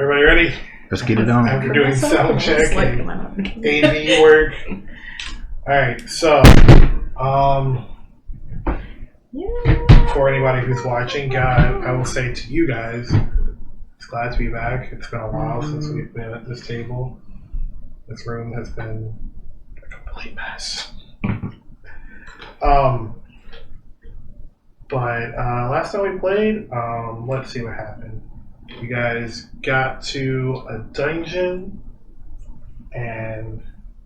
Everybody ready? Let's get it on. After doing sound check and AV work. Alright, so for anybody who's watching, I will say to you guys, it's glad to be back. It's been a while since we've been at this table. This room has been a complete mess. But last time we played, let's see what happened. You guys got to a dungeon, and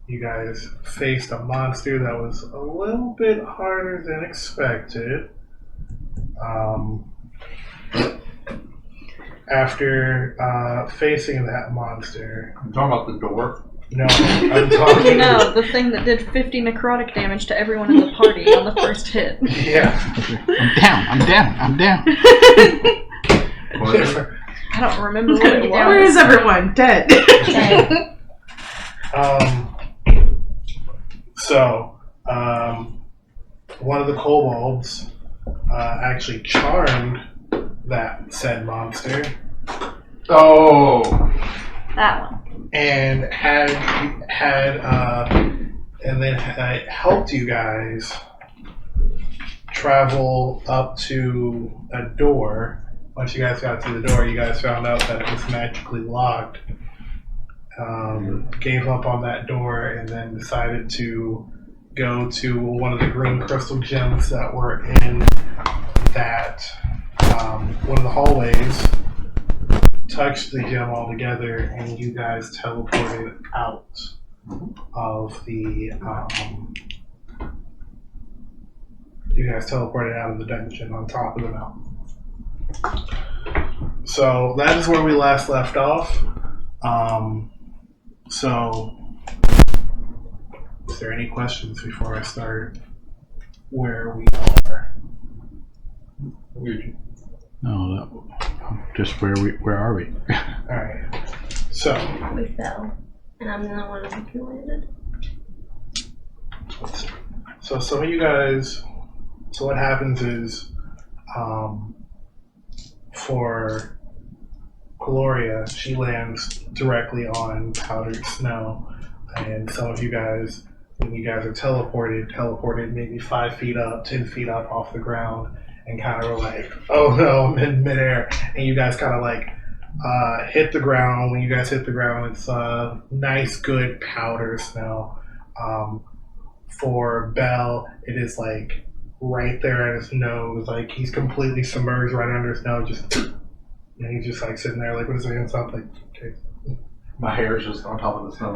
you guys faced a monster that was a little bit harder than expected. After facing that monster... I'm talking about the door. No, I'm talking... No, the thing that did 50 necrotic damage to everyone in the party on the first hit. Yeah. I'm down. I don't remember what it was. Where is everyone? Dead. So, one of the kobolds actually charmed that said monster. Oh, That one. And had helped you guys travel up to a door. Once you guys got to the door, you guys found out that it was magically locked. Gave up on that door and then decided to go to one of the green crystal gems that were in that one of the hallways. Touched the gem altogether, and you guys teleported out of the dungeon on top of the mountain. So that is where we last left off. So is there any questions before I start where we are? No, just where are we? Alright. So We fell, and I'm the only one who landed. So some of you guys, so what happens is, for Cuilorea, she lands directly on powdered snow, and some of you guys, when you guys are teleported maybe 5 feet up, 10 feet up off the ground, and kind of were like, oh no, I'm in midair, and you guys kind of like hit the ground. When you guys hit the ground, it's nice, good powder snow. For Bhel, it is like right there at his nose, like he's completely submerged right under snow, just, and he's just like sitting there, like, what is it? Something. Okay. my hair is just on top of the snow.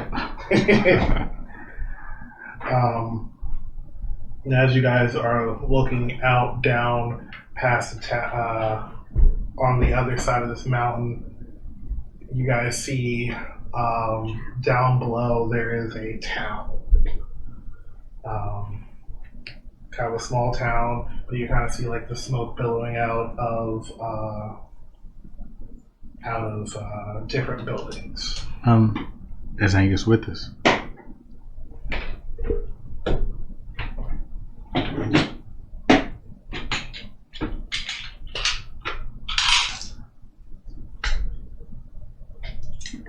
And as you guys are looking out, down past the on the other side of this mountain, you guys see down below there is a town. Kind of a small town, but you kind of see like the smoke billowing out of different buildings. Is Angus with us?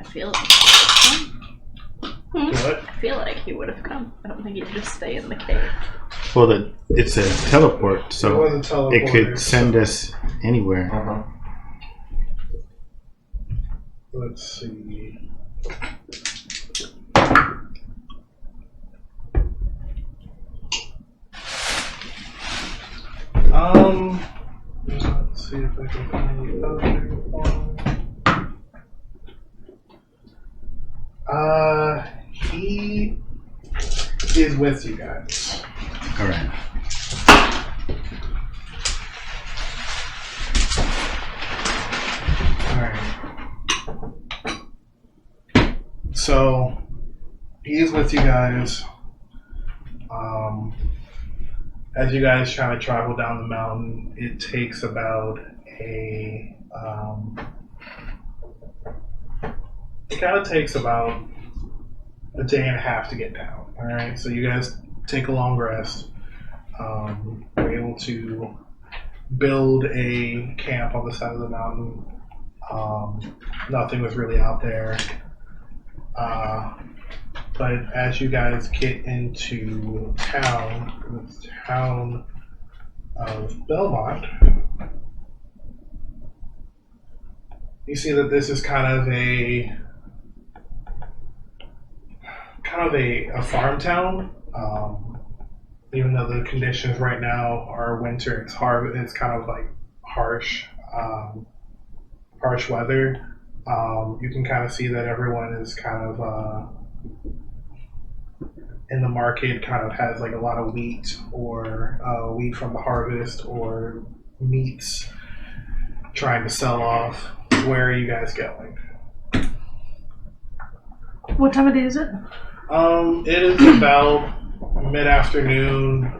I feel like he would have come. I don't think he'd just stay in the cave. Well, it's a teleport, so It was a teleporter, it could send us anywhere. Let's see. Let's see if I can find the other one. He is with you guys. All right. So he is with you guys. As you guys try to travel down the mountain, it takes about a day and a half to get down. All right, so you guys take a long rest. We're able to build a camp on the side of the mountain. Nothing was really out there. But as you guys get into the town of Belmont, you see that this is kind of a farm town. Even though the conditions right now are winter, it's hard. It's kind of like harsh weather. You can kind of see that everyone is kind of in the market. Kind of has like a lot of wheat or wheat from the harvest or meats trying to sell off. Where are you guys going? What time of day is it? It is about mid-afternoon,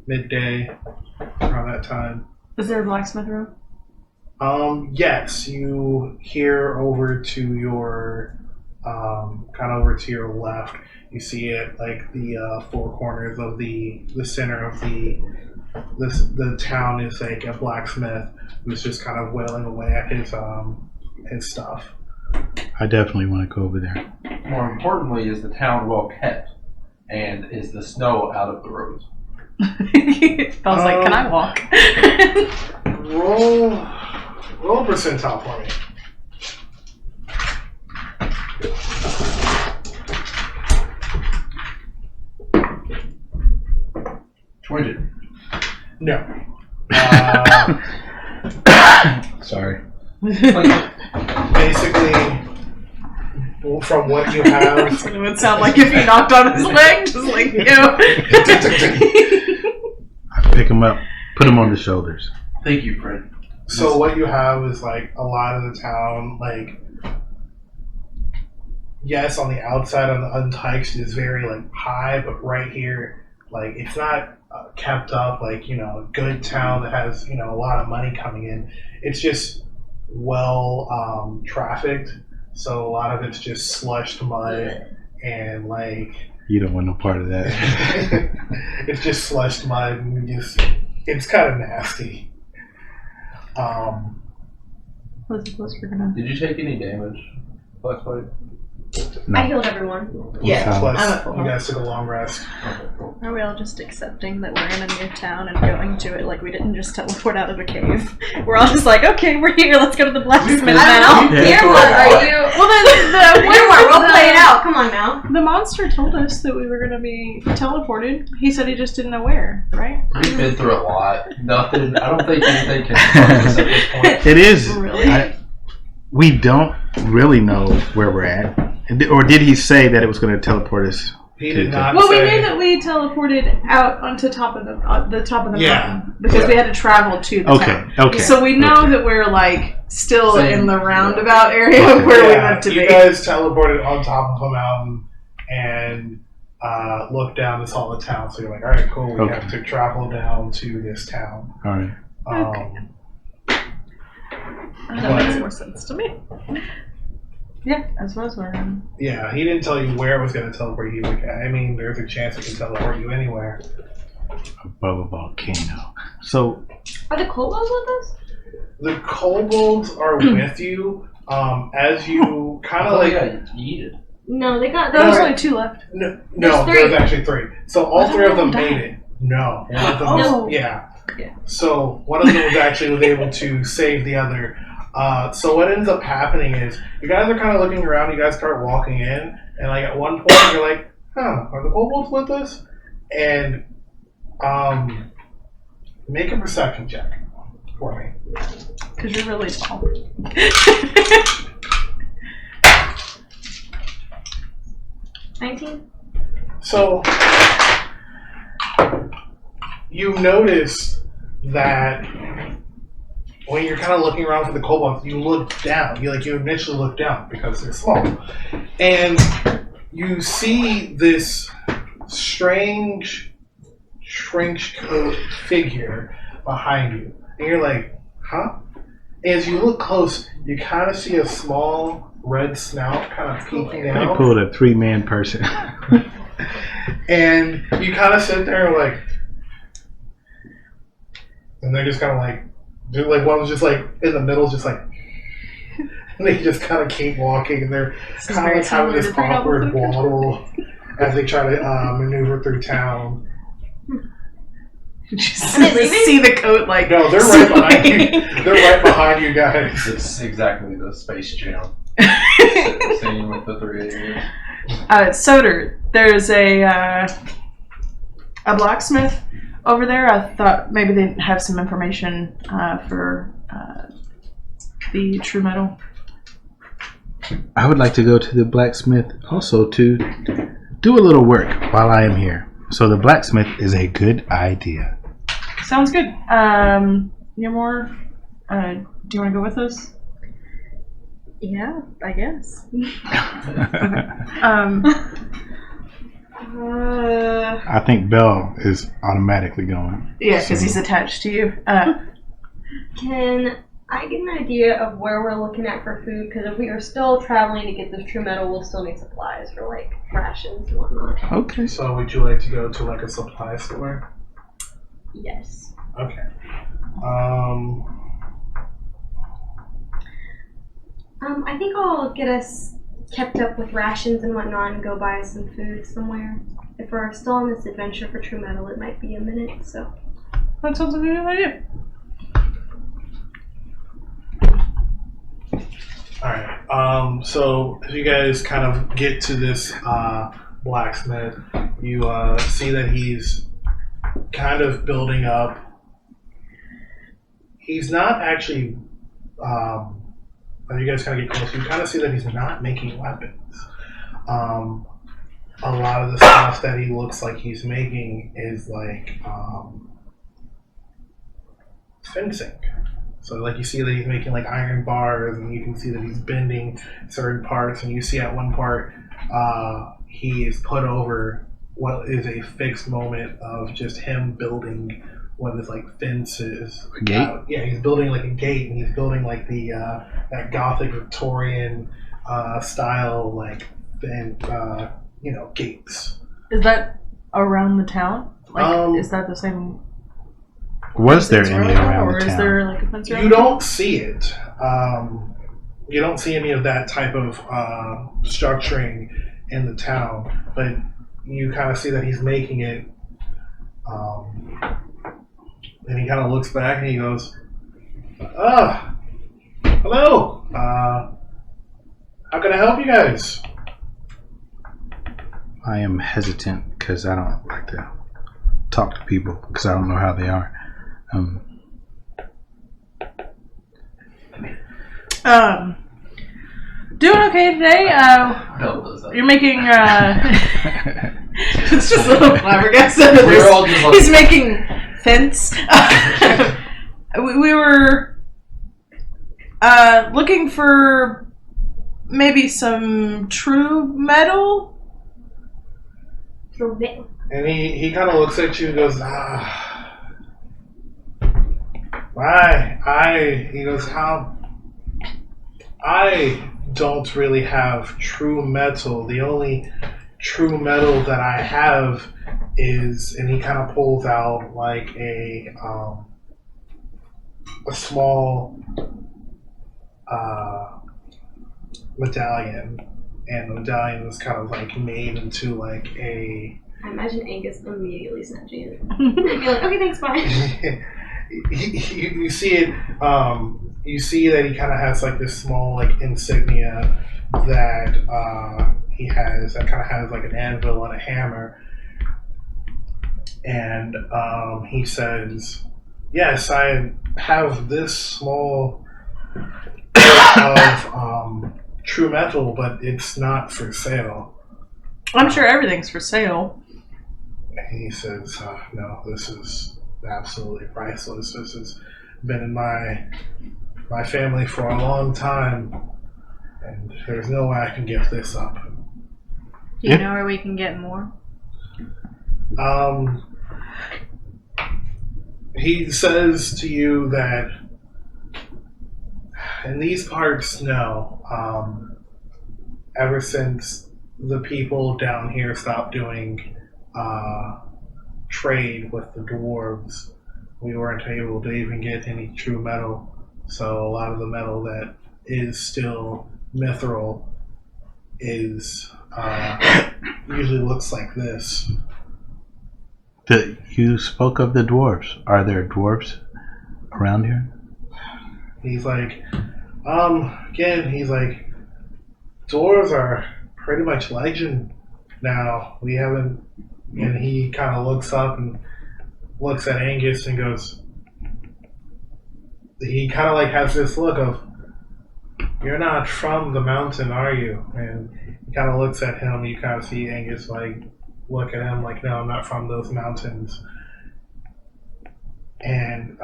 midday, around that time. Is there a blacksmith room? Yes, you hear over to your, kind of over to your left. You see it like the four corners of the center of the town is like a blacksmith who's just kind of whittling away at his stuff. I definitely want to go over there. More importantly, is the town well kept, and is the snow out of the roads? Bell's like, can I walk? Roll percentile for me. 20. No. Sorry. Basically, from what you have, It would sound like if you knocked on his leg, just like, you know. I pick him up, put him on the shoulders. Thank you, Fred. so what you have is like a lot of the town, like, yes, on the outside on the untikes is very like high, but right here, like, it's not kept up, like, you know, a good town that has, you know, a lot of money coming in. It's just well trafficked, so a lot of it's just slushed mud and like You don't want no part of that. it's just slushed mud and it's kind of nasty. What's the close we're gonna? Did you take any damage last fight? No. I healed everyone. Yeah. Plus, I'm at full you health. guys took a long rest. Okay, cool. Are we all just accepting that we're in a new town and going to it like we didn't just teleport out of a cave? We're all just like, okay, we're here, let's go to the blacksmith I now. don't know. Yeah. Niramour, are you? Well, the Niramour, we'll play it out. Come on now. The monster told us that we were going to be teleported. He said he just didn't know where, right? We've been through a lot. Nothing. I don't think anything can fuck us at this point. It is. Really? We don't really know where we're at. Or did he say that it was going to teleport us? He did not Well, we say. knew that we teleported out onto top of the top of the Yeah. mountain because we had to travel to the Okay, town. okay. So we know okay. that we're like still Same. in the roundabout area Okay. where we Yeah, meant to you be. guys teleported on top of a mountain and looked down and saw the town. So you're like, all right, cool. We Okay. have to travel down to this town. All right. That makes more sense to me. Yeah, I suppose we're in. Yeah, he didn't tell you where it was going to teleport you. Like, I mean, there's a chance it can teleport you anywhere. Above a volcano. So, Are the kobolds with us? The kobolds are with you as you kind of like. got yeeted. No, they got. There was They only two left. No, There's there was three. actually three. So all I three of them thought made died. it. No, one of them Oh. was, yeah. Yeah. So one of them was able to save the other. So what ends up happening is you guys are kind of looking around. You guys start walking in, and like at one point you're like, "Huh, are the kobolds with us?" And make a perception check for me. Because you're really tall. 19. So you notice that when you're kind of looking around for the kobolds, you look down. You initially look down because they're small, and you see this strange trench coat figure behind you, and you're like, "Huh?" As you look close, you kind of see a small red snout kind of peeking they out. pulled a 3-man person. And you kind of sit there like, and they're just kind of like one was just like in the middle, just like, And they just kind of keep walking, and they're This is kind of very like having similar this to Three Double awkward Focus. waddle as they try to maneuver through town. Just And it's even- see the coat like. No, they're right behind you. They're right behind you guys. It's exactly the Space Jam scene with the 3 aliens. Soter, there's a blacksmith over there. I thought maybe they'd have some information for the true metal. I would like to go to the blacksmith also to do a little work while I am here. So the blacksmith is a good idea. Sounds good. Niramour, do you want to go with us? Yeah, I guess. I think Bhel is automatically going. Yeah, because he's attached to you. Can I get an idea of where we're looking at for food? Because if we are still traveling to get this true metal, we'll still need supplies for like rations and whatnot. Okay. So would you like to go to like a supply store? Yes. Okay. I think I'll get us kept up with rations and whatnot and go buy some food somewhere. If we're still on this adventure for true metal, it might be a minute, so. That sounds like a good idea. Alright, so if you guys kind of get to this blacksmith, you see that he's kind of building up. He's not actually, as you guys kind of get close, you kind of see that he's not making weapons. A lot of the stuff that he looks like he's making is like fencing. So like you see that he's making like iron bars, and you can see that he's bending certain parts, and you see at one part he is put over what is a fixed moment of just him building what is like fences. A gate? Yeah, he's building like a gate, and he's building like the that Gothic Victorian style like gates. Is that around the town? Like, is that the same? Was there fence any around around or the is town? there like a fence around? You don't see it. You don't see any of that type of structuring in the town, but you kind of see that he's making it. And he kind of looks back and he goes, hello. How can I help you guys? I am hesitant because I don't like to talk to people because I don't know how they are. Doing okay today. Bhel does that. You're making. It's just a little flabbergasted. We're all just like, He's making fence. we were looking for maybe some true metal. True metal. And he kind of looks at you and goes, he goes, I don't really have true metal. The only true metal that I have is, and he kind of pulls out like a small medallion, and the medallion is kind of like made into like a. I imagine Angus immediately snatching it. And be like, okay, thanks, bye. you see it. You see that he kind of has like this small like insignia that he has that kind of has like an anvil and a hammer, and he says, "Yes, I have this small of true metal, but it's not for sale." I'm sure everything's for sale. And he says, "No, this is absolutely priceless. This has been in my family for a long time, and there's no way I can give this up." Do you know where we can get more? He says to you that in these parts, no. Ever since the people down here stopped doing trade with the dwarves, we weren't able to even get any true metal. So a lot of the metal that is still mithril is usually looks like this. You spoke of the dwarves. Are there dwarves around here? He's like, again, he's like, dwarves are pretty much legend now. We haven't, and he kind of looks up and looks at Angus and goes, he kind of like has this look of, you're not from the mountain, are you? And he kind of looks at him, you kind of see Angus like, look at him like, no, I'm not from those mountains. And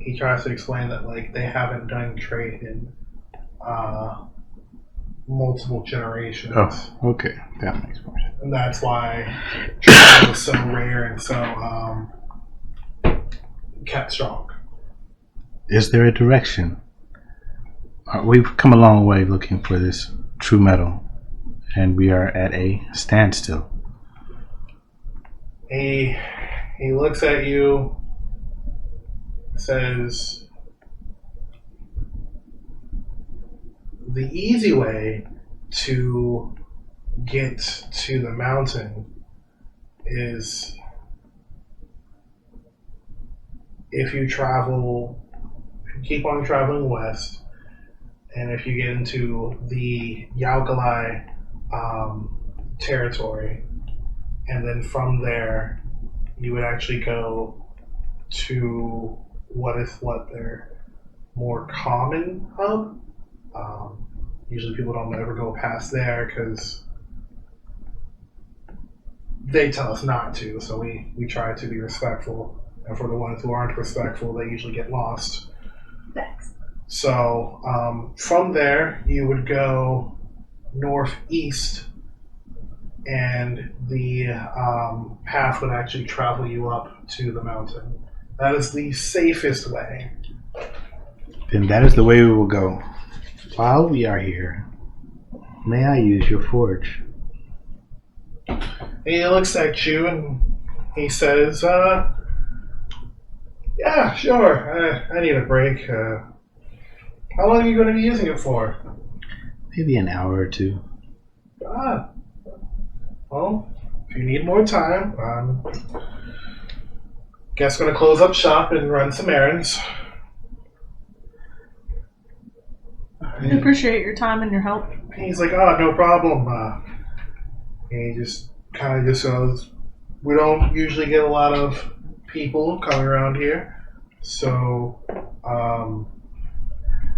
he tries to explain that like they haven't done trade in multiple generations. Oh, okay. That makes more sense. And that's why trade was so rare and so kept strong. Is there a direction? We've come a long way looking for this true metal, and we are at a standstill. He looks at you, says, the easy way to get to the mountain is if you keep on traveling west, and if you get into the Yaugalai territory, and then from there, you would actually go to what their more common hub. Usually people don't ever go past there because they tell us not to, so we try to be respectful. And for the ones who aren't respectful, they usually get lost. Thanks. So from there, you would go northeast, and the path would actually travel you up to the mountain. That is the safest way. Then that is the way we will go. While we are here, may I use your forge? And he looks at you and he says, yeah, sure, I need a break. How long are you going to be using it for? Maybe an hour or two. Well, if you need more time, guess going to close up shop and run some errands. I appreciate your time and your help. He's like, oh, no problem. And he just kind of just goes, we don't usually get a lot of people coming around here, so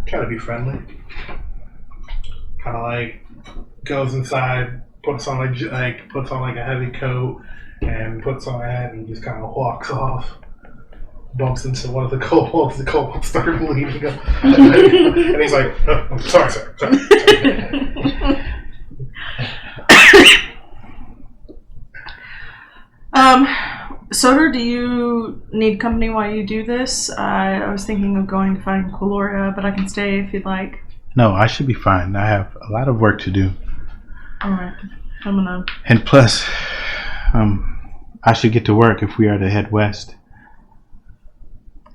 try to be friendly. Kind of like goes inside, puts on a heavy coat and puts on a hat, and he just kind of walks off. Bumps into one of the kobolds. The kobolds start bleeding up, and he's like, oh, I'm sorry, sir. Soter, do you need company while you do this? I was thinking of going to find Cuilorea, but I can stay if you'd like. No, I should be fine. I have a lot of work to do. Alright, I'm gonna... And plus, I should get to work if we are to head west.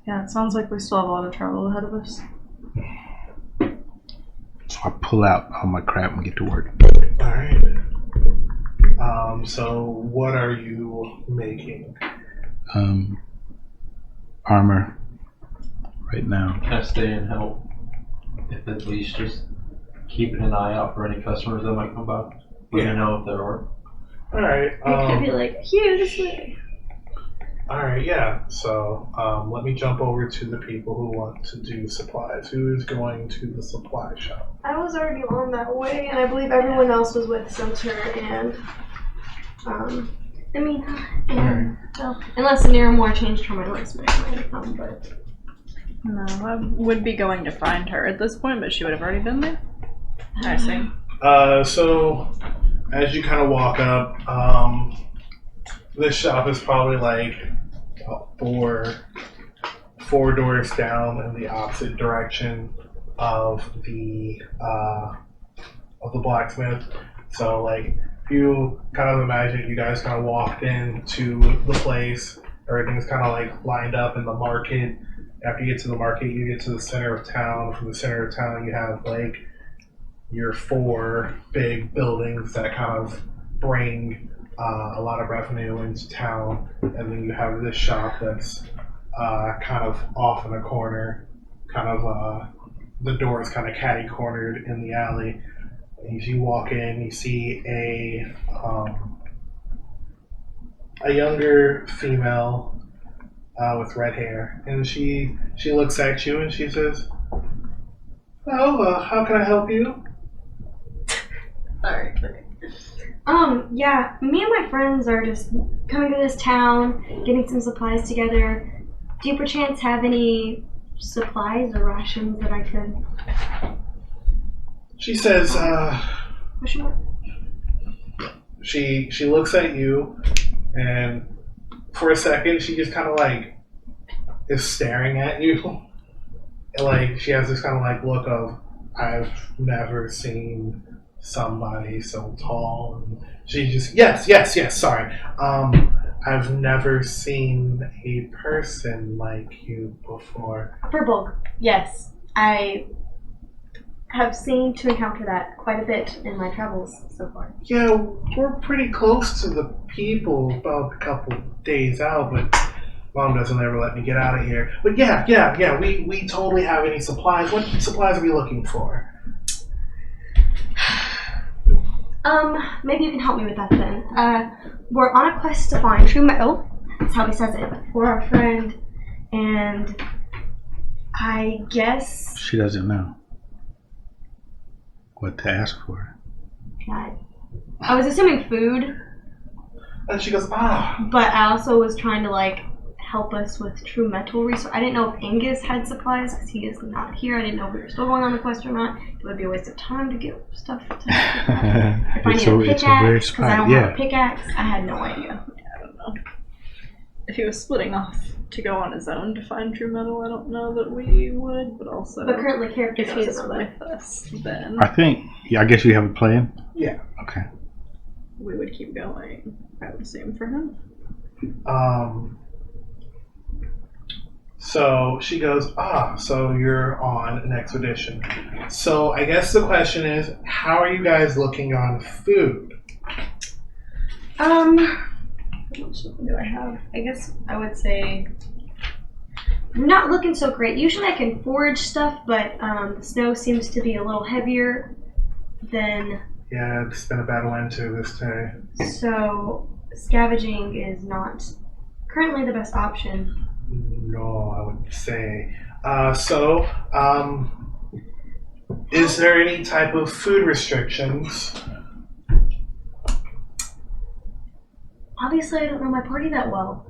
Yeah, it sounds like we still have a lot of travel ahead of us. So I pull out all my crap and get to work. Alright. So what are you making? Armor. Right now. Can I stay and help? If at least just keeping an eye out for any customers that might come by. Let me know if there are. Alright. I could be like, here, this way. Alright, yeah. So let me jump over to the people who want to do supplies. Who is going to the supply shop? I was already on that way, and I believe everyone else was with Soter and Imina. And well, unless Niramour changed her mind last minute, but No, I would be going to find her at this point, but she would have already been there. I see. So as you kind of walk up, this shop is probably like four doors down in the opposite direction of the blacksmith. So like if you kind of imagine you guys kind of walked into the place, everything's kind of like lined up in the market, After you get to the market, you get to the center of town. From the center of town, you have like your 4 big buildings that kind of bring a lot of revenue into town, and then you have this shop that's kind of off in a corner, kind of the door is kind of catty cornered in the alley. As you walk in, you see a younger female with red hair, and she looks at you and she says, "Oh, how can I help you?" Sorry. Yeah, me and my friends are just coming to this town, getting some supplies together. Do you perchance have any supplies or rations that I could... She says, Question mark? she looks at you, and for a second, she just kind of like is staring at you. And like, she has this kind of like look of, I've never seen somebody so tall. And she just, yes, sorry. I've never seen a person like you before. For bulk, yes. I have seemed to encounter that quite a bit in my travels so far. Yeah, we're pretty close to the people, about a couple days out, but Mom doesn't ever let me get out of here. But yeah, we totally have any supplies. What supplies are we looking for? Maybe you can help me with that then. We're on a quest to find true metal. That's how he says it. For our friend, and I guess She doesn't know what to ask for. I was assuming food, And she goes, but I also was trying to like help us with true metal research. I didn't know if Angus had supplies because he is not here. I didn't know if we were still going on the quest or not. It would be a waste of time to get stuff. If I It's need a a weird pickaxe, because I spot. don't have Yeah. a pickaxe, I had no idea. I don't know. If he was splitting off to go on his own to find true metal, I don't know that we would, but also But currently, character if he's doesn't know that. with us, then I think. Yeah, I guess you have a plan. Yeah. Okay. we would keep going. I would assume for him. So she goes, so you're on an expedition. So I guess the question is, how are you guys looking on food? How much do I have? I guess I would say Not looking so great. Usually I can forage stuff, but the snow seems to be a little heavier than... Yeah, it's been a bad winter this day. So scavenging is not currently the best option. No, I would say. Is there any type of food restrictions? Obviously, I don't know my party that well.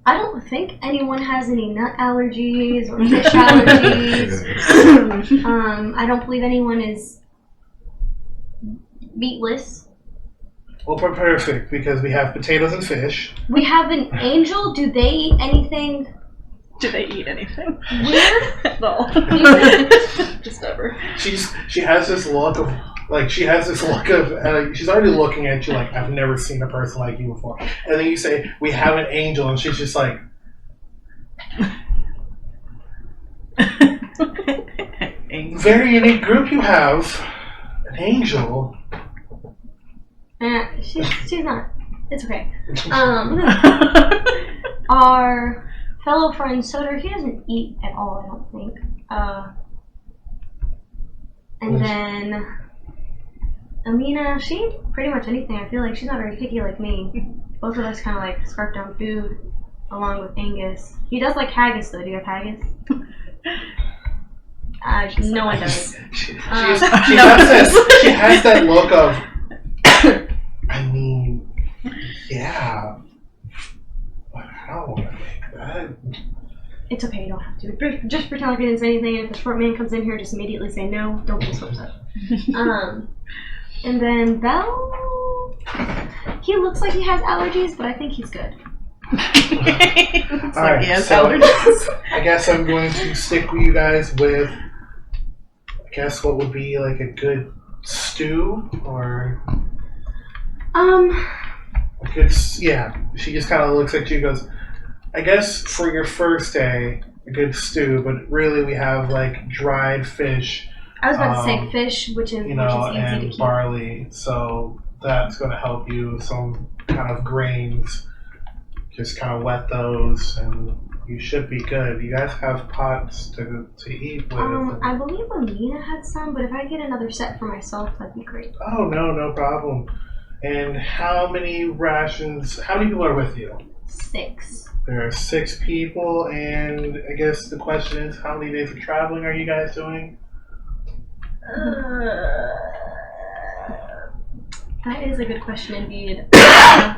I don't think anyone has any nut allergies or fish allergies. I don't believe anyone is meatless. Well, we're perfect because we have potatoes and fish. We have an angel. Do they eat anything do they eat anything weird? at all? Just ever. She has this look of she's already looking at you like, I've never seen a person like you before. And then you say, we have an angel, and she's just like, very unique group you have. An angel. She's not. It's okay. Our fellow friend Soter, he doesn't eat at all, I don't think. And then Imina, she eats pretty much anything. I feel like she's not very picky like me. Both of us kind of like scarf down food along with Angus. He does like haggis though. Do you have haggis? No one does. She has that look of, I mean, yeah, but I don't want to make that. It's okay, you don't have to. Just pretend like I didn't say anything, and if the short man comes in here, just immediately say no. Don't be so upset. And then Bhel, he looks like he has allergies, but I think he's good. Alright, he has so allergies. I guess I'm going to stick with you guys with, I guess, what would be like a good stew, or a good, yeah. She just kind of looks at you and goes, I guess for your first day, a good stew, but really we have like dried fish. I was about to say fish, which is easy to and keep. barley. So that's going to help you. Some kind of grains. Just kind of wet those, and you should be good. You guys have pots to eat with. I believe Imina had some, but if I get another set for myself, that'd be great. Oh, no problem. And how many rations, how many people are with you? 6. There are 6 people, and I guess the question is, how many days of traveling are you guys doing? That is a good question indeed. I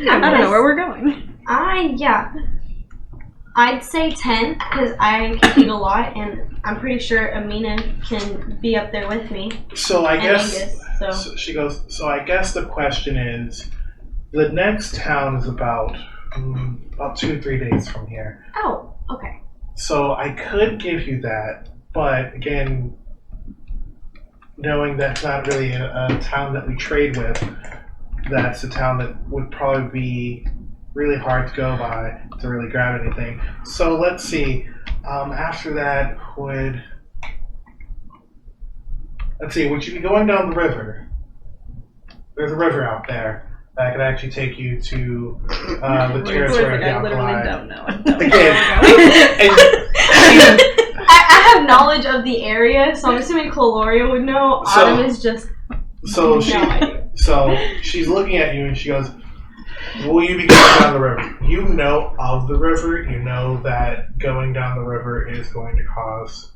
don't know where we're going. I'd say 10 because I can eat a lot, and I'm pretty sure Imina can be up there with me. So I guess Angus, so she goes. So I guess the question is, the next town is about 2-3 days from here. Oh, okay. So I could give you that, but again, knowing that's not really a town that we trade with, that's a town that would probably be really hard to go by to really grab anything. So let's see. After that, would you be going down the river? There's a river out there that could actually take you to the territory of the I literally Alkali. don't know. Again, I have knowledge of the area, so I'm assuming Cuilorea would know. Autumn is just So she's looking at you and she goes, will you be going down the river? You know of the river. You know that going down the river is going to cost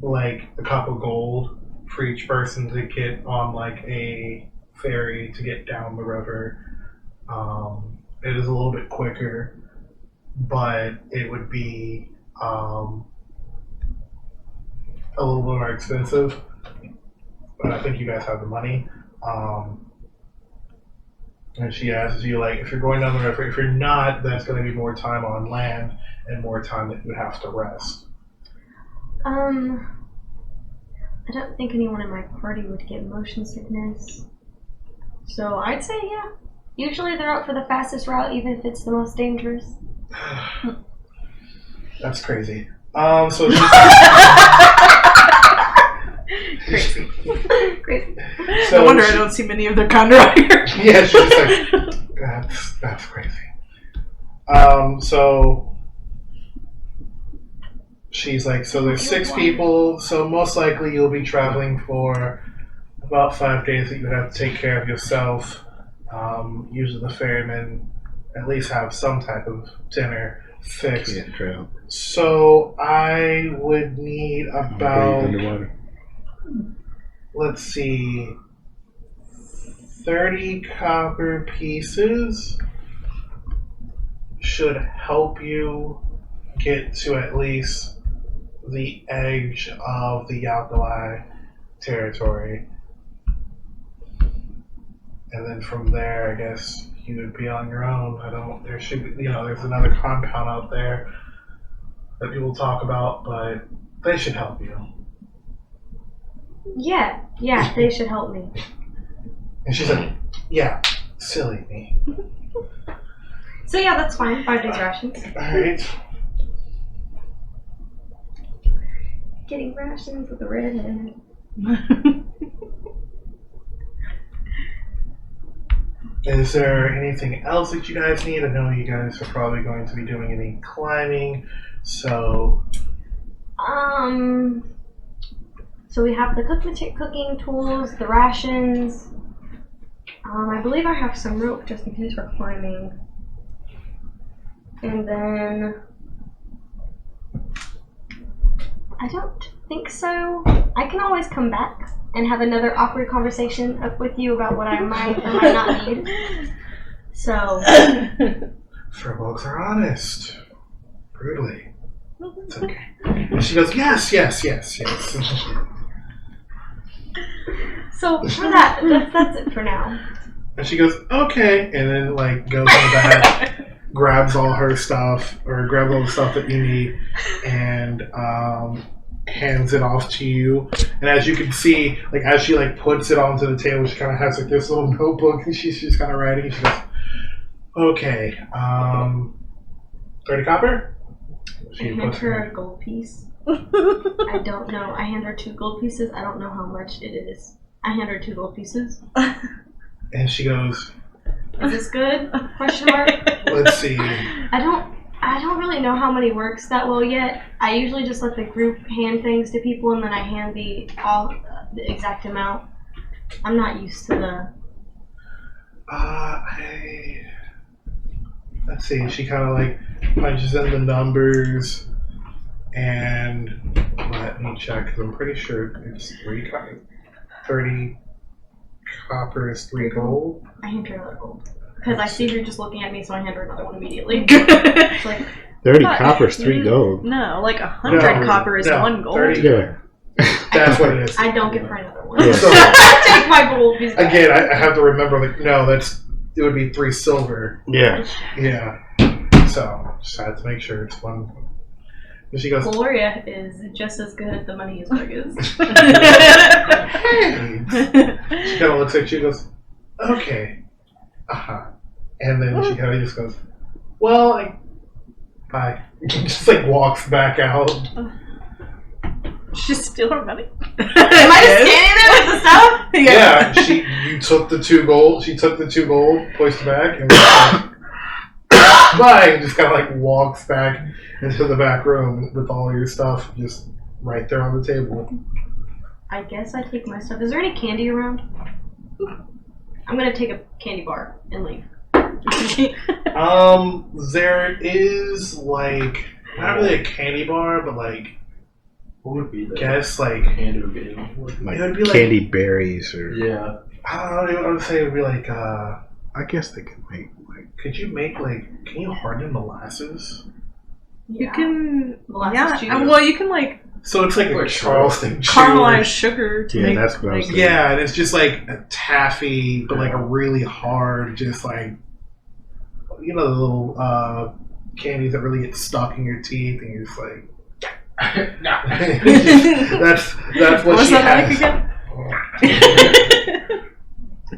like a cup of gold for each person to get on like a ferry to get down the river. It is a little bit quicker, but it would be a little more expensive. But I think you guys have the money. And she asks you, like, if you're going down the river, if you're not, then it's going to be more time on land and more time that you have to rest. I don't think anyone in my party would get motion sickness. So I'd say, yeah. Usually they're out for the fastest route, even if it's the most dangerous. That's crazy. So Crazy. Crazy. So No wonder I don't see many of their kind around here. Yeah, she's just like, that's crazy. So she's like, so there's 6 people, so most likely you'll be traveling for about 5 days that you would have to take care of yourself. Usually the ferrymen at least have some type of dinner fixed. Yeah, trail. So I would need about, Underwater. let's see, 30 copper pieces should help you get to at least the edge of the Alkali territory. And then from there, I guess you would be on your own. There should be, there's another compound out there that people talk about, but they should help you. Yeah, they should help me. And she said, yeah, silly me. So yeah, that's fine. 5 days rations. Alright. Getting rations with a redhead. Is there anything else that you guys need? I know you guys are probably going to be doing any climbing, so... So we have the cooking tools, the rations. I believe I have some rope just in case we're climbing. And then... I don't think so. I can always come back and have another awkward conversation up with you about what I might or might not need. So... Furbolgs are honest. Brutally. It's okay. And she goes, yes. So for that's it for now. And she goes, okay. And then, like, goes in the bag, grabs all her stuff, or grabs all the stuff that you need, and hands it off to you. And as you can see, like, as she, like, puts it onto the table, she kind of has, like, this little notebook, and she's just kind of writing. She goes, Okay. 30 copper? I She hand puts her her. a gold piece. I don't know. I hand her 2 gold pieces. I don't know how much it is. I hand her 2 gold pieces. And she goes, Is this good? Question mark. let's see. I don't really know how many works that well yet. I usually just let the group hand things to people and then I hand the exact amount. I'm not used to the. Let's see. She kind of like punches in the numbers, and let me check because I'm pretty sure it's 30 copper is 3 gold. I hand her another gold because I see her just looking at me, so I hand her another one immediately. It's like 30 copper's 3 gold. No, like 100 copper is 1 gold. 30, Yeah. that's what it is. I don't give her another one. Yeah. So I take my gold piece back. again, I have to remember. Like, no, it would be 3 silver. Yeah. Yeah. So just had to make sure it's 1. And she goes, Cuilorea is just as good at the money as Greg is. hey. She kind of looks at you and goes, okay. And then she kind of just goes, well, bye. Just like walks back out. She's steal her money. Am I just standing there with the stuff? Yeah, you took the 2 gold. She took the 2 gold, pushed back, and bye. And just kind of like walks back into the back room with all your stuff just right there on the table. I guess I take my stuff. Is there any candy around? I'm gonna take a candy bar and leave. There is like not really a candy bar, but like What would be the guess like candy would be? Like It would be like- candy berries or. Yeah. I don't know. I would say it would be like I guess they could make like. could you make like can you harden molasses? You can, Molasses yeah. juice. Well, you can like So it's like a Like Charleston chew. caramelize sugar to Yeah, make. that's what I was like, thinking. Yeah, and it's just like a taffy, but like a really hard, just like the little candies that really get stuck in your teeth, and you're just like, that's what What's she that has. like again?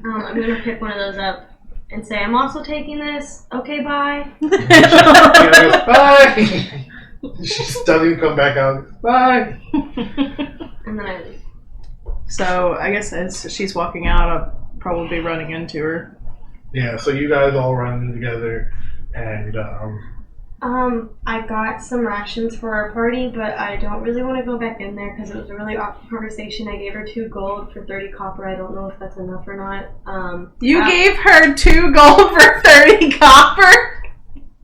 I'm gonna pick one of those up and say, I'm also taking this. Okay, bye. She goes, bye. She just doesn't even come back out. Bye. And then I leave. So I guess as she's walking out, I'll probably be running into her. Yeah, so you guys all run in together, and I got some rations for our party, but I don't really want to go back in there because it was a really awkward conversation. I gave her 2 gold for 30 copper. I don't know if that's enough or not. You gave her 2 gold for 30 copper?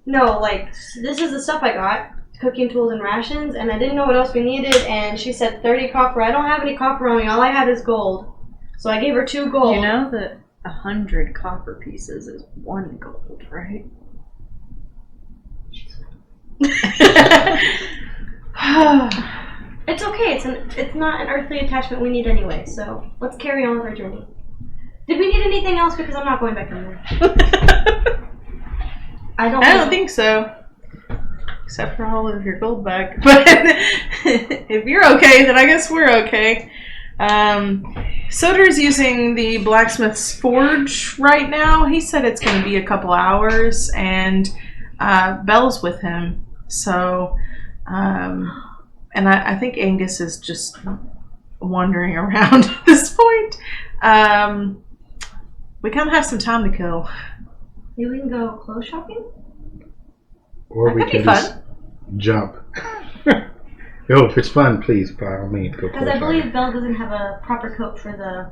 No, like, this is the stuff I got. Cooking tools and rations, and I didn't know what else we needed, and she said 30 copper. I don't have any copper on me. All I have is gold. So I gave her 2 gold. You know that 100 copper pieces is 1 gold, right? It's okay. It's not an earthly attachment we need anyway, so let's carry on with our journey. Did we need anything else? Because I'm not going back in there. I don't think so. Except for all of your gold back. But if you're okay, then I guess we're okay. Soter's using the blacksmith's forge right now. He said it's going to be a couple hours, and Bhel's with him. So, and I think Angus is just wandering around at this point. We kind of have some time to kill. Maybe we can go clothes shopping? Or That we could be can just jump. Yo, if it's fun, please, by all means, go Because I believe Bhel doesn't have a proper coat for the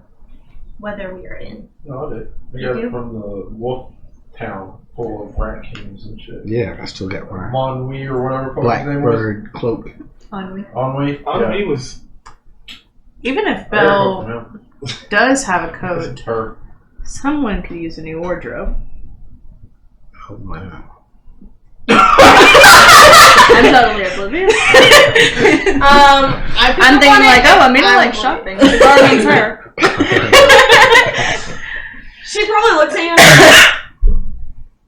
weather we are in. No, I did. I You got do? it from the wolf town full of rat kings and shit. Yeah, I still got my Monwe or whatever his name was. blackbird cloak. Onwe. Onwe? Onwe was Even if I got Bhel it from him. does have a It's coat, her. someone could use a new wardrobe. Oh wow. I'm totally oblivious. I'm thinking like, oh, Amina likes shopping. The garment's her. She probably looks at you and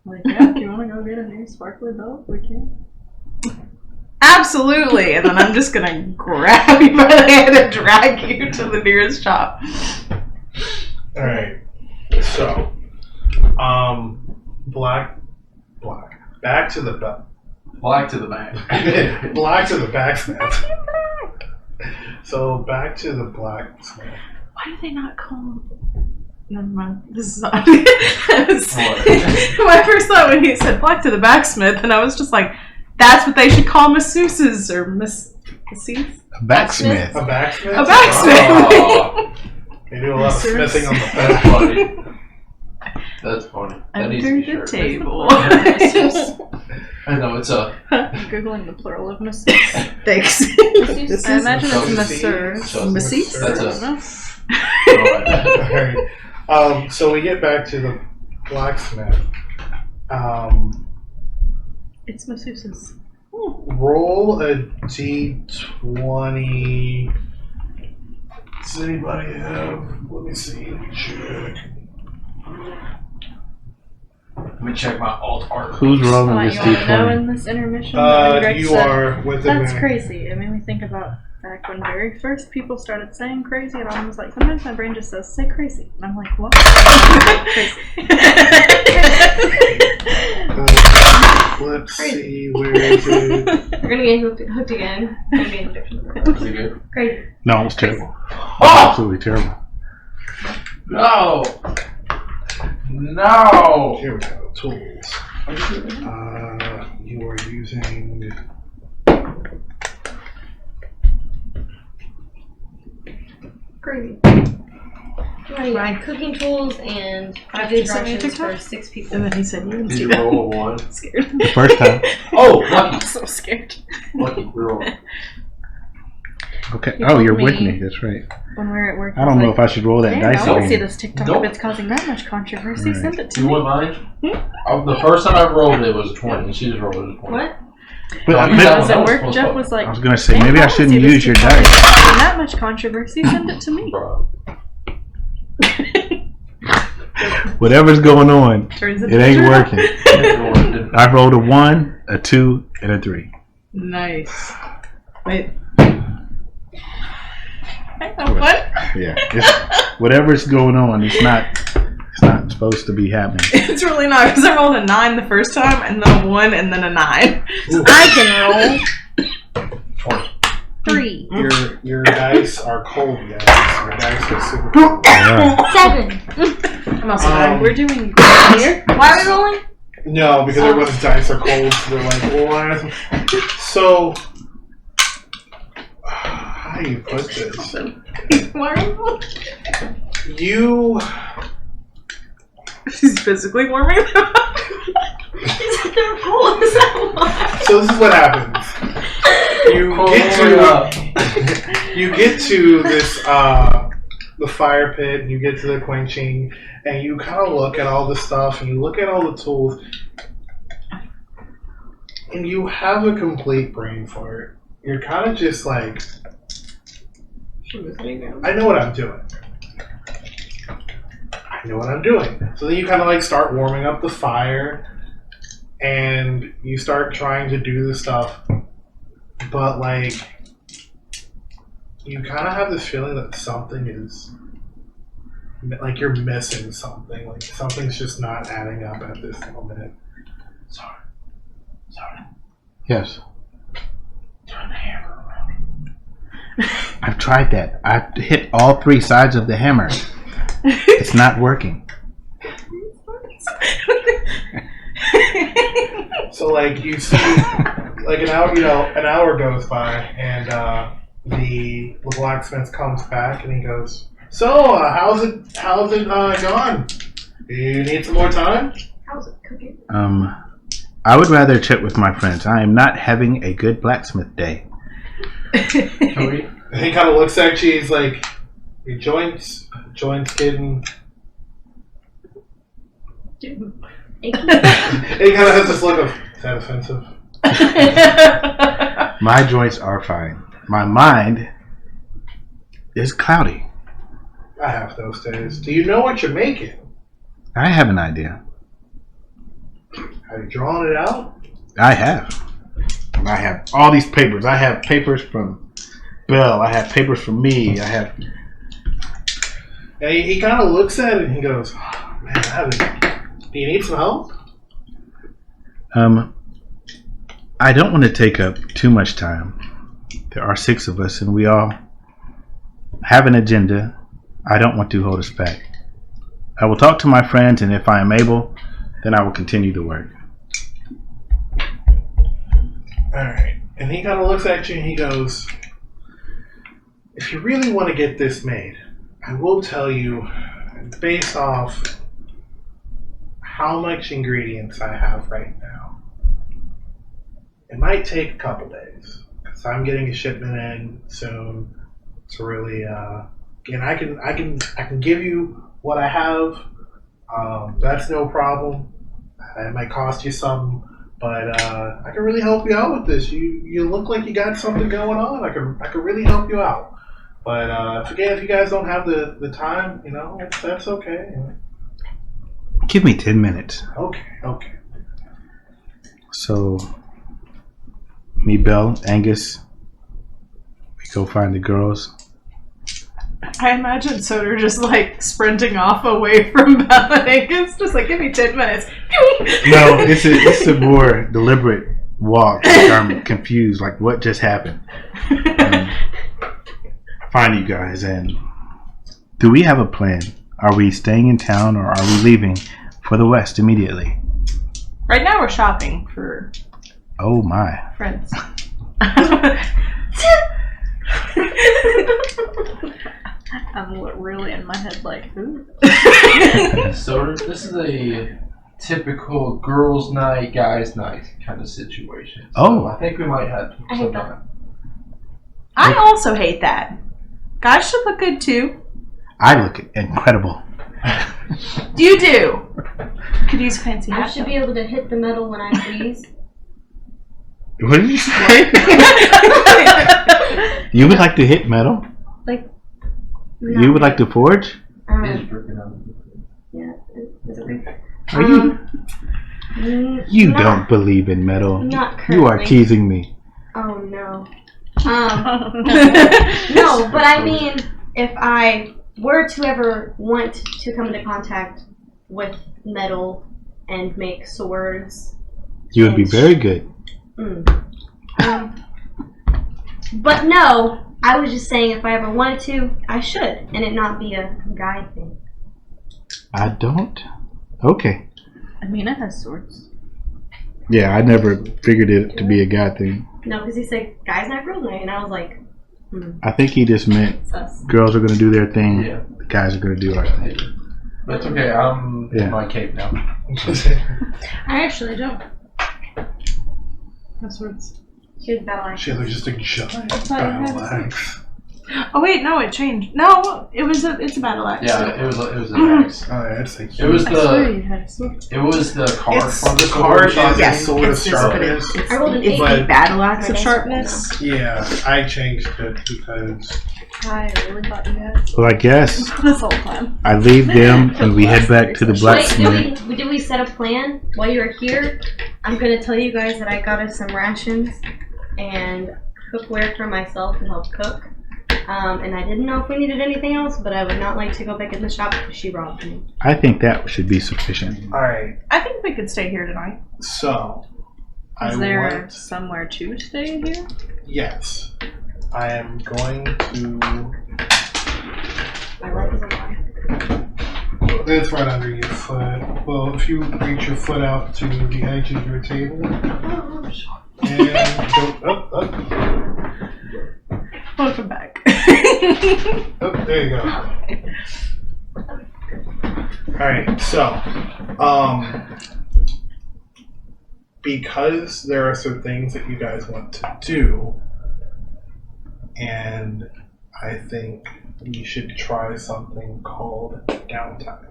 Like, yeah, do you want to go get a new sparkly belt? We can. Absolutely. And then I'm just going to grab you by the hand and drag you to the nearest shop. alright. So, Black. Back to the Black to the back. black to the backsmith. So back to the blacksmith. Why do they not call? Never mind. This is not. My first thought when he said black to the backsmith, and I was just like, that's what they should call masseuses or masseuses. A backsmith. A backsmith. A backsmith. Oh, They do a lot of Masseurs. smithing on the that's back. funny. That's funny. That needs to Under be the shirt. table. I know it's a. Googling the plural of masseuse. Thanks. I imagine it's masseur. Masseuse? That's I don't know. Alright. So we get back to the blacksmith. It's masseuses. Roll a d20. Does anybody have? Let me see. Let me check. Let me check my alt art. Who's rolling What, this you want to know D20? in this intermission? that Greg You said, are with the That's man. crazy. It made me think about back when very first people started saying crazy, and I was like, sometimes my brain just says, say crazy. And I'm like, what? Crazy. Let's see. Where is it? We're gonna get hooked again. We're gonna get addiction. Is it good? Crazy. No, it was terrible. Oh! Absolutely terrible. No! No! Here we go. Tools. You are using. Crazy. My cooking tools and I did send me a directions TikTok. for 6 people. And then he said, "You didn't Did see you that." roll a 1? I'm scared. The first time. Oh, lucky. I'm so scared. Lucky. Roll. Okay. You Oh, told you're with me- me. That's right. When we were at work, I don't know if I should roll that Damn, dice I want to see again. this TikTok Nope. if it's causing that much controversy. Right. Send it to You me. want mine? The first time I rolled it was a 20, and she just rolled it as a 20. What? But No, I, you mean, got Does That it was work? close Jeff up. was like, I was gonna say "Damn, maybe I wanna see shouldn't this use your TikTok if dice. it's causing that much controversy. Send it to me. Bro. Whatever's going on, Turns it ain't working. It I rolled a 1, a 2, and a 3. Nice. Wait. What? Yeah. It's, whatever's going on, it's not supposed to be happening. It's really not, because I rolled a 9 the first time, and then a 1, and then a 9. I can roll 20. 3. Your dice are cold, guys. Your dice are super cold. Yeah. 7. I'm also we're doing Here. Why are we rolling? No, because everyone's dice are cold. So they're like, well, so how do you put this? Why are you? You She's physically warming them up. so this is what happens. You get to this the fire pit, and you get to the quenching, and you kind of look at all the stuff, and you look at all the tools, and you have a complete brain fart. You're kind of just like, I know what I'm doing. I know what I'm doing. So then you kind of like start warming up the fire, and you start trying to do the stuff, but like you kind of have this feeling that something is like you're missing something. Like something's just not adding up at this moment. Sorry. Yes. Turn the hammer around. I've tried that. I've hit all 3 sides of the hammer. It's not working. So like you see, like an hour goes by, and the blacksmith comes back, and he goes, "So, how's it gone? You need some more time?" How's it cooking? I would rather chat with my friends. I am not having a good blacksmith day. Can we? And he kind of looks at you. He's like, "Your joints kidding." And he kind of has this look of, "Is that offensive?" My joints are fine. My mind is cloudy. I have those days. Do you know what you're making? I have an idea. Have you drawn it out? I have. And I have all these papers. I have papers from Bhel. I have papers from me. I have... And he kind of looks at it and he goes, "Oh, man, do you need some help?" I don't want to take up too much time. There are 6 of us, and we all have an agenda. I don't want to hold us back. I will talk to my friends, and if I am able, then I will continue the work. Alright. And he kind of looks at you and he goes, if you really want to get this made, I will tell you, based off how much ingredients I have right now, it might take a couple days. Because I'm getting a shipment in soon to really, and I can give you what I have. That's no problem. It might cost you something. But I can really help you out with this. You look like you got something going on. I can really help you out. But again, if you guys don't have the time, that's okay. Give me 10 minutes. Okay. So, me, Bhel, Angus, we go find the girls. I imagine Soter just like sprinting off away from Bhel and Angus, just like, give me 10 minutes. No, it's a more deliberate walk. Like I'm confused, like what just happened. Find you guys, and do we have a plan? Are we staying in town or are we leaving for the west immediately? Right now we're shopping for Oh my. friends. I'm really in my head like, who? So this is a typical girls' night, guys' night kind of situation. So Oh. I think we might have I hate some that. time. I also hate that. Guys should look good too. I look incredible. You do. Could use a fancy I hat. should be able to hit the metal when I please. What did you say? You would like to hit metal? You would like to forge? He's working on Yeah, is it okay? Are you? You don't believe in metal. Not currently. You are teasing me. Oh no. No, but I mean, if I were to ever want to come into contact with metal and make swords, You would be very good. But no, I was just saying if I ever wanted to, I should, and it not be a guy thing. I don't. Okay. Imina has swords. Yeah, I never figured it to be a guy thing. No, because he said guys not girls night, and I was like, I think he just meant sus. girls are going to do their thing. Yeah. The guys are going to do our thing. That's okay. I'm Yeah. in my cape now. I actually don't have swords. She was battle axe. She looks just a giant thought you had battle axe. Oh wait, no, it changed. No, it's a battle axe. Yeah, it was an axe. Oh, yeah, it's like It was I swear the you had a sword. card It's for the the card sword. is Yes, a sword of it's this, but sharpness. it's I rolled an the 8. But- battle axe of Right, sharpness. Yeah, I changed it because I really thought you had Well, I guess this whole time. I leave them and we head back to the Wait, blacksmith. did we set a plan while you were here? I'm gonna tell you guys that I got us some rations and cookware for myself to help cook. And I didn't know if we needed anything else, but I would not like to go back in the shop because she robbed me. I think that should be sufficient. alright, I think we could stay here tonight. so Is there somewhere to stay here? yes. I am going to My life is a lie. it's right under your foot. Well, if you reach your foot out to the edge of your table and go up. Welcome back. Oh, there you go. Alright, so, because there are some things that you guys want to do, and I think we should try something called downtime.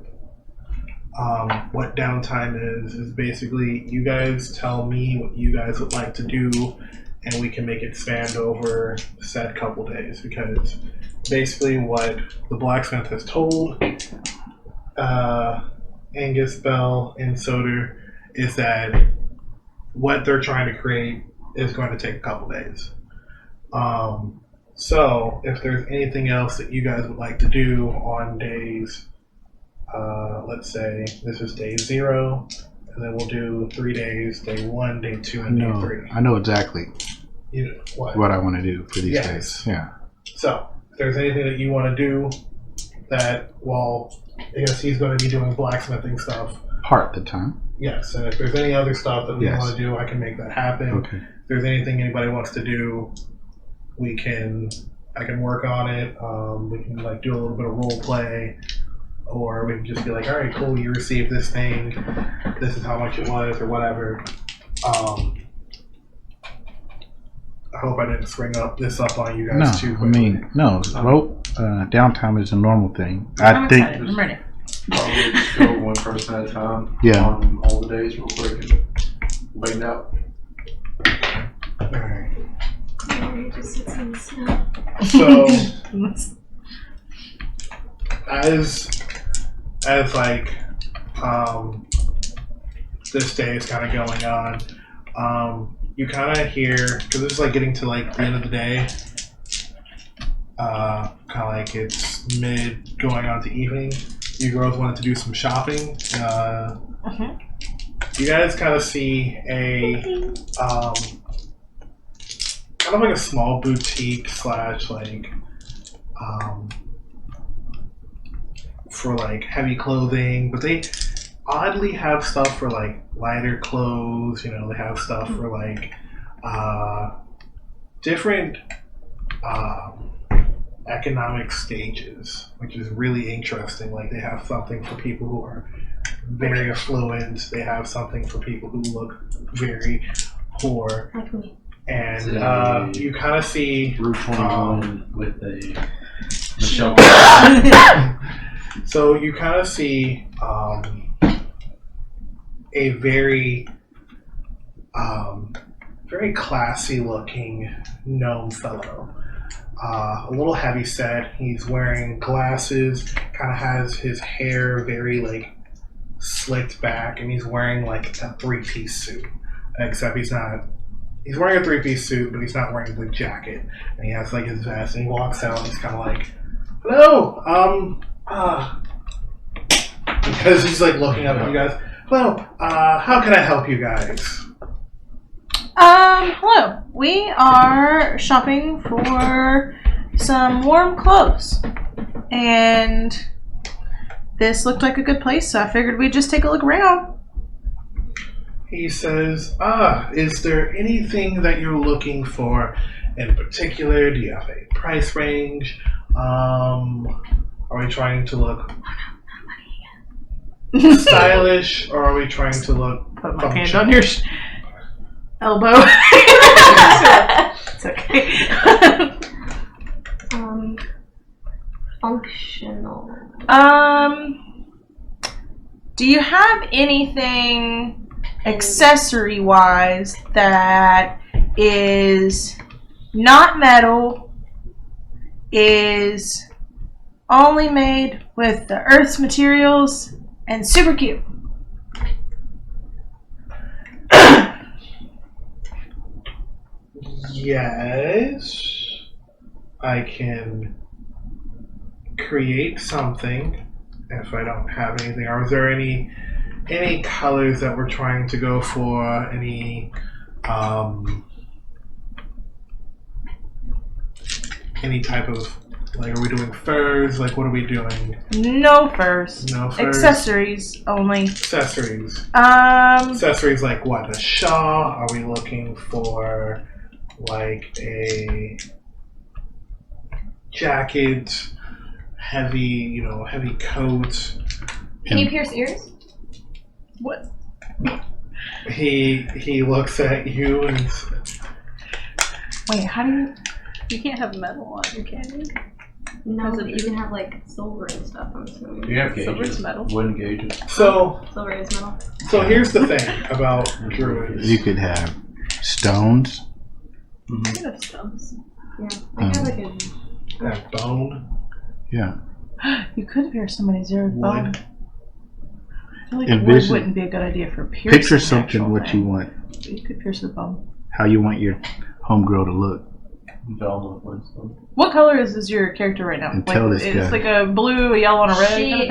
What downtime is basically you guys tell me what you guys would like to do, and we can make it span over said couple days, because basically what the blacksmith has told Angus, Bhel, and Soter is that what they're trying to create is going to take a couple days. So if there's anything else that you guys would like to do on days, let's say this is day 0, and then we'll do 3 days: day 1, day 2, I and day know. 3. I know exactly You know what? what I want to do for these Yes. days. Yeah. So, if there's anything that you want to do, that I guess he's going to be doing blacksmithing stuff. Part the time. Yes, and if there's any other stuff that we Yes. want to do, I can make that happen. Okay. If there's anything anybody wants to do, I can work on it. We can like do a little bit of role play, or we can just be like, all right, cool, you received this thing. This is how much it was, or whatever. I hope I didn't spring this up on you guys too No, I quickly. mean, no. Downtime is a normal thing. I'm I think. excited. I'm ready. Probably just go one person at a time. Yeah. On all the days real quick and wait out. All right. Just sit in the snow. So as like this day is kind of going on, you kind of hear, because this is like getting to like the end of the day, kind of like it's mid going on to evening. You girls wanted to do some shopping. You guys kind of see a kind of like a small boutique / like for like heavy clothing, but they oddly have stuff for like lighter clothes. You know, they have stuff for like different economic stages, which is really interesting. Like they have something for people who are very affluent. They have something for people who look very poor. Like me. And you kind of see Route 21 with a Michelle. so you kind of see a very very classy looking gnome fellow, a little heavy set. He's wearing glasses, kind of has his hair very like slicked back, and he's wearing like a 3-piece suit, except he's wearing a 3-piece suit, but he's not wearing the jacket. And he has like his vest, and he walks out and he's kind of like, hello, because he's like looking up at you guys. Hello, how can I help you guys? Hello. We are shopping for some warm clothes. And this looked like a good place, so I figured we'd just take a look around. He says, is there anything that you're looking for in particular? Do you have a price range? Are we trying to look stylish, or are we trying to look Put my hand functional? on your elbow. It's okay. Functional. Do you have anything accessory wise that is not metal, is only made with the earth's materials, and super cute? Yes, I can create something if I don't have anything. Or is there any colors that we're trying to go for? Any type of, like, are we doing furs? Like, what are we doing? No furs. No furs. Accessories only. Accessories. Um, Accessories like what? A shawl? Are we looking for like a jacket? Heavy coat? Can you pierce ears? what? He looks at you and Wait, how do you? You can't have metal on you, can you? No, Is it but you can have like silver and stuff, I'm assuming. You have Silver's gauges. metal. Wooden gauges. so Silver is metal. here's the thing about druids. You could have stones. You can have stumps. Yeah. I have like a That bone. Yeah. You could pierce somebody's ear with Wood. bone. I feel like wood Envision- wouldn't be a good idea for piercing. Picture an something actual what thing. you want, You could pierce with bone. how you want your homegirl to look. Belmont Flintstone. What color is your character right now? And tell this it's guy. like a blue, a yellow, and a red she, kind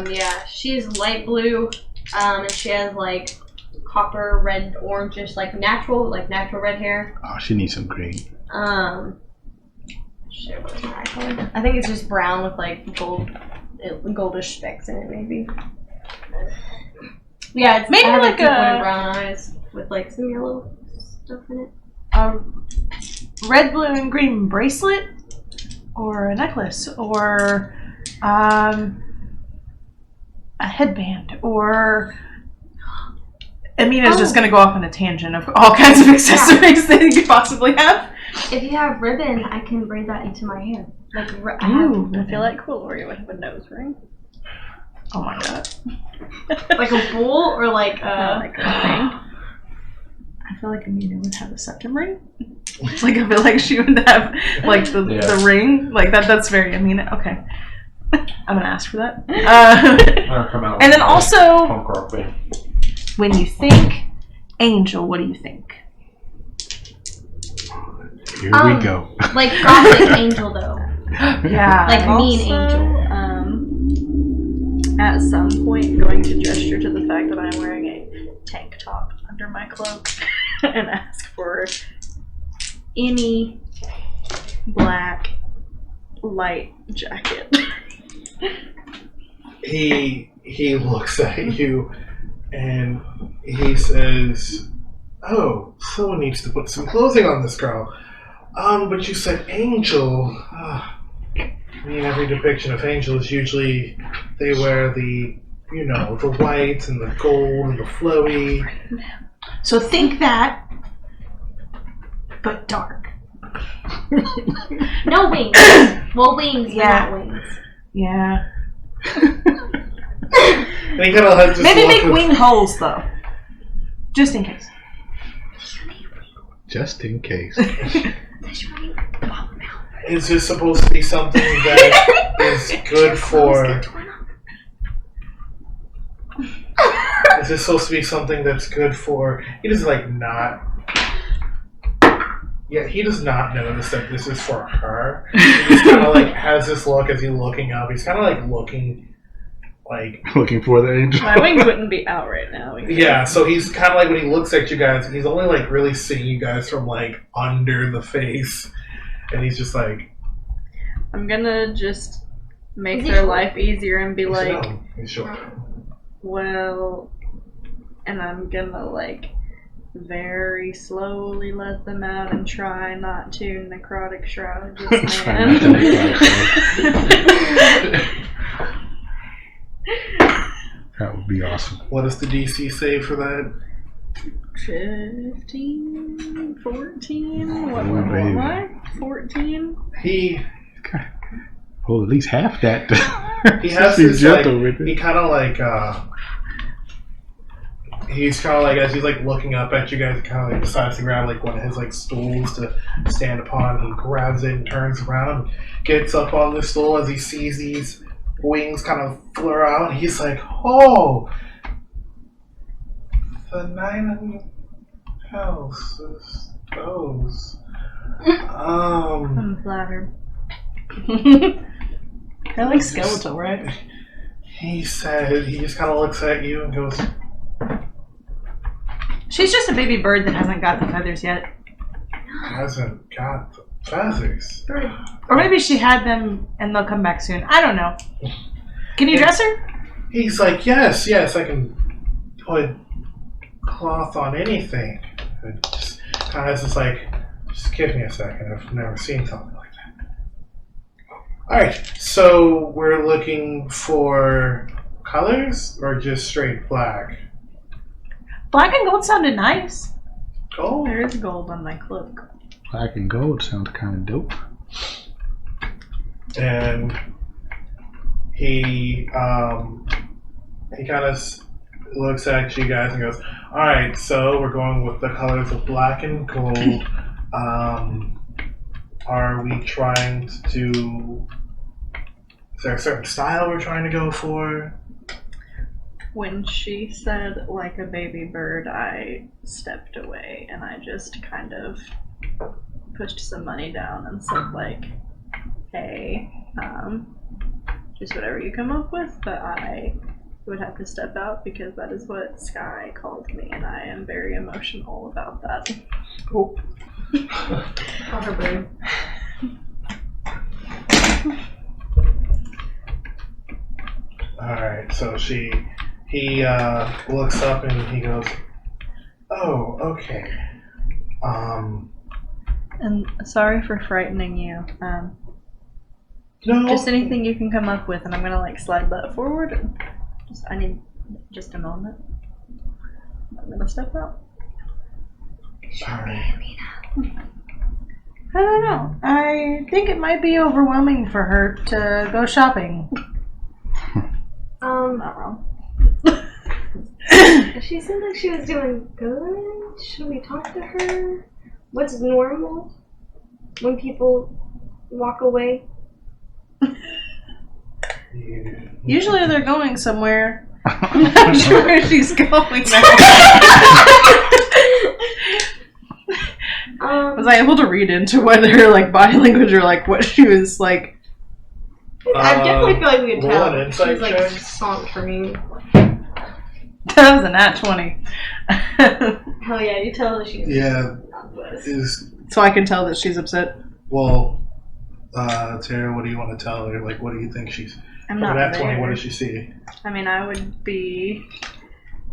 of thing. yeah, she's light blue And she has like copper, red, orange, just like natural red hair. Oh, she needs some green. Shit, what is my eye color? I think it's just brown with like goldish specks in it, maybe. Yeah, it's Maybe I have, like deep a- wooden brown eyes with like some yellow stuff in it. A red, blue, and green bracelet, or a necklace, or a headband, or Amina's just going to go off on a tangent of all kinds of accessories that you could possibly have. If you have ribbon, I can braid that into my hair. Like Ooh, I feel like Cuilorea would have a nose ring. oh my god. like a bowl or like Like a ring. I feel like Imina would have a septum ring. Like I feel like she would have like the ring. Like that's very Imina. Okay. I'm gonna ask for that. Come out And then also, punk rock band. when you think angel, what do you think? Here we go. like gothic angel though. Yeah. Like mean angel. At some point, going to gesture to the fact that I'm wearing a tank top under my cloak and ask for any black light jacket. He looks at you and he says, "Oh, someone needs to put some clothing on this girl. But you said angel. I mean, every depiction of angels usually they wear the white and the gold and the flowy. So think that, but dark. No wings. Well, wings, Yeah. but not wings. Yeah. And he kind of just Maybe look make wing holes though, just in case. Just in case. Is this supposed to be something that is good for? Is this supposed to be something that's good for? He does not. Yeah, he does not notice that this is for her. He just kind of has this look as he's looking up. He's kind of looking, Looking for the angel. My wings wouldn't be out right now. yeah. So he's kind of when he looks at you guys, he's only really seeing you guys from under the face, and he's just like. I'm gonna just make Is he their short? life easier and be like, No, he's short. well, and I'm gonna very slowly let them out and try not to necrotic shroud this Try man. not to That would be awesome. What does the DC say for that? 15, 14, what Oh, am baby. I? 14? He Well, at least half that. He has Be this gentle with he it. kind of he's kind of as he's looking up at you guys, he kind of decides to grab one of his stools to stand upon. He grabs it and turns around, and gets up on the stool as he sees these wings kind of flare out. He's like, "Oh, the 9 houses, those." I'm flattered. Kind of skeletal, right? He said he just kind of looks at you and goes, She's just a baby bird that hasn't got the feathers yet. "Hasn't got the feathers." Or maybe she had them and they'll come back soon. I don't know. Can you dress her? He's like, yes, I can put cloth on anything. And just kind of just just give me a second. I've never seen something like that. Alright, so we're looking for colors or just straight black? Black and gold sounded nice. Oh, There is gold on my cloak. Black and gold sounds kind of dope. and he kind of looks at you guys and goes, "Alright, so we're going with the colors of black and gold. Are we trying to... Is there a certain style we're trying to go for?" When she said like a baby bird, I stepped away and I just kind of pushed some money down and said hey, just whatever you come up with, but I would have to step out because that is what Sky called me, and I am very emotional about that. Oh. Call her bird. Alright, so he looks up and he goes, "Oh, okay. And sorry for frightening you. No. Just anything you can come up with, and I'm gonna like slide that forward. And I need just a moment. I'm gonna step out. Alright. I don't know. I think it might be overwhelming for her to go shopping. Not wrong. She seemed like she was doing good. Should we talk to her? What's normal when people walk away? Usually they're going somewhere. I'm not sure where she's going now. Was I able to read into whether her like body language or like what she was like? I definitely feel like we could roll tell. an insight She's like check. sauntering. That was a nat 20. Hell yeah, you tell that she's Yeah, not blessed. So I can tell that she's upset. well, Tara, what do you want to tell her? Like, what do you think she's... I'm not That there. 20, what does she see? I mean, I would be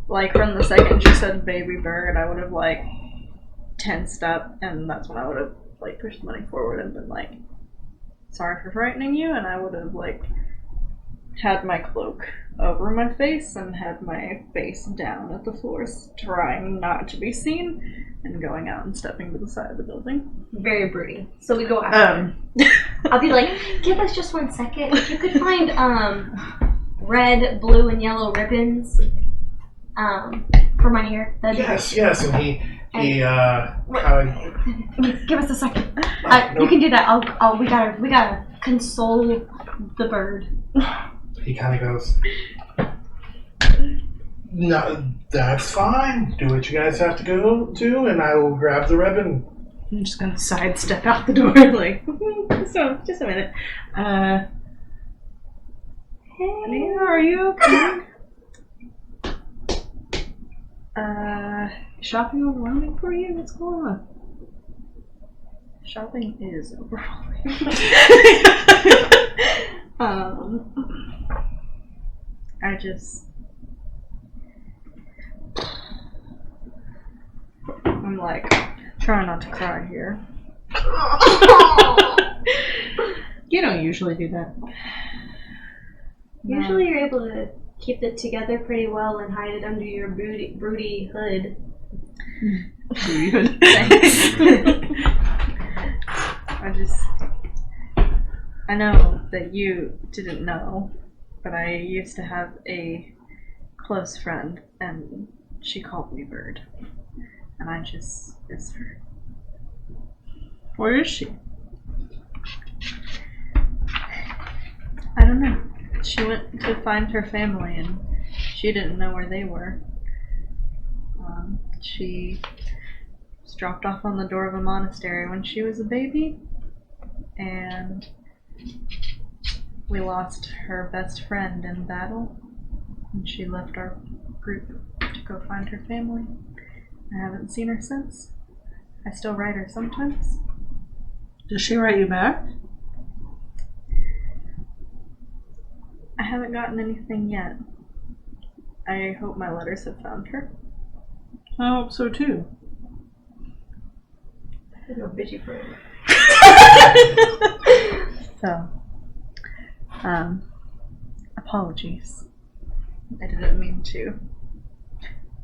like from the second she said baby bird, I would have like tensed up, and that's when I would have like pushed the money forward and been like, "Sorry for frightening you," and I would have like had my cloak over my face and had my face down at the floor, trying not to be seen, and going out and stepping to the side of the building. Very broody. So we go after her. I'll be like, give us just 1 second. If you could find red, blue, and yellow ribbons for my hair. That'd be Yes, and he kind of... Give us a second. No. You can do that. We gotta console the bird. He kind of goes, "No, that's fine. Do what you guys have to go do, and I will grab the ribbon." I'm just gonna sidestep out the door, like, so, just a minute. Hey, are you okay? Shopping overwhelming for you? What's going on? Shopping is overwhelming. I'm like, trying not to cry here. You don't usually do that. Usually you're able to keep it together pretty well and hide it under your broody hood. I know that you didn't know, but I used to have a close friend, and she called me Bird. And I just miss her. Where is she? I don't know. She went to find her family, and she didn't know where they were. She was dropped off on the door of a monastery when she was a baby, and we lost her best friend in battle, and she left our group to go find her family. I haven't seen her since. I still write her sometimes. Does she write you back? I haven't gotten anything yet. I hope my letters have found her. I hope so too. There's no bitchy for it. So, apologies. I didn't mean to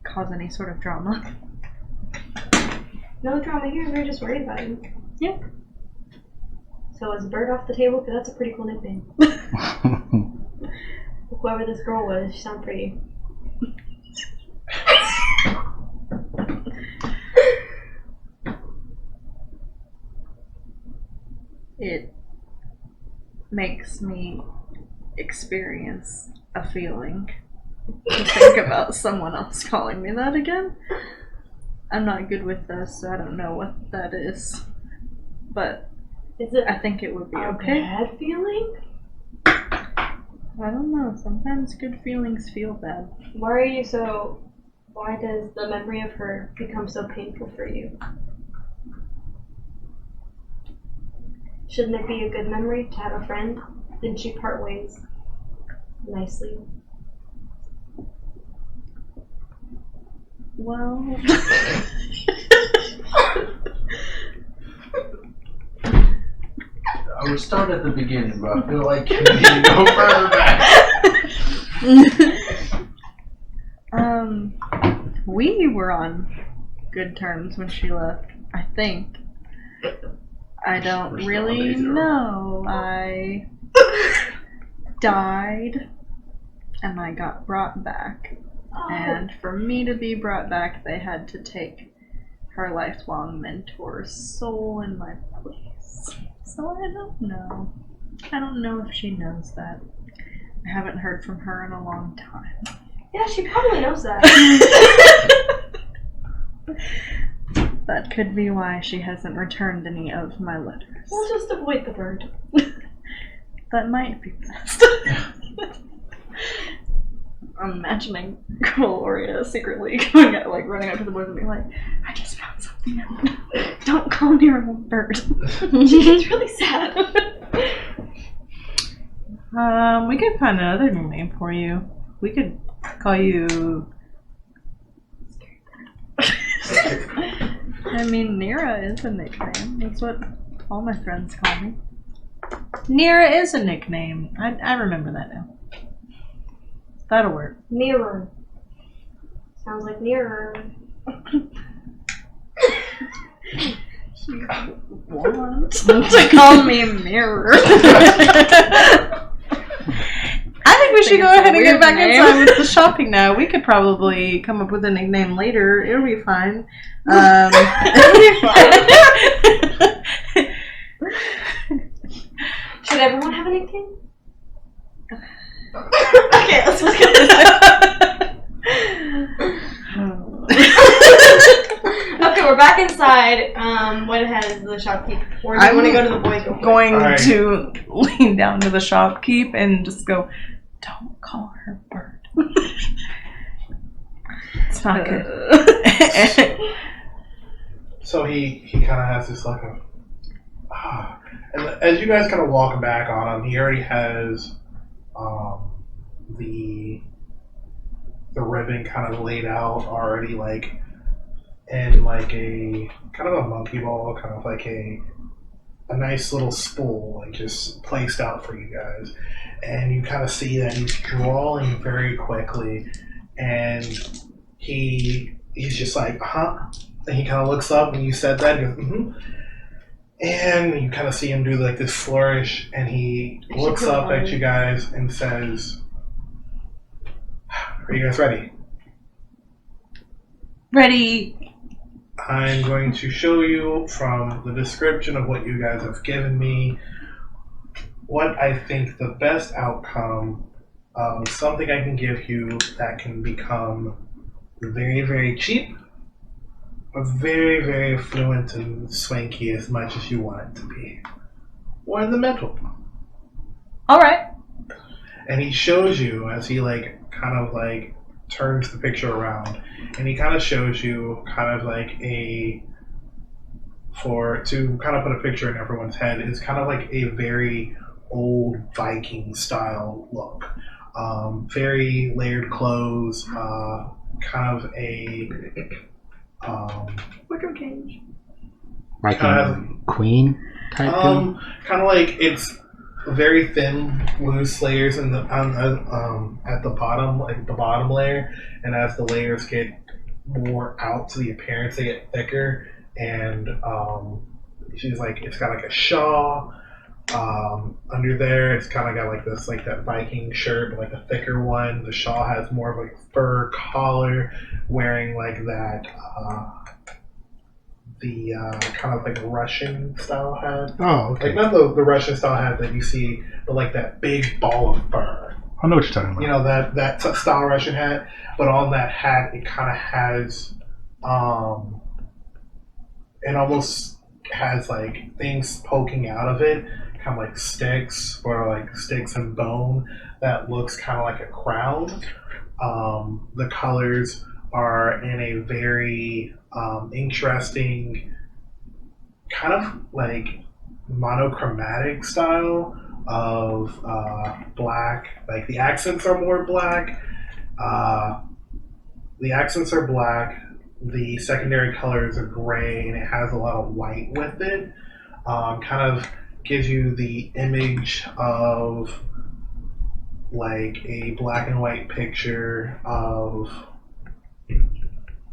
cause any sort of drama. No drama here. We're just worried about you. Yep. So is Bird off the table? Because that's a pretty cool nickname. Whoever this girl was, she sounded pretty. It makes me experience a feeling to think about someone else calling me that again. I'm not good with this, so I don't know what that is. But Is it I think it would be a okay. bad feeling? I don't know. Sometimes good feelings feel bad. Why does the memory of her become so painful for you? Shouldn't it be a good memory to have a friend? Didn't she part ways nicely? Well, I would start at the beginning, but I feel like you need to go further back. we were on good terms when she left, I think. I don't really know. I died and I got brought back. And for me to be brought back, they had to take her lifelong mentor's soul in my place. So I don't know. I don't know if she knows that. I haven't heard from her in a long time. Yeah, she probably knows that. That could be why she hasn't returned any of my letters. We'll just avoid the bird. That might be best. I'm imagining Cuilorea secretly going out, like running up to the boys and being like, I just found something out. Don't call Niramour bird. She's really sad. We could find another new name for you. We could call you. I mean, Nira is a nickname. That's what all my friends call me. Nira is a nickname. I remember that now. That'll work. Mirror. Sounds like nearer. Want to call me Mirror. I think we should go it's a ahead and get weird back name. inside with the shopping now. We could probably come up with a nickname later. It'll be fine. It'll be fine. Should everyone have a nickname? Okay, let's look at Okay, we're back inside. What has the shopkeep? Or do you want to go to the boys? Real quick? Going Alright. to lean down to the shopkeep and just go, don't call her bird. It's not good. So he kind of has this look of, and as you guys kind of walk back on him, he already has the ribbon kind of laid out already, like in like a kind of a monkey ball, kind of like a nice little spool, like just placed out for you guys. And you kind of see that he's drawing very quickly, and he's just like, and he kind of looks up when you said that, and goes, and you kind of see him do like this flourish, and he looks up at you guys and says, are you guys ready? Ready. I'm going to show you from the description of what you guys have given me what I think the best outcome of something I can give you that can become very, very cheap, or very, very fluent and swanky as much as you want it to be. Or in the middle. All right. And he shows you as he like kind of like turns the picture around, and he kind of shows you kind of like to kind of put a picture in everyone's head, it's kind of like a very old Viking style look. Very layered clothes, kind of a Wicker cage. Like kind a of queen type thing? kind of like it's very thin, loose layers in the at the bottom, like the bottom layer, and as the layers get more out to the appearance, they get thicker. And she's like, it's got like a shawl under there. It's kind of got like this, like that Viking shirt, but like a thicker one. The shawl has more of like a fur collar, wearing like that the kind of like Russian style hat. Oh, okay. Like not the Russian style hat that you see, but like that big ball of fur. I know what you're talking about. You know, that style Russian hat, but on that hat it kind of has it almost has like things poking out of it, kind of like sticks or like sticks and bone that looks kind of like a crown. The colors are in a very interesting kind of like monochromatic style of black. Like the accents are more black. The accents are black. The secondary colors are gray, and it has a lot of white with it. Kind of gives you the image of like a black and white picture of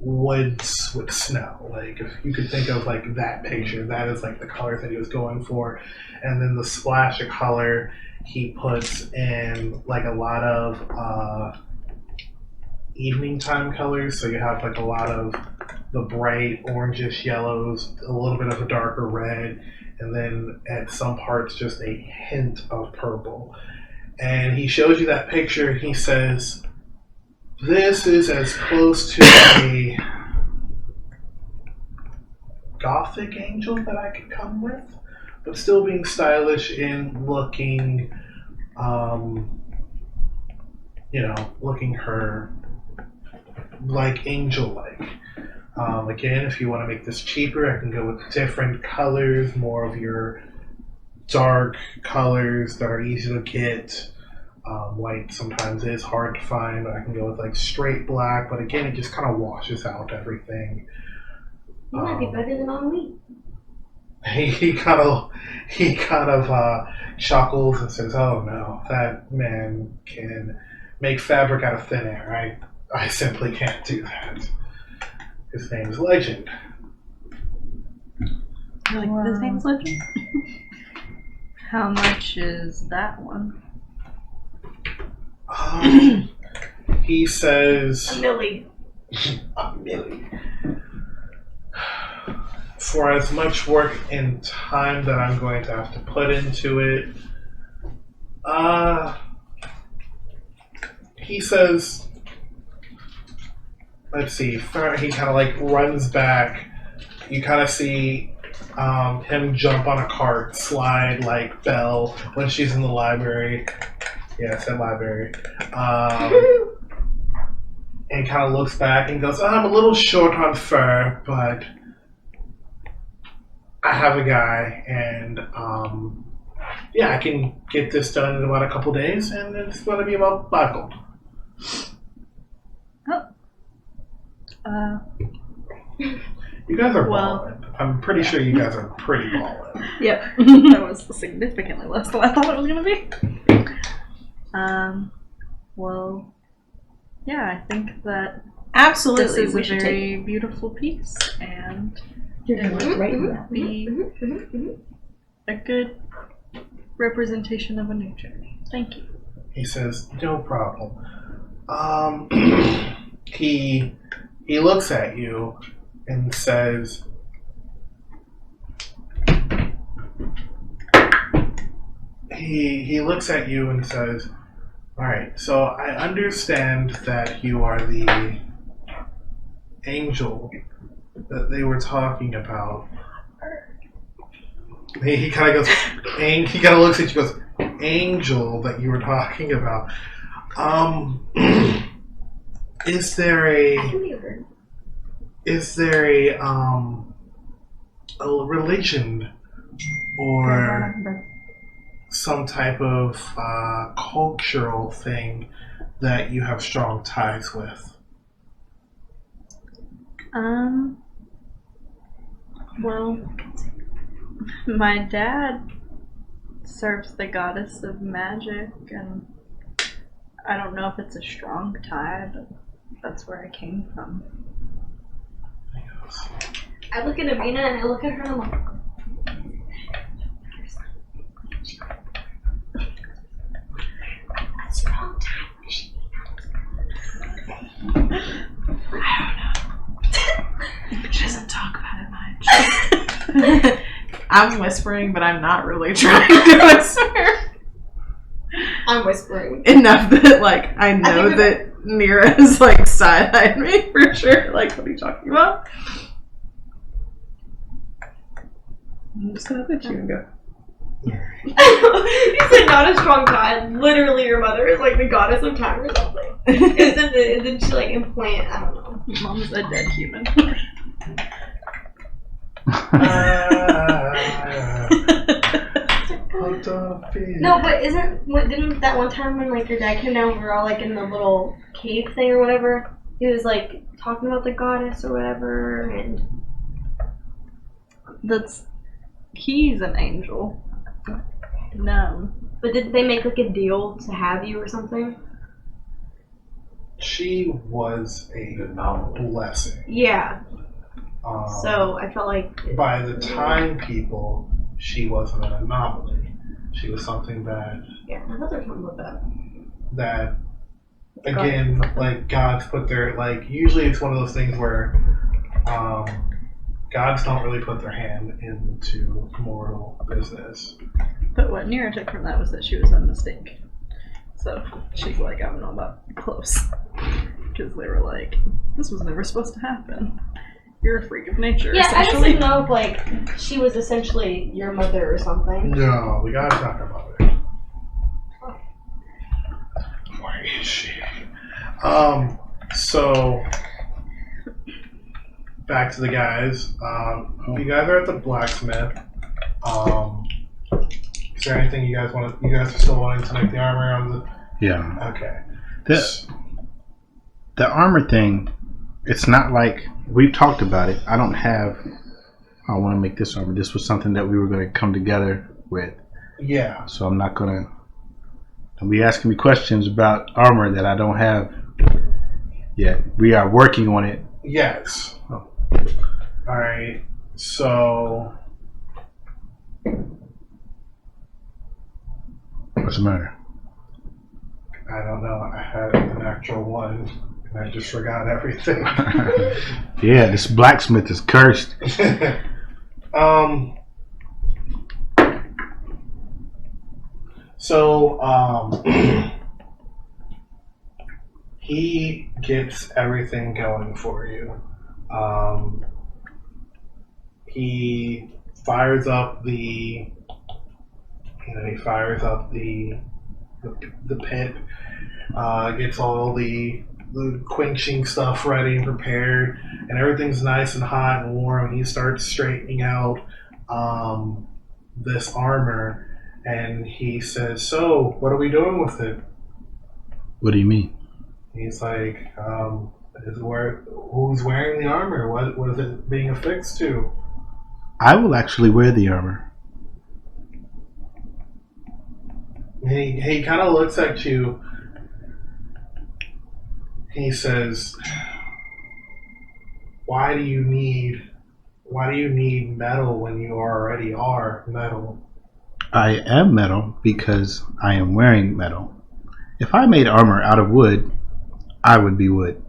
woods with snow. Like if you could think of like that picture, that is like the colors that he was going for. And then the splash of color he puts in like a lot of evening time colors. So you have like a lot of the bright orangish yellows, a little bit of a darker red, and then at some parts just a hint of purple. And he shows you that picture. He says, this is as close to a gothic angel that I could come with, but still being stylish in looking, looking her like angel-like. Again, if you want to make this cheaper, I can go with different colors, more of your dark colors that are easy to get. White sometimes is hard to find, but I can go with like straight black. But again, it just kind of washes out everything. You might be better than on me. He kind of chuckles and says, "Oh no, that man can make fabric out of thin air. I simply can't do that. His name is Legend." You're like, his name's Legend? How much is that one? He says, A milli. a milli. For as much work and time that I'm going to have to put into it, he says, let's see, he kind of like runs back. You kind of see him jump on a cart, slide like Bhel when she's in the library. Yeah, I said library. And kind of looks back and goes, I'm a little short on fur, but I have a guy, and I can get this done in about a couple days, and it's going to be about 5 gold. You guys are ballin'. I'm pretty sure you guys are pretty ballin'. Yep. That was significantly less than I thought it was going to be. Well, yeah, I think that Absolutely, this we is a should very beautiful piece, and You're it would right in that. be a good representation of a nature. Thank you. He says, no problem. He looks at you and says, he looks at you and says, all right, so I understand that you are the angel that they were talking about. He kind of goes, he kind of looks at you and goes, angel that you were talking about. Is there a religion or some type of cultural thing that you have strong ties with? Well, my dad serves the goddess of magic, and I don't know if it's a strong tie, but that's where I came from. I look at Imina and I look at her and I'm like, a strong time. What does she mean? She doesn't talk about it much. I'm whispering, but I'm not really trying to whisper. I'm whispering. Enough that, like, I know that Nira is, like, side-eyeed me for sure. Like, what are you talking about? I'm just gonna let you go. You said not a strong god. Literally, your mother is like the goddess of time or something. Isn't she like implant? I don't know. Mom's a dead human. No, but didn't that one time when like your dad came down, we were all like in the little cave thing or whatever? He was like talking about the goddess or whatever, and He's an angel. No. but did they make like a deal to have you or something? She was a blessing. Yeah. So I felt like By the time people, she wasn't an anomaly. She was something that yeah, I thought they were talking about that that. again, like God's put their like. Usually, it's one of those things where gods don't really put their hand into mortal business. But what Nira took from that was that she was a mistake. So she's like, I don't know about close. Because they were like, this was never supposed to happen. You're a freak of nature, Yeah, I just essentially. didn't know if like she was essentially your mother or something. No, we gotta talk about it. Where is she? So back to the guys. You guys are at the blacksmith. Is there anything you guys want? You guys are still wanting to make the armor on the? Yeah. Okay. The armor thing, it's not like we've talked about it. I want to make this armor. This was something that we were going to come together with. Yeah. So I'm not going to be asking me questions about armor that I don't have yet. We are working on it. Yes. Oh. All right. So What's the matter? I don't know. I had an actual one, and I just forgot everything. Yeah, this blacksmith is cursed. So he gets everything going for you. He fires up the pit, gets all the quenching stuff ready and prepared, and everything's nice and hot and warm, and he starts straightening out this armor, and he says, so what are we doing with it? What do you mean? He's like, who's wearing the armor? What is it being affixed to? I will actually wear the armor. He kind of looks at you. He says, why do you need metal when you already are metal? I am metal because I am wearing metal. If I made armor out of wood, I would be wood.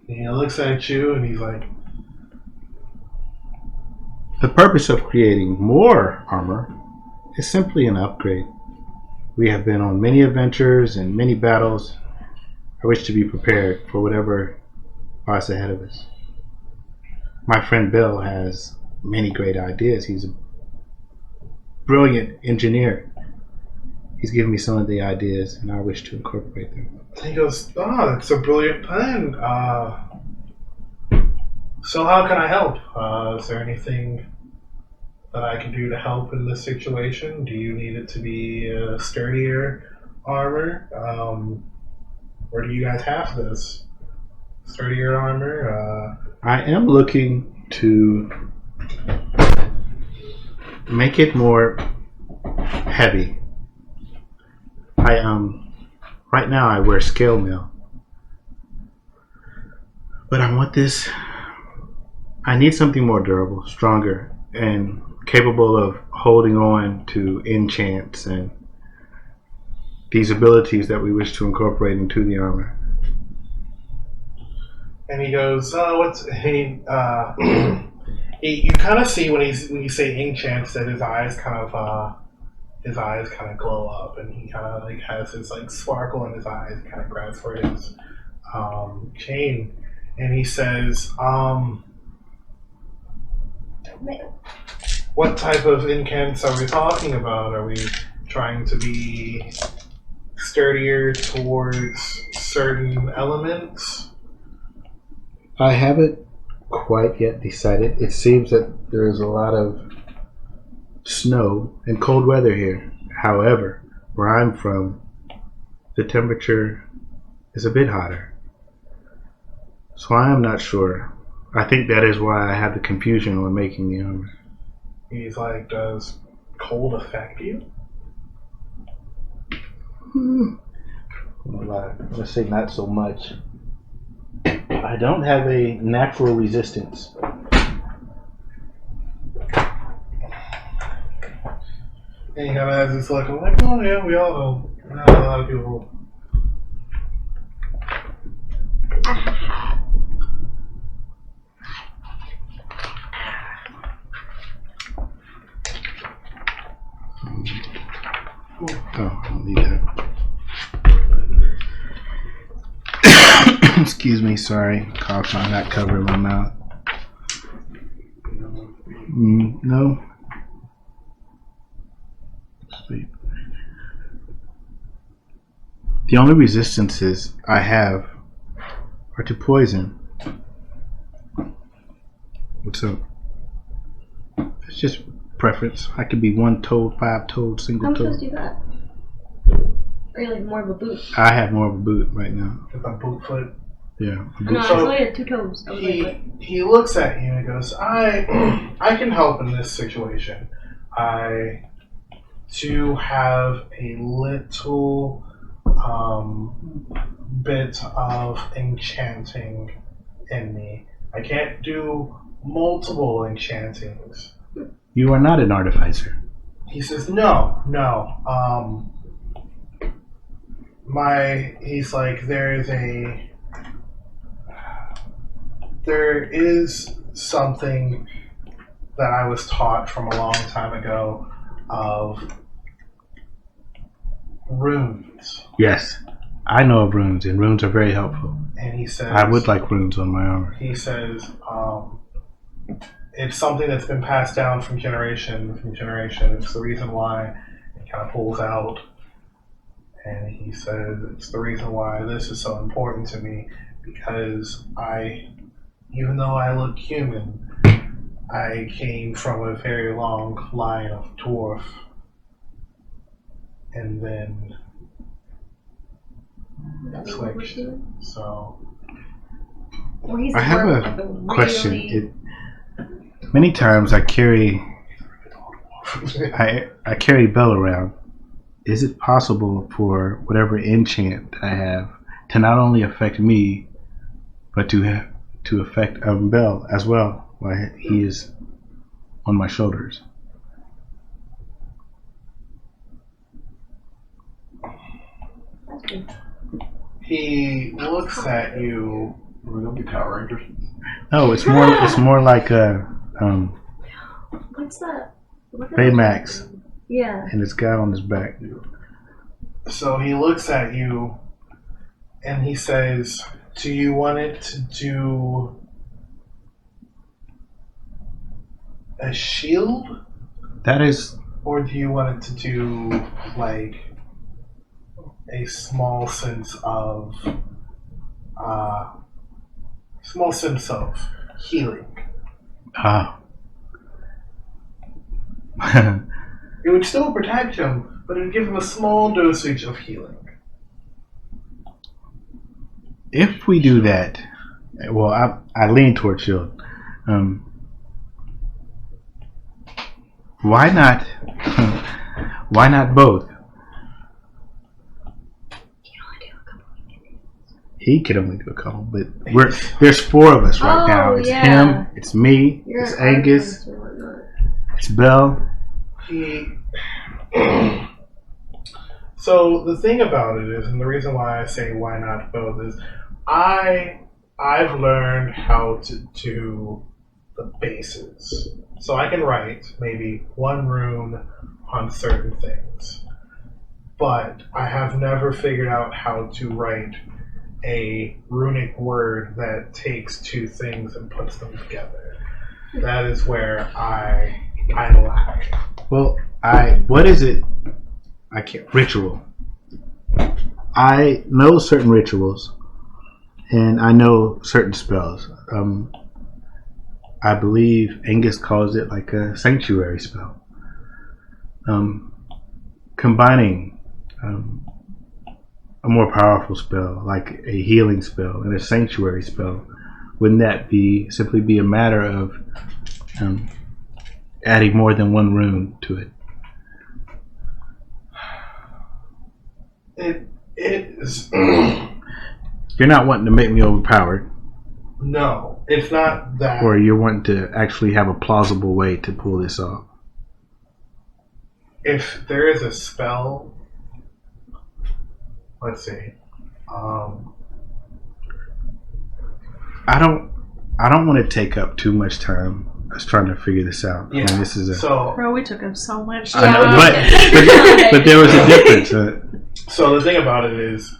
And he looks at you and he's like, The purpose of creating more armor is simply an upgrade. We have been on many adventures and many battles. I wish to be prepared for whatever lies ahead of us. My friend Bhel has many great ideas. He's a brilliant engineer. He's given me some of the ideas, and I wish to incorporate them. he goes, oh, that's a brilliant plan. So how can I help? Is there anything that I can do to help in this situation? Do you need it to be a sturdier armor? Or do you guys have this? Sturdier armor? I am looking to make it more heavy. Right now I wear scale mail, but I want this. I need something more durable, stronger, and capable of holding on to enchants and these abilities that we wish to incorporate into the armor. And he goes, oh, you kind of see when you say enchants that his eyes kind of glow up, and he kind of like has this like sparkle in his eyes, kind of grabs for his chain, and he says, What type of incants are we talking about? Are we trying to be sturdier towards certain elements? I haven't quite yet decided. It seems that there's a lot of snow and cold weather here. However, where I'm from, the temperature is a bit hotter. So I am not sure. I think that is why I had the confusion when making the armor. He's like, does cold affect you? Well, let's say not so much. I don't have a natural resistance. And he kind of has this look. I'm like, oh yeah, we all know. Not a lot of people. Oh, I'll leave that. Excuse me, sorry. Coughing, not covering my mouth. No. Sleep. The only resistances I have are to poison. What's up? It's just preference. I could be one-toed, five-toed, How single-toed. much do you got? Or you like more of a boot? I have more of a boot right now. With a boot foot. Yeah. a No, boot. I So, saw you had 2 toes. I was like, He looks at you and goes, I can help in this situation. I do have a little bit of enchanting in me. I can't do multiple enchantings. You are not an artificer. He says, no. He's like, there is something that I was taught from a long time ago of runes. Yes. I know of runes, and runes are very helpful. And he says, I would like runes on my armor. he says, it's something that's been passed down from generation to generation. It's the reason why it kind of pulls out. And he says, it's the reason why this is so important to me, because even though I look human, I came from a very long line of dwarf. And then switched. So or he's I have more of a like question. really- Many times I carry Bhel around. Is it possible for whatever enchant that I have to not only affect me, but to affect Bhel as well, while he is on my shoulders? he looks at you. We're gonna be Power Rangers. No, it's more like a What's that? Baymax, Yeah. and it's guy on his back. So he looks at you and he says, do you want it to do a shield? That is, Or do you want it to do like a small sense of healing? It would still protect him, but it would give him a small dosage of healing. If we do that, well, I lean toward shield. Why not? Why not both? He could only do a couple, but there's 4 of us right now. It's him, it's me, it's Angus, it's Bhel. So the thing about it is, and the reason why I say why not both is, I've learned how to do the bases. So I can write maybe 1 rune on certain things, but I have never figured out how to write a runic word that takes 2 things and puts them together. That is where I lack. Well, what is it? I can't. Ritual. I know certain rituals, and I know certain spells. I believe Angus calls it like a sanctuary spell. Combining a more powerful spell, like a healing spell and a sanctuary spell, wouldn't that simply be a matter of adding more than one rune to it? It is. You're not wanting to make me overpowered, No, it's not that. or you're wanting to actually have a plausible way to pull this off. If there is a spell, let's see. I don't want to take up too much time. I was trying to figure this out. Yeah. I mean, this is a. So Bro, we took up so much I time. know, but there was a difference. So the thing about it is,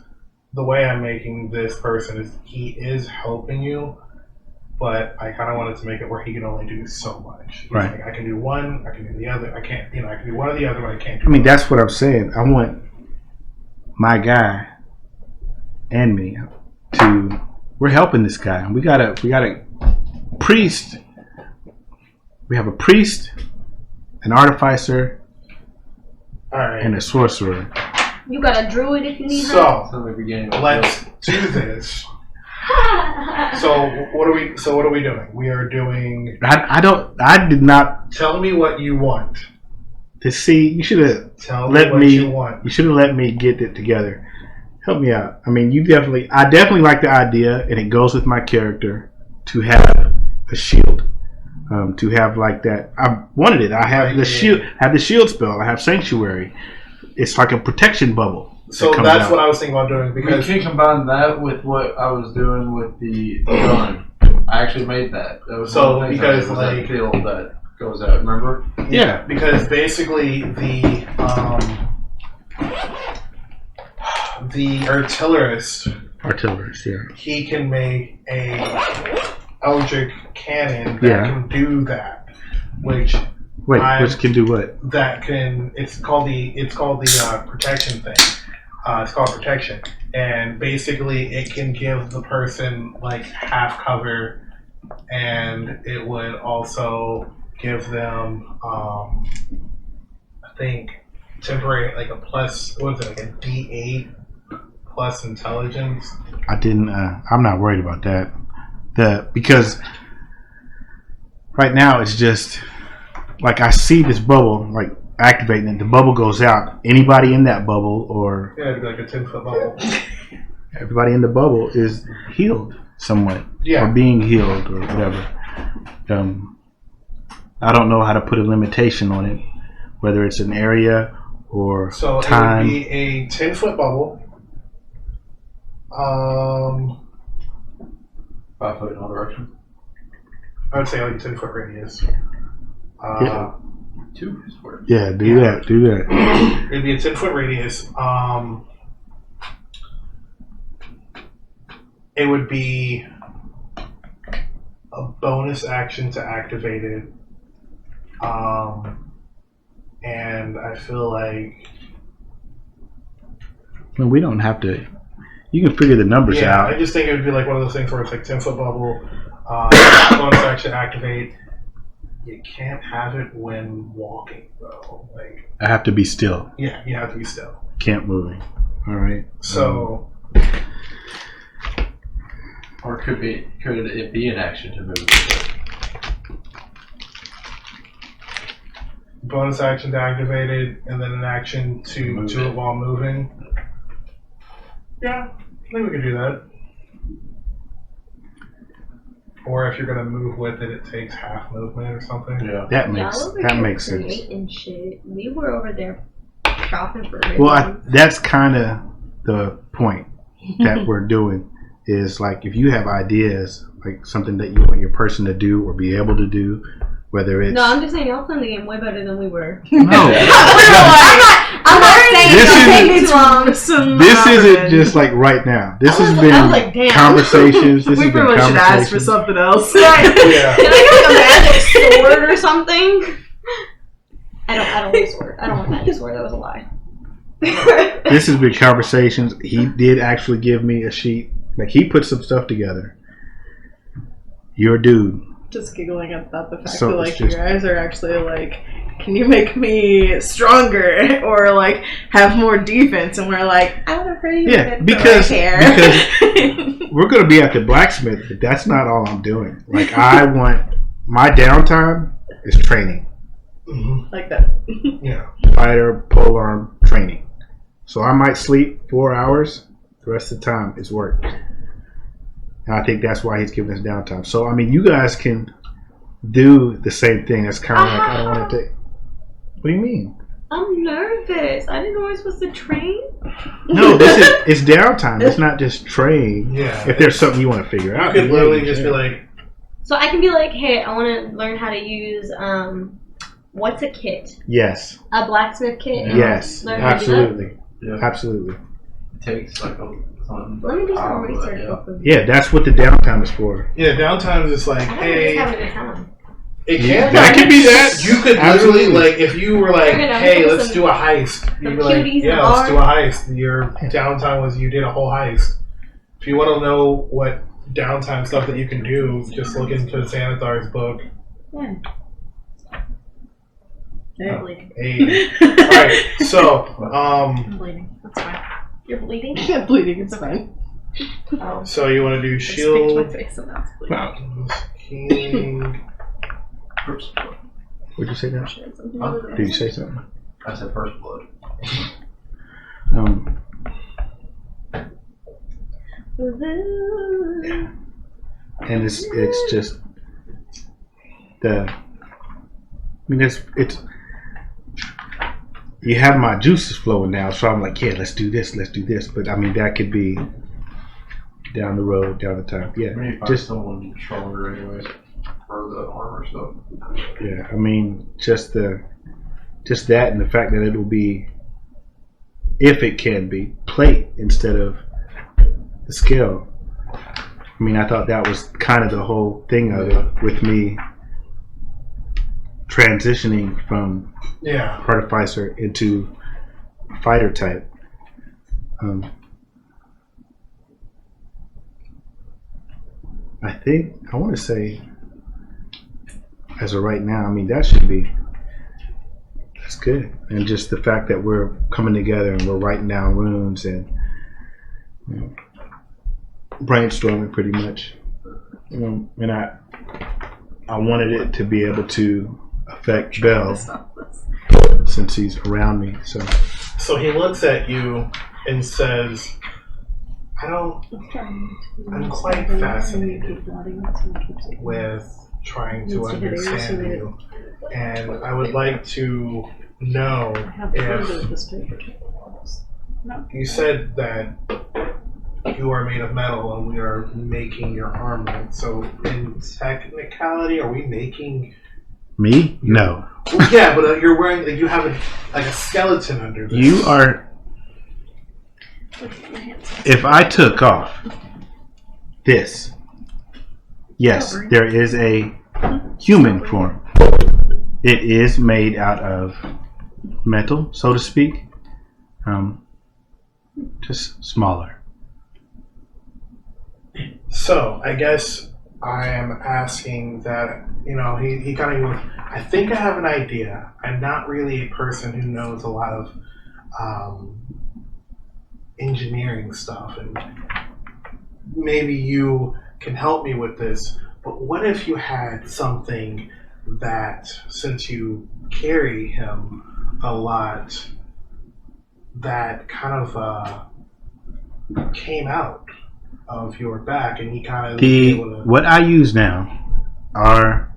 the way I'm making this person is he is helping you, but I kind of wanted to make it where he can only do so much. He's Right. like, I can do one, I can do the other. I can't, I can do one or the other, but I can't do I mean, both. that's what I'm saying. I want my guy and me to. We're helping this guy, and we got a priest. We have a priest, an artificer, All right. and a sorcerer. You got a druid if you need her. So So the beginning of let's do this. So what are we doing? We are doing. I did not. Tell me what you want. To see, you should have Tell let me what me. you want. You should have let me get it together. Help me out. I mean, I definitely like the idea, and it goes with my character to have a shield. To have like that. I wanted it. I have the shield. Have the shield spell. I have sanctuary. It's like a protection bubble. So comes that's out. what I was thinking about doing We because can combine that with what I was doing with the gun. I actually made that. That was So, one of the things because, I made, was that like- field that goes out. Remember? Yeah. because basically the artillerist, Yeah. he can make a eldritch cannon that Yeah. can do that, which Wait, which can do what? it's called the protection thing. It's called protection, and basically it can give the person like half cover, and it would also give them I think temporary like a plus, what is it, like a D8 plus intelligence. I'm not worried about that. Because right now it's just like I see this bubble like activating it. The bubble goes out. Anybody in that bubble or Yeah, it'd be like a 10-foot bubble. everybody in the bubble is healed somewhat. Yeah. Or being healed or whatever. I don't know how to put a limitation on it, whether it's an area or So time. it would be a 10-foot bubble. 5 foot in all direction. I would say like a 10-foot radius. Yeah. 2 square. Yeah, do that. It'd be a 10-foot radius. It would be a bonus action to activate it. And I feel like Well, we don't have to. You can figure the numbers yeah, out. I just think it would be like one of those things where it's like 10-foot bubble, bonus action activate. You can't have it when walking though. Like I have to be still. yeah, you have to be still. Can't move. All right. So Or could it be an action to move? bonus action to activate it, and then an action to Move do it. it while moving. Yeah, I think we could do that. Or if you're gonna move with it, it takes half movement or something. Yeah. that Y'all makes sense. creating shit. We were over there shopping for it. Well, that's kind of the point that we're doing is like if you have ideas, like something that you want your person to do or be able to do, whether it's No, I'm just saying y'all playing the game way better than we were. no, I'm not saying don't take too long. This isn't just like right now. This has been damn. conversations. This We has been pretty much should ask for conversations. something else. Right. Yeah. Can I get like a magic sword or something? I don't want a sword. I don't want a magic sword. That was a lie. This has been conversations. He did actually give me a sheet. Like he put some stuff together. Your dude. Just giggling about the fact So that it's like you just- guys are actually like, can you make me stronger or like have more defense? And we're like, I'm afraid. Yeah, with because- the hair. We're gonna be at the blacksmith, but that's not all I'm doing. Like I want my downtime is training. Mhm. like that. Yeah. Fighter, polearm training. So I might sleep 4 hours. The rest of the time is work. And I think that's why he's giving us downtime. So I mean, you guys can do the same thing. That's kind of like I don't want to take. What do you mean? I'm nervous. I didn't know I was supposed to train. No, it's downtime. It's not just train. Yeah. If there's something you want to figure You out, could yeah, literally you just be can. like, So I can be like, hey, I want to learn how to use what's a kit? Yes, A blacksmith kit. and yes, learn how to do that? absolutely, Yeah. absolutely. It takes like something. Let me do some power, research. yeah. Yeah, that's what the downtime is for. yeah, downtime is just like, I don't know, hey, just having a good time. it can't That could be that. You could Absolutely. literally, like, if you were like, We're gonna hey, put let's some- do a heist. You'd be some like, cuties in yeah, the let's do a bar. heist. Your downtime was you did a whole heist. If you want to know what downtime stuff that you can do, just look into Xanathar's book. I'm bleeding. Hey. Alright, so, I'm bleeding. That's fine. You're bleeding? Yeah, bleeding. It's fine. Oh. so you want to do I just picked shield, my face and now it's bleeding. Wow. king. First blood. Would you say that? Shit, something Huh? over there. Did you say something? I said first blood. And it's just the. I mean, it's. You have my juices flowing now, so I'm like, yeah, let's do this. But I mean, that could be down the road, down the time. Yeah, We need to find just someone stronger, anyways, for the armor stuff. yeah. I mean, just that, and the fact that it will be, if it can be, plate instead of the scale. I mean, I thought that was kind of the whole thing of it with me transitioning from Yeah. artificer into fighter type. I think I want to say, as of right now, I mean that's good, and just the fact that we're coming together and we're writing down runes and brainstorming pretty much. And I wanted it to be able to affect Bhel since he's around me. So he looks at you and says, I'm quite fascinated with trying to understand you, and I would like to know if you said that you are made of metal and we are making your armor. So in technicality, are we making? Me? No. Well, yeah, but you're wearing like you have a skeleton under this. You are. If I took off this, yes, there is a human form. It is made out of metal, so to speak. Just smaller. So I guess I am asking that, he kind of goes, I think I have an idea. I'm not really a person who knows a lot of engineering stuff, and maybe you can help me with this, but what if you had something that, since you carry him a lot, that kind of came out of your back, and he kind of What I use now are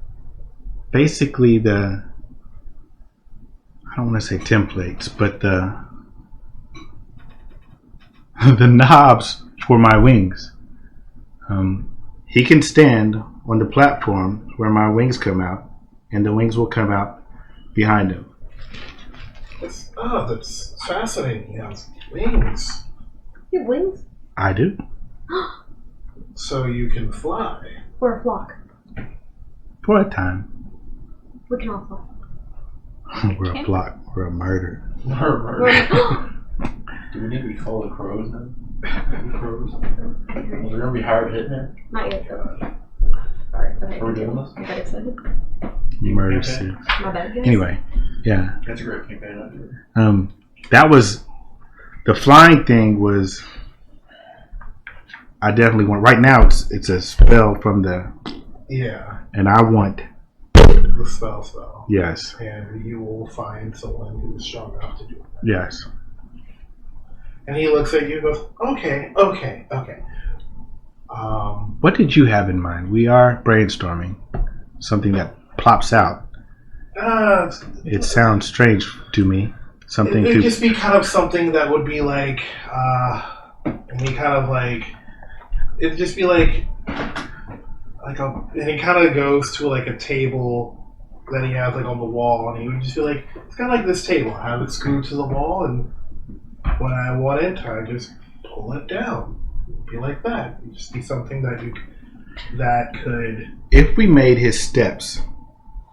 basically I don't want to say templates, but the knobs for my wings. He can stand on the platform where my wings come out, and the wings will come out behind him. That's fascinating. He has wings, You have wings? I do. so you can fly. We're a flock. For a time. We can all fly. We're a flock. We're a murder. Do we need to be full of crows then? Crows? Well, they're gonna be hard hitting it. Not yet, though. Alright, go ahead. Are we doing this? I got excited. Murder Okay. suit. My bad, guys. Anyway, yeah. That's a great campaign idea. That was the flying thing. Was I definitely want right now? It's a spell from the and I want The spell. yes, And you will find someone who is strong enough to do it. yes. And he looks at you and goes, okay. What did you have in mind? We are brainstorming something that plops out. It sounds strange to me. Something It'd to just be kind of something that would be like, it'd just be like and he kind of goes to like a table that he has like on the wall, and he would just be like, it's kind of like this table. I have it screwed to the wall, and when I want it, I just pull it down. It'd be like that. It'd just be something that could. if we made his steps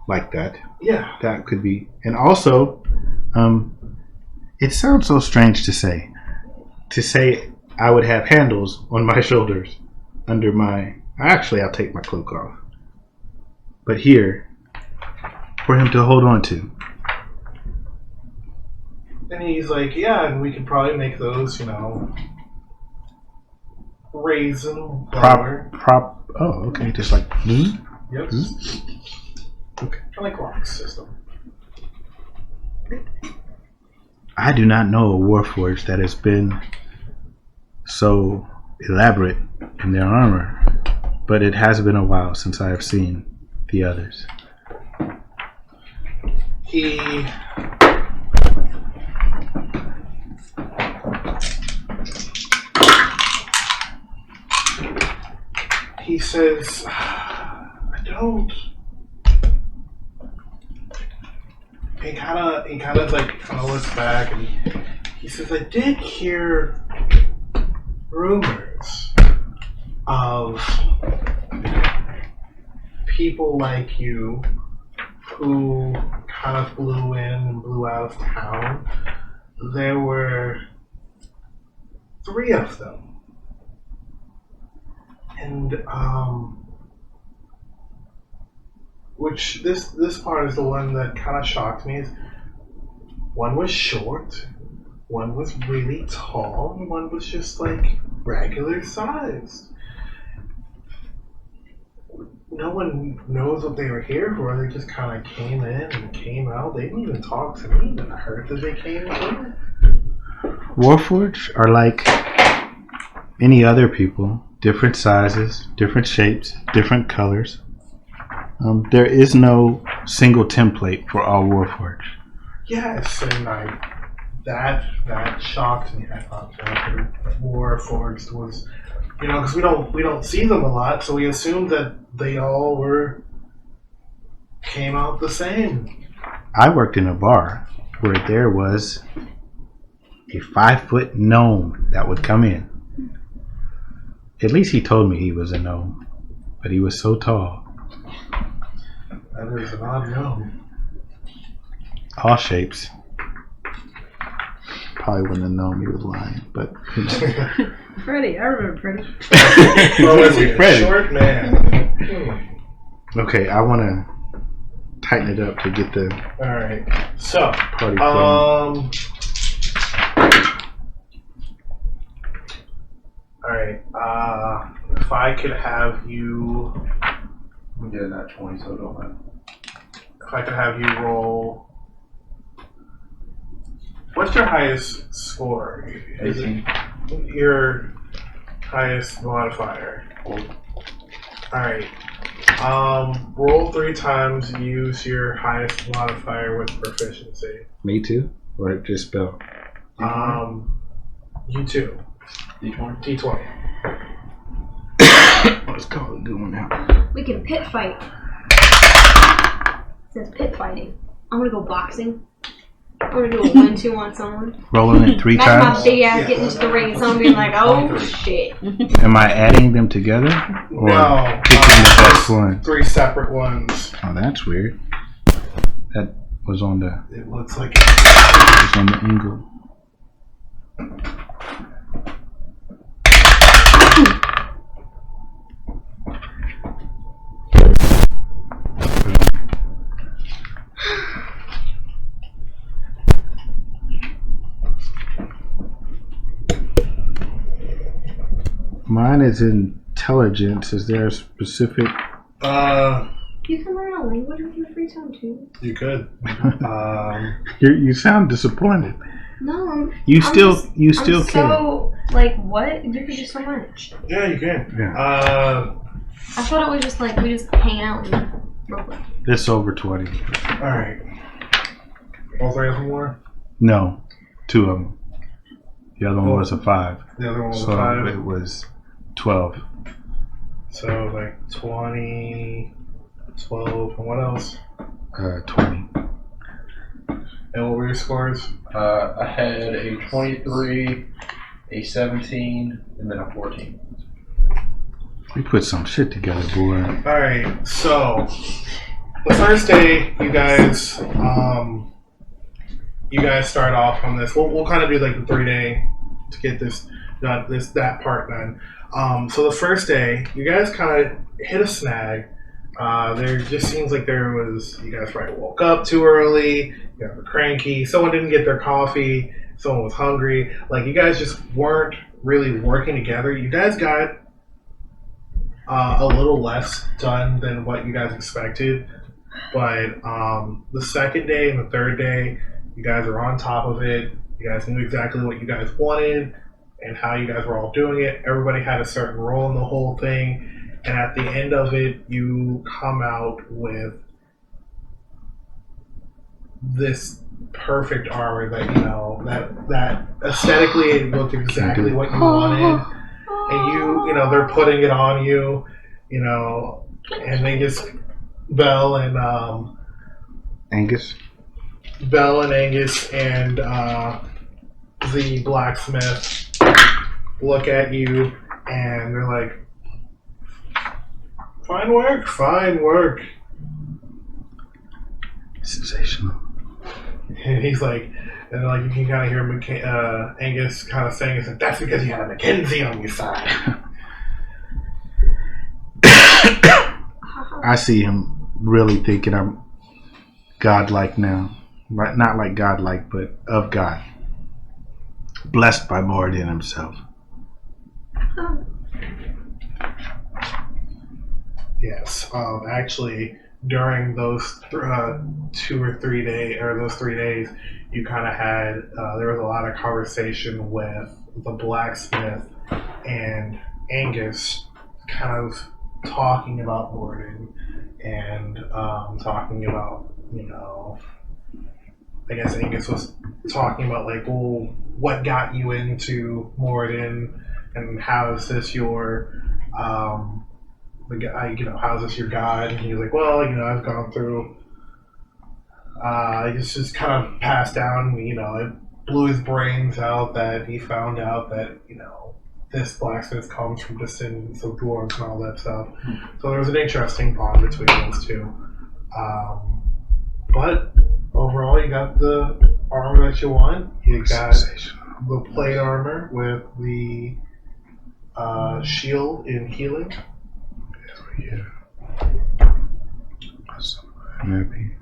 like that, Yeah. that could be. And also, it sounds so strange to say I would have handles on my shoulders under my. Actually, I'll take my cloak off. But here, for him to hold on to. And he's like, yeah, and we could probably make those, raisin flour. Oh, okay. Just like. Yep. Okay. Kind of like rock system. I do not know a warforged that has been so elaborate in their armor, but it has been a while since I have seen the others. He says, I don't. He kind of looks back, and he says, I did hear rumors of people like you who kind of blew in and blew out of town. There were 3 of them. And which this part is the one that kind of shocked me. Is one was short, one was really tall, and one was just like regular sized. No one knows what they were here for. They just kind of came in and came out. They didn't even talk to me, but I heard that they came in. Warforged are like any other people. Different sizes, different shapes, different colors. There is no single template for all Warforged. Yes, and that shocked me. I thought that Warforged was, because we don't see them a lot, so we assumed that they all came out the same. I worked in a bar where there was a 5-foot gnome that would come in. At least he told me he was a gnome, but he was so tall. That is an odd gnome. All shapes. Probably wouldn't have known he was lying, but Freddy, I remember Freddy. Oh, is he a Freddy. short man? Okay, I want to tighten it up to get the Alright, so, party flowing. Alright, if I could have you, We did that 20, so don't matter. if I could have you roll, what's your highest score? Is it 18. your highest modifier? Alright, roll 3 times, use your highest modifier with proficiency. Me too? Or just spell? You too. D20. D20. Let's call it a good one now. We can pit fight. It says pit fighting. I'm gonna go boxing. I'm gonna do a 1-2 on someone. Rolling it 3 Imagine my times? big ass getting into the ring and someone being like, oh shit. Am I adding them together? Or No, picking the best one? 3 separate ones. Oh, that's weird. That was on the It looks like angle. Mine is intelligence. Is there a specific? You can learn a language with your free time too. You could. You sound disappointed. No, You still can. So, like, what? You can do so much. Yeah, you can. Yeah. I thought it was just like, we just hang out and roleplay. It's over 20. Alright. All 3 of them were? No, 2 of them. The other one was a 5. The other one was So 5. it was 12. So, like, 20, 12, and what else? 20. And what were your scores? I had a 23, a 17, and then a 14. We put some shit together, boy. Alright, so the first day you guys start off on this. We'll kind of do like the 3-day to get that part done. So the first day, you guys kind of hit a snag. There just seems like you guys probably woke up too early, you guys were cranky, someone didn't get their coffee, someone was hungry. Like, you guys just weren't really working together. You guys got a little less done than what you guys expected. But the second day and the third day, you guys are on top of it. You guys knew exactly what you guys wanted and how you guys were all doing it. Everybody had a certain role in the whole thing. And at the end of it, you come out with this perfect armor that, that aesthetically it looked exactly what you wanted. And they're putting it on you, and they just, Bhel and Angus and the blacksmith look at you and they're like, fine work. Sensational. And he's like, and like you can kind of hear Angus kind of saying, that's because you had a Mackenzie on your side. I see him really thinking I'm godlike now. Right? Not like godlike, but of God. Blessed by more than himself. Yes. Actually, during those 2 or 3 days, or those 3 days, you kind of had, there was a lot of conversation with the blacksmith and Angus kind of talking about Morden and talking about, I guess Angus was talking about like, well, what got you into Morden and how is this your, the guy, how's this your god? And he was like, well, I've gone through, it's just kind of passed down, it blew his brains out that he found out that, this blacksmith comes from descendants of dwarves and all that stuff. So there was an interesting bond between those two. But overall, you got the armor that you want. You got the plate armor with the shield in healing. Yeah. Awesome. I'm happy.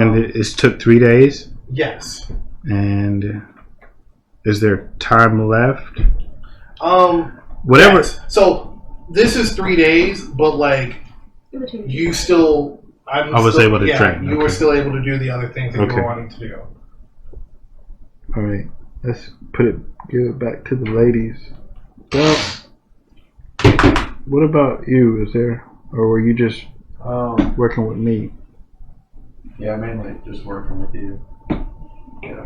And it took 3 days? Yes. And is there time left? Whatever. Yes. So this is 3 days, but like you still, I was able to train. You were still able to do the other things that you were wanting to do. All right, let's give it back to the ladies. Well, what about you? Or were you just working with me? Yeah, mainly just working with you. Yeah.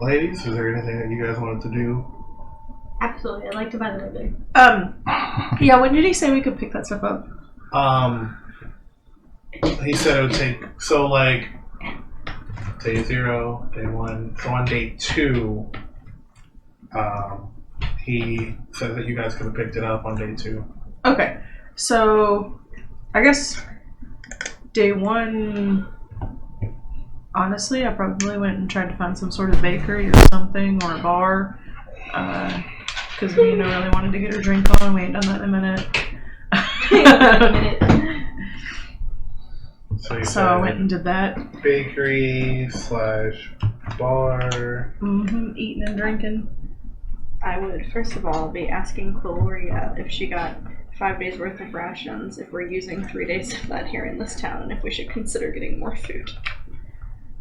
Ladies, is there anything that you guys wanted to do? Absolutely, I'd like to buy the building. Yeah, when did he say we could pick that stuff up? He said it would take, so like, day 0, day 1. So on day 2, he said that you guys could have picked it up on day 2. Okay, so I guess day 1, honestly, I probably went and tried to find some sort of bakery or something, or a bar, because Imina really wanted to get her drink on. We ain't done that in a minute. So I went and did that. Bakery / bar. Eating and drinking. I would, first of all, be asking Cuilorea if she got 5 days worth of rations, if we're using 3 days of that here in this town, and if we should consider getting more food.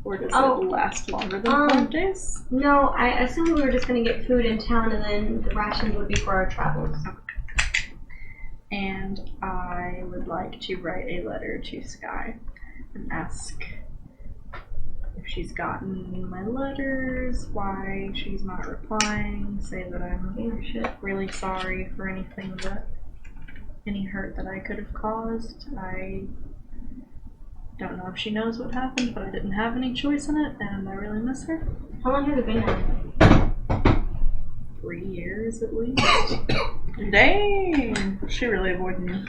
Or does it last longer than 5 days? No, I assumed we were just going to get food in town and then the rations would be for our travels. And I would like to write a letter to Sky and ask if she's gotten my letters, why she's not replying, say that I'm really sorry for any hurt that I could have caused. I don't know if she knows what happened, but I didn't have any choice in it, and I really miss her. How long has it been now? 3 years at least. Dang! She really avoided me.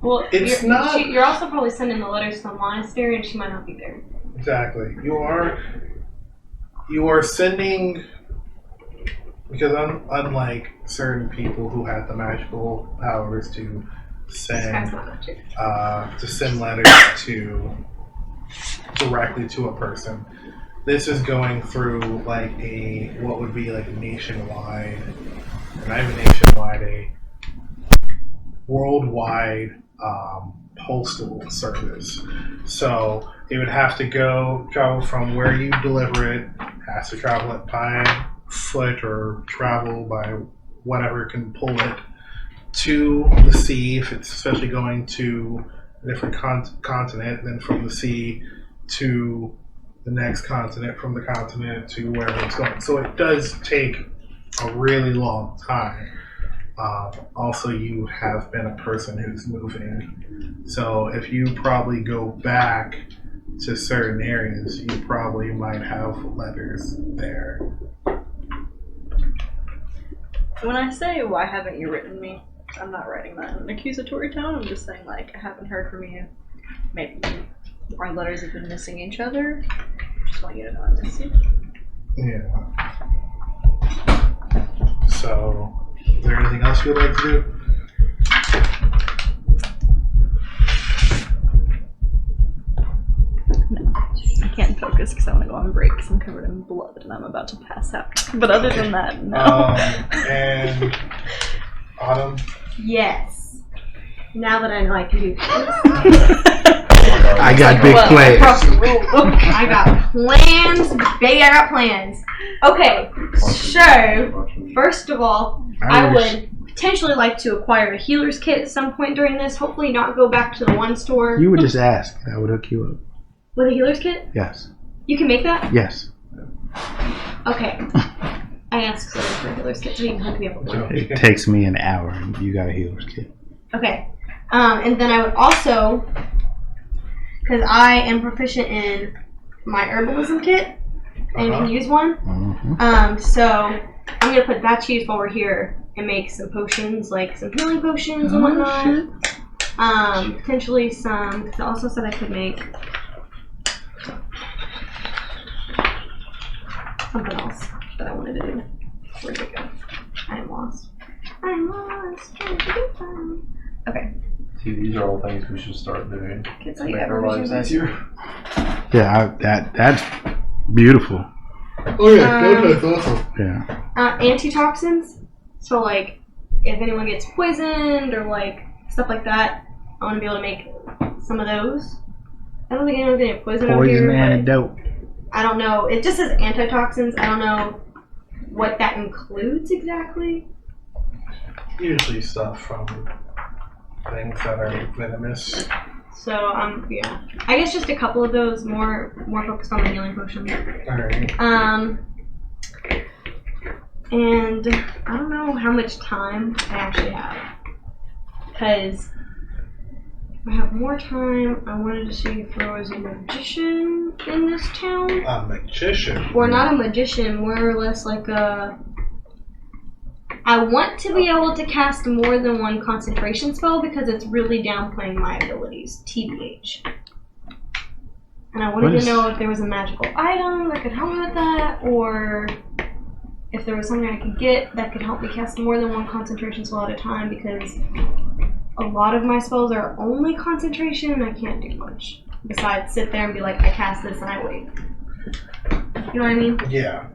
Well, It's you're also probably sending the letters to the monastery, and she might not be there. Exactly. You are sending, because unlike certain people who had the magical powers to send letters directly to a person, this is going through like what would be like a nationwide, not even nationwide, a worldwide postal service. So it would have to travel from where you deliver it, has to travel it by foot or travel by whatever can pull it to the sea, if it's especially going to a different continent, then from the sea to the next continent, from the continent to wherever it's going. So it does take a really long time. Also, you have been a person who's moving. So if you probably go back to certain areas, you probably might have letters there. When I say, why haven't you written me? I'm not writing that in an accusatory tone. I'm just saying, like, I haven't heard from you. Maybe our letters have been missing each other. Just want you to know I miss you. Yeah. So, is there anything else you'd like to do? I can't focus because I want to go on break because I'm covered in blood and I'm about to pass out. But other than that, no. And Autumn? Yes. Now that I know I can do this. I got big plans. I got plans, baby. I got plans. Okay, so first of all, I would potentially like to acquire a healer's kit at some point during this. Hopefully, not go back to the one store. You would just ask. I would hook you up. With a healer's kit? Yes. You can make that? Yes. Okay. I asked Soter for a healer's kit so he can hook me up with one. It takes me an hour, and you got a healer's kit. Okay. And then I would also, because I am proficient in my herbalism kit and can use one. So I'm gonna put that to use while we're here and make some potions, like some healing potions and whatnot. Potentially some. Because I also said I could make something else that I wanted to do. Where did it go? I am lost. I'm lost. Okay. See, these are all things we should start doing Can't to tell you make our lives easier. Yeah, that's beautiful. Oh yeah, that's awesome. Yeah. Antitoxins. So like, if anyone gets poisoned or like stuff like that, I want to be able to make some of those. I don't think anyone's getting poisoned over here. Poison antidote. I don't know. It just says antitoxins. I don't know what that includes exactly. Usually stuff from things that are venomous. So yeah. I guess just a couple of those, more focused on the healing potion. Alright. And I don't know how much time I actually have, because I have more time. I wanted to see if there was a magician in this town. A magician? Or not a magician, more or less like a... I want to be able to cast more than one concentration spell because it's really downplaying my abilities, TBH. And I wanted to know if there was a magical item that could help me with that, or if there was something I could get that could help me cast more than one concentration spell at a time, because a lot of my spells are only concentration and I can't do much. Besides sit there and be like, I cast this and I wait. You know what I mean? Yeah.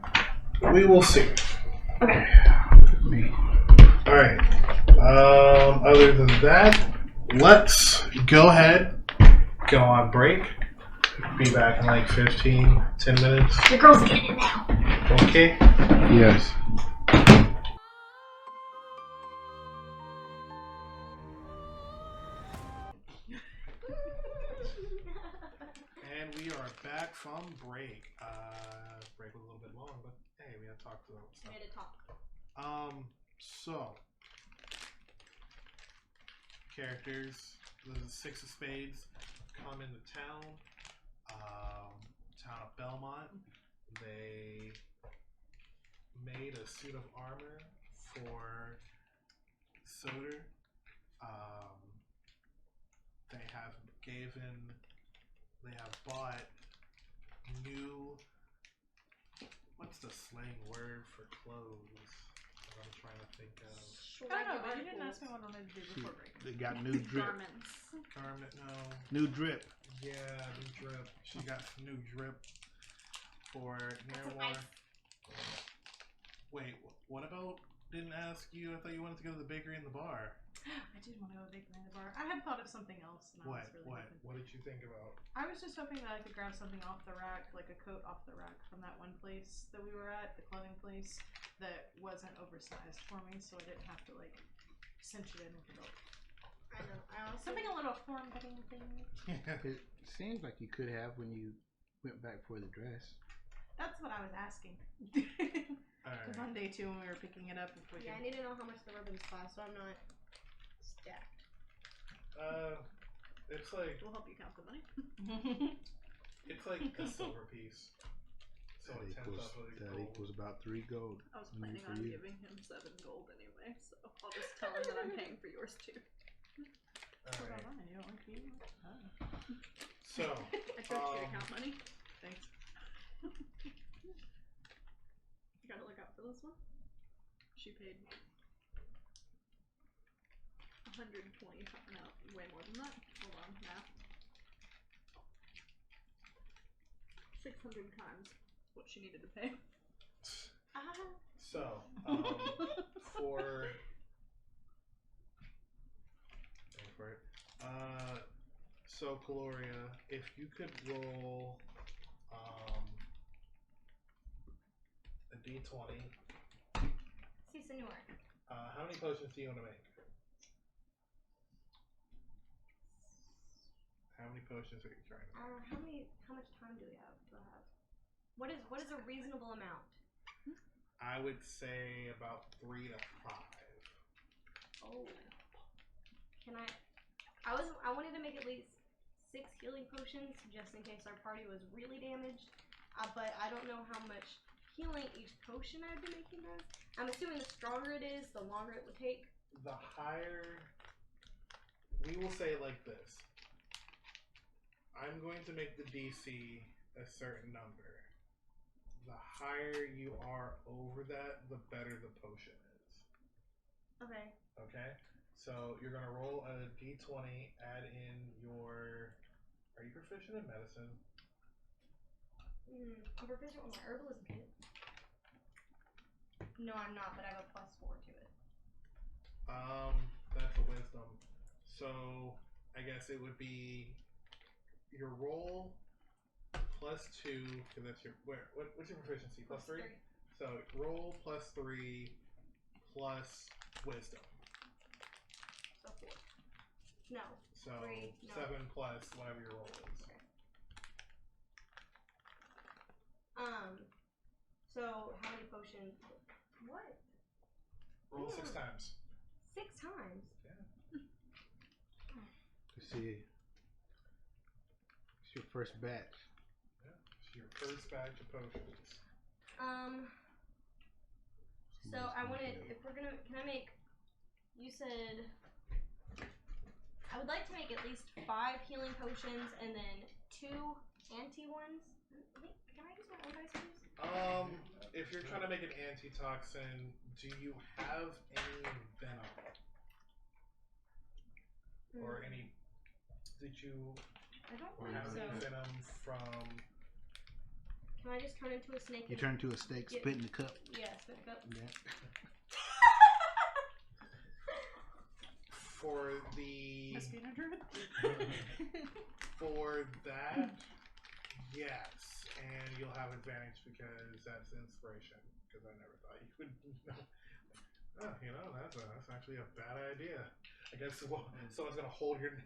We will see. Okay. Alright. Other than that, let's go ahead, go on break. Be back in like 15, 10 minutes. The girl's getting it now. Okay? Yes. And we are back from break. Break was a little bit long, but hey, we had to talk about stuff. Made it talk. So characters, the 6 of Spades come into town. Town of Belmont. They made a suit of armor for Soter. They have bought new, what's the slang word for clothes that I'm trying to think of? I don't know, but you didn't ask me what I wanted to do before break. They got new drip. Garments. Garment, no. New drip. Yeah, new drip. She got some new drip for Niramour. Wait, what about, didn't ask you, I thought you wanted to go to the bakery and the bar. I did want to go to the bakery and the bar. I had thought of something else. And What? I was really hoping. What did you think about? I was just hoping that I could grab something off the rack, like a coat off the rack from that one place that we were at, the clothing place, that wasn't oversized for me, so I didn't have to like cinch it in with a belt. I know. I also Something a little form-fitting thing. It seems like you could have when you went back for the dress. That's what I was asking. Because on day 2 when we were picking it up, if we I need to know how much the ribbons cost, so I'm not stacked. It's like We'll help you count the money. it's like a silver piece. So That equals about 3 gold. I was planning on giving him 7 gold anyway, so I'll just tell him that I'm paying for yours too. Alright. You don't like me? Oh. So I trust you to count money. Thanks. You gotta look out for this one. She paid 120. No, way more than that. Hold on, math. 600 times what she needed to pay. So for it. So Cuilorea, if you could roll a d20. Si, senor. How many potions do you want to make? How many potions are you trying to make? How much time do we have? What is a reasonable amount? I would say about 3 to 5. Oh. Can I wanted to make at least 6 healing potions just in case our party was really damaged. But I don't know how much healing each potion I'd be making does. I'm assuming the stronger it is, the longer it would take. The higher, we will say like this. I'm going to make the DC a certain number. The higher you are over that, the better the potion is. Okay. Okay? So you're going to roll a d20, add in your... Are you proficient in medicine? I'm proficient with my herbalism kit. No, I'm not, but I have a +4 to it. That's a wisdom. So I guess it would be your roll +2, because that's your what's your proficiency? +3? So roll +3 plus wisdom. So 4. No. So 3, no. 7 plus whatever your roll is. Okay. So how many potions? What? Roll 6 times. 6 times? Yeah. see. It's your first batch. Yeah, it's your first batch of potions. So I wanted, if we're gonna, can I make, you said, I would like to make at least 5 healing potions and then 2 anti-ones. Can I use my own dice, please? If you're trying to make an antitoxin, do you have any venom? Or any, did you I don't have believe any so. venom from... Can I just turn into a snake? You turn into a steak, Yeah. spit in the cup. Yeah, spit it up. Yeah. For the... Mosquito druid? For that, yes. And you'll have advantage because that's inspiration. Because I never thought you would know. Oh, you know, that's actually a bad idea. I guess someone's gonna hold your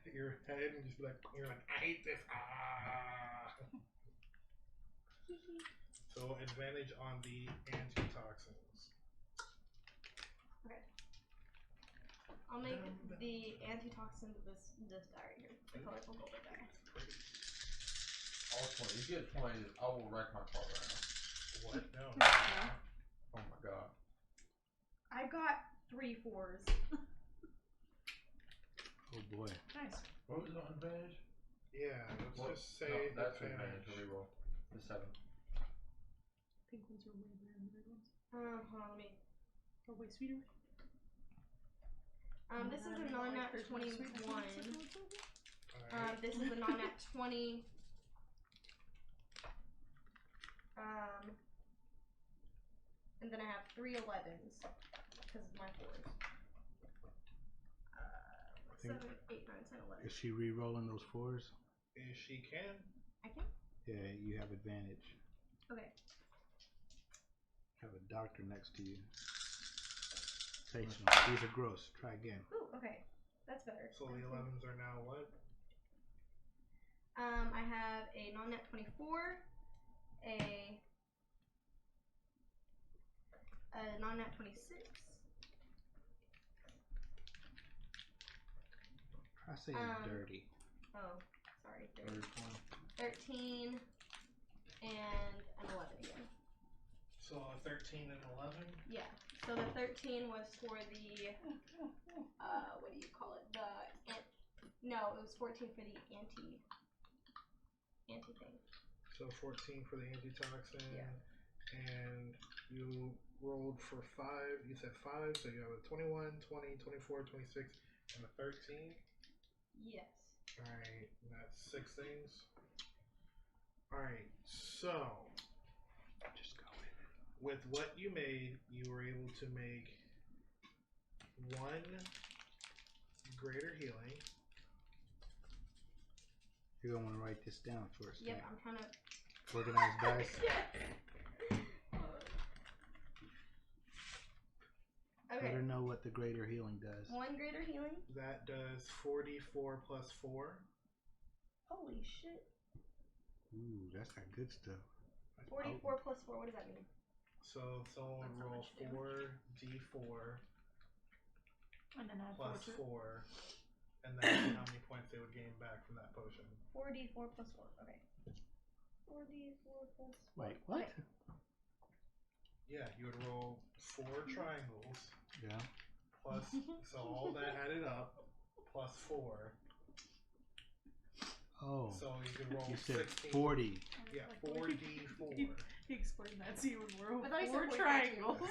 head and just be like, you're like, I hate this. Ah. So advantage on the antitoxins. Okay. I'll make the antitoxin with this die right here. The colorful golden die. All 20. If you get 20, I will wreck my car right What? No. now. Oh my god. I got 3 4s. Oh boy. Nice. What was on advantage? Yeah, let's What? just say No, that's advantage. Reroll. The 7. Pink ones are way better than the red ones. Hold on, let me. Or way sweeter. This is a non-nat 21. Alright. This is a non-nat 20. And then I have 3 11s because of my 4s. 7, 8, 9, 10, 11. Is she re-rolling those 4s? If she can. I can? Yeah, you have advantage. Okay. Have a doctor next to you. Sensational. These are gross. Try again. Ooh, okay. That's better. So the 11s are now what? I have a non-nat 24, a non-nat 26. Try saying dirty. Oh, sorry. Third one. 13 and an 11 again. So a 13 and 11? Yeah. So the 13 was for the what do you call it? No, it was 14 for the anti thing. So 14 for the antitoxin. Yeah. And you rolled for 5. You said 5, so you have a 21, 20, 24, 26, and a 13. Yes. Alright, that's 6 things. Alright, so Just go with what you made, you were able to make 1 greater healing. You're going to want to write this down first. Yep, right? I'm trying to. Organized dice. Let her Okay. know what the greater healing does. 1 greater healing. That does 44 plus 4. Holy shit. Ooh, that's got good stuff. That's 44 plus 4. What does that mean? So someone That's not roll much damage. 4d4 And then add plus 4 to it. 4, and that's how many points they would gain back from that potion. 4d4 plus 4. Okay. 4d4 plus 4. Wait, what? Okay. Yeah, you would roll 4 triangles Yeah. plus, so all that added up, plus 4. Oh, So you could roll you said 16. 40. Yeah, Like, 4d4. He explained that to you when we're I thought he said 4 42. triangles.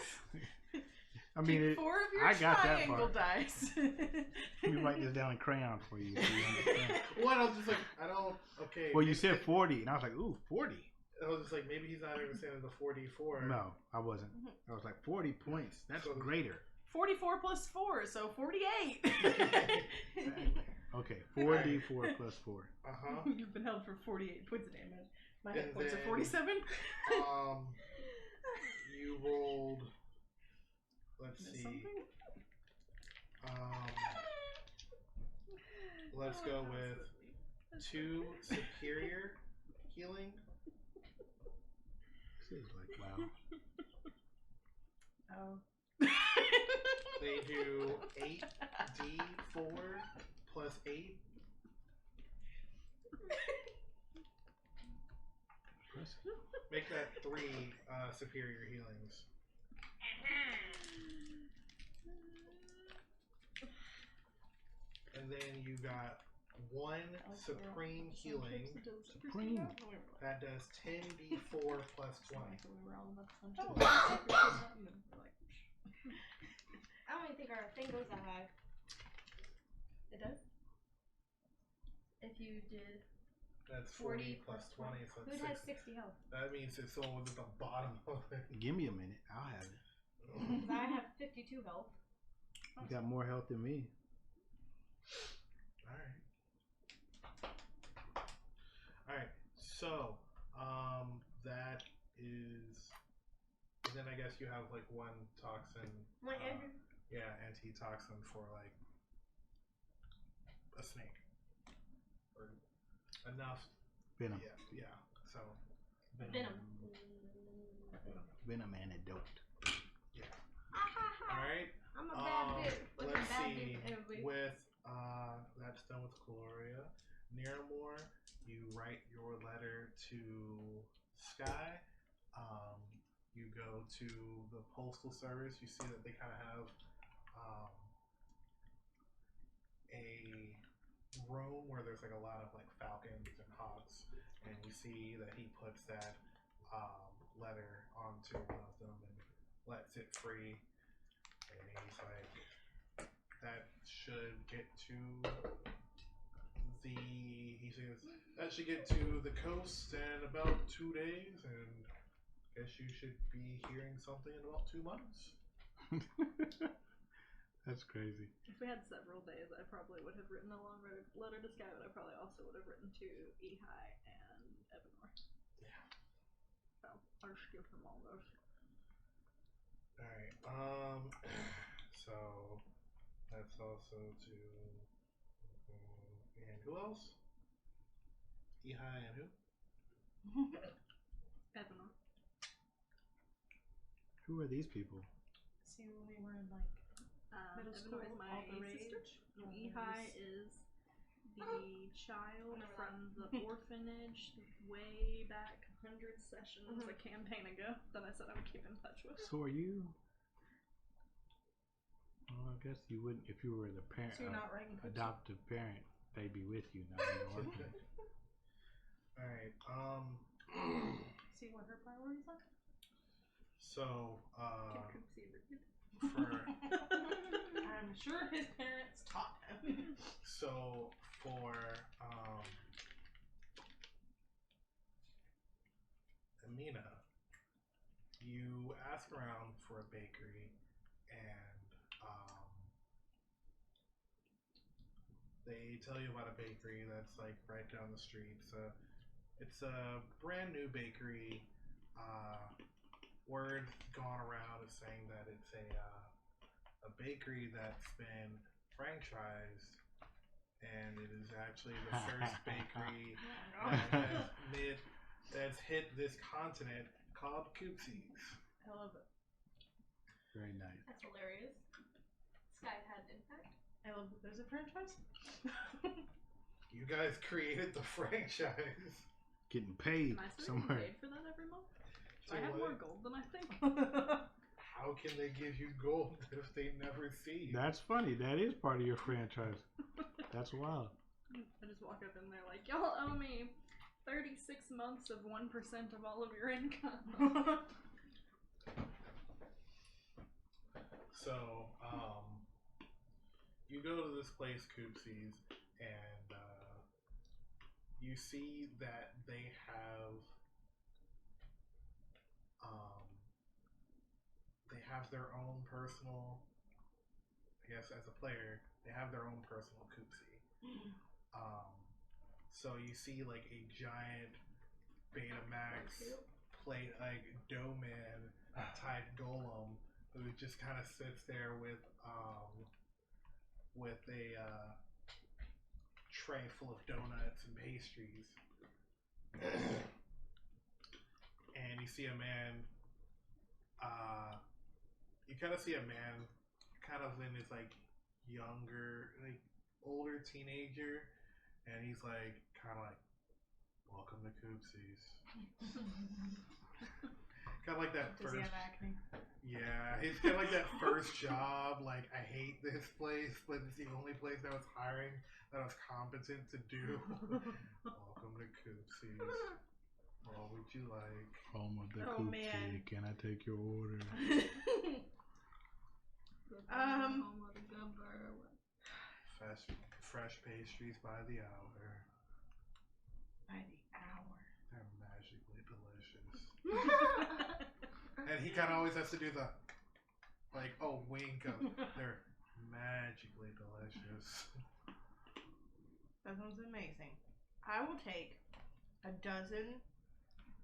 I mean, Take 4 of your I got that triangle part. dice. Let me write this down in crayon for you. So you understand. What? I was just like, I don't, okay. Well, you said 40, and I was like, ooh, 40. I was just like, maybe he's not understanding the 4d4. No, I wasn't. I was like, 40 points. That's So- greater. 44 plus 4, so 48. Okay, 4d4 plus 4. Uh-huh. You've been held for 48 points of damage. My hit And points are then- 47. You rolled, let's Miss see, something? let's go with 2 superior healing. This is like, wow. Oh. They do 8d4 plus 8. Make that 3 superior healings. And then you got 1 supreme healing. Supreme. That does 10d4 plus 20. I don't even think our thing goes that high. It does? If you did... That's 40 plus 20. So Who that's has 60. 60 health? That means it's always at the bottom of it. Give me a minute. I'll have it. Because I have 52 health. You got more health than me. Alright. Alright, so that is, and then I guess you have like 1 toxin. Yeah, antitoxin for like a snake. Or enough. Venom. Yeah. So Venom. Venom antidote. yeah. Alright. I'm a bad bitch. What's a Let's bad see. bitch? With that's done with Cuilorea. Niramour, you write your letter to Sky. You go to the postal service. You see that they kind of have a room where there's like a lot of like falcons and hawks, and you see that he puts that letter onto one of them and lets it free. And he's like, that should get to he says, that should get to the coast in about 2 days, and I guess you should be hearing something in about 2 months. That's crazy. If we had several days, I probably would have written a long letter to Sky, but I probably also would have written to Ehi and Evanor. Yeah. So I'll just give them all those. Alright, so that's also to, and who else? Ehi and who? Evanor. Who are these people? See, when we were in like middle school, Evanor is all the my rage. sister. Ehi is the child from the orphanage way back 100 sessions a campaign ago that I said I would keep in touch with. So are you? Well, I guess you wouldn't if you were the parent, So you're not writing cookies? adoptive parent. They'd be with you, not in the orphanage. Alright, See what her priorities are? so, Can Coopsie read? for, I'm sure his parents taught him. so, for, Imina, you ask around for a bakery, and, they tell you about a bakery that's like right down the street. So it's a brand new bakery. Word gone around is saying that it's a bakery that's been franchised, and it is actually the first bakery that's hit this continent called Coopsies. I love it. Very nice. That's hilarious. Sky had an impact. I love that there's a franchise. You guys created the franchise. Getting paid Am I still getting somewhere. paid for that every month? So I have what? more gold than I think. How can they give you gold if they never see you? That's funny. That is part of your franchise. That's wild. I just walk up in there like, y'all owe me 36 months of 1% of all of your income. So, you go to this place, Coopsies, and you see that they have their own personal, I guess as a player, they have their own personal Coopsie. So you see like a giant Betamax plate, like Doughman type golem who just kind of sits there with a tray full of donuts and pastries. And you see a man, you kind of see a man kind of in his like younger, like older teenager, and he's like kind of like Coopsies. Kind of like that Does he first. have acne? Yeah, he's kind of like that first job. Like, I hate this place, but it's the only place that was hiring that I was competent to do. Welcome to Coopsies. What would you like? Home of the Oh, Coopsie. man. Can I take your order? Fresh pastries by the hour. By the hour. They're magically delicious. And he kind of always has to do the, like, wink of, they're magically delicious. That sounds amazing. I will take a dozen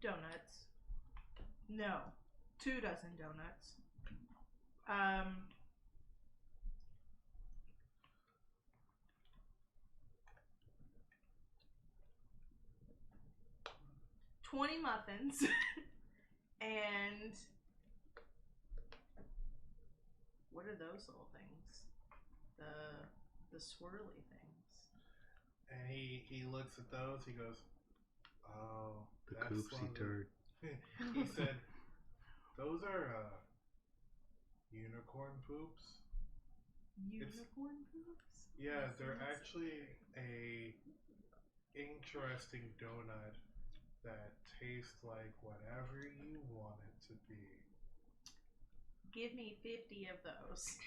donuts. No, 2 dozen donuts. 20 muffins. And what are those little things? The swirly things. And he looks at those, he goes, oh, The that's Coopsie one of the-" turd. He said, those are unicorn poops. Unicorn poops? Yeah, they're actually a interesting donut that tastes like whatever you want it to be. Give me 50 of those.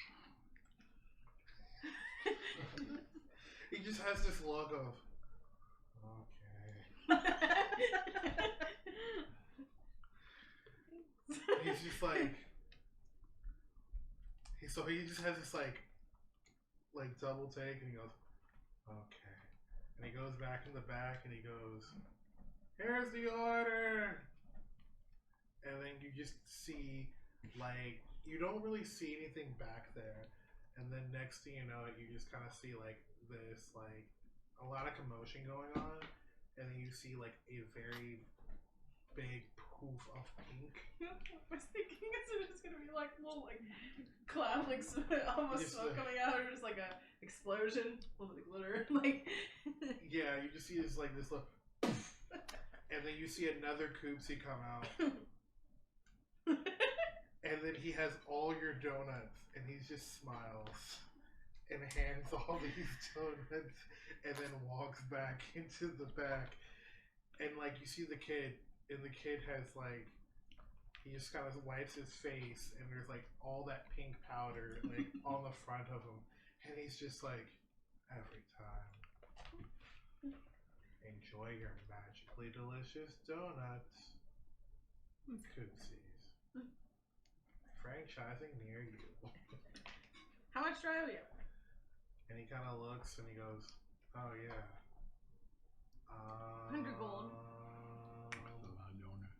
He just has this look of, okay. He's just like, he just has this like double take, and he goes, okay. And he goes back in the back and he goes, here's the order. And then you just see, like, you don't really see anything back there. And then next thing you know, you just kind of see like this, like a lot of commotion going on. And then you see like a very big poof of pink. I was thinking it's just gonna be like little like cloud, like almost Just smoke coming out, or just like a explosion, a little bit of glitter, like. Yeah, you just see this like this look, and then you see another Coopsie come out, and then he has all your donuts, and he just smiles and hands all these donuts, and then walks back into the back, and like you see the kid. And the kid has like, he just kind of wipes his face, and there's like all that pink powder like on the front of him, and he's just like, every time, enjoy your magically delicious donuts, Coopsies, franchising near you. How much do I owe you? And he kind of looks and he goes, oh yeah, 100 gold. A lot of donut.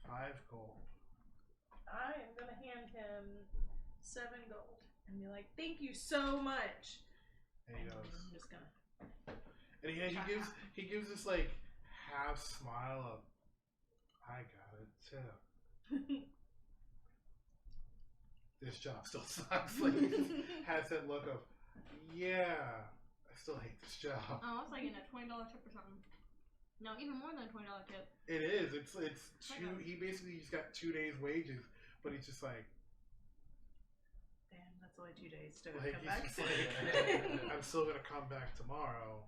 5 gold. I am gonna hand him 7 gold and be like, "Thank you so much." And he goes, I'm just gonna. and he gives this like half smile of, I got it too. This job still sucks. Like, he has that look of, yeah, I still hate this job. Oh, I was like in a $20 tip or something. No, even more than a $20 tip. It is. It's two. He basically just got 2 days' wages, but he's just like, Damn, that's only 2 days to like come he's back. just like, I'm still gonna come back tomorrow,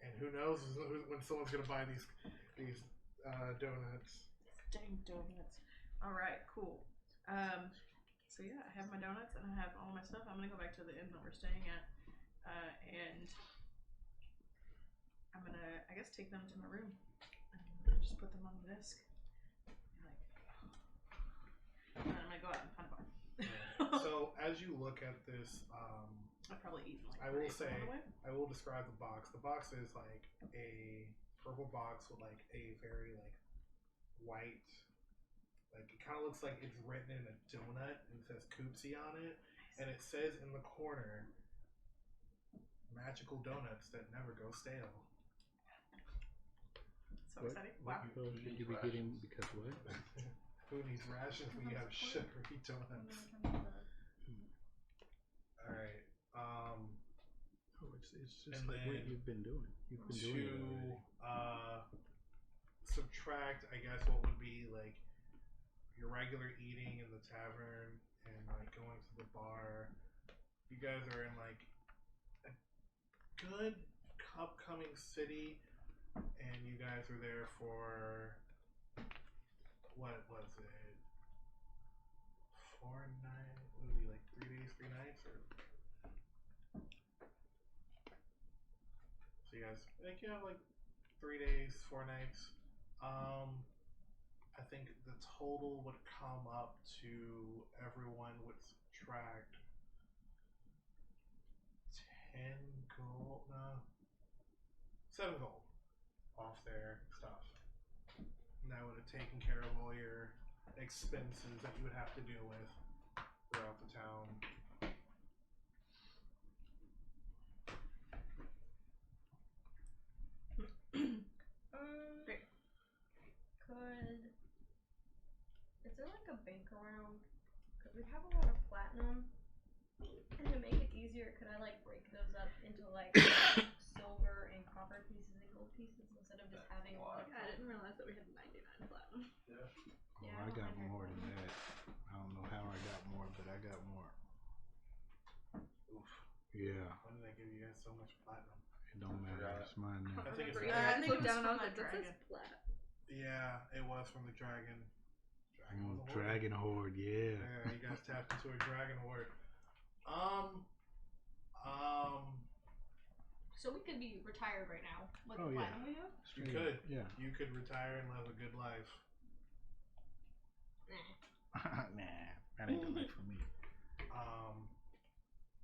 and who knows when someone's gonna buy these donuts. Dang donuts. All right, cool. So yeah, I have my donuts and I have all my stuff. I'm gonna go back to the inn that we're staying at, and I'm gonna, I guess, take them to my room and just put them on the desk. Like, and then I'm gonna go out and find a bar. So as you look at this, I've probably eaten like. I will 3 of them say, on the way. I will describe the box. The box is like a purple box with like a very like white, like it kind of looks like it's written in a donut and it says Coopsie on it, and it says in the corner, magical donuts that never go stale. So exciting! Wow. What should you be getting because what? Who needs rations when you have sugary donuts? Alright, Oh, it's just And like what then you've been doing. You've been doing it already. Subtract, I guess, what would be like your regular eating in the tavern and like going to the bar. You guys are in like a good upcoming city, and you guys are there for what was it? 4 nights? Would it be like 3 days, 3 nights, or? So you guys, like, you have like 3 days, 4 nights. I think the total would come up to everyone would subtract 10 gold, no, 7 gold off their stuff. And that would have taken care of all your expenses that you would have to deal with throughout the town. Great. Is there like a bank around? Because we have a lot of platinum. And to make it easier, could I like break those up into like silver and copper pieces and gold pieces instead of just having a lot of I didn't realize that we had 99 platinum. Yeah. Oh, Yeah, I got 100 more than that. I don't know how I got more, but I got more. Oof. Yeah, When did I give you guys so much platinum? it don't matter. It's mine now. I think it's I think it looked was down and I from was like, the this is plat. Yeah, it was from the dragon. Dragon was a horde. Dragon Horde, yeah. Yeah, you guys tapped into a dragon horde. So we could be retired right now with Oh, the yeah. platinum we have? You could. Yeah. You could retire and live a good life. Nah. Nah, that ain't the life for me.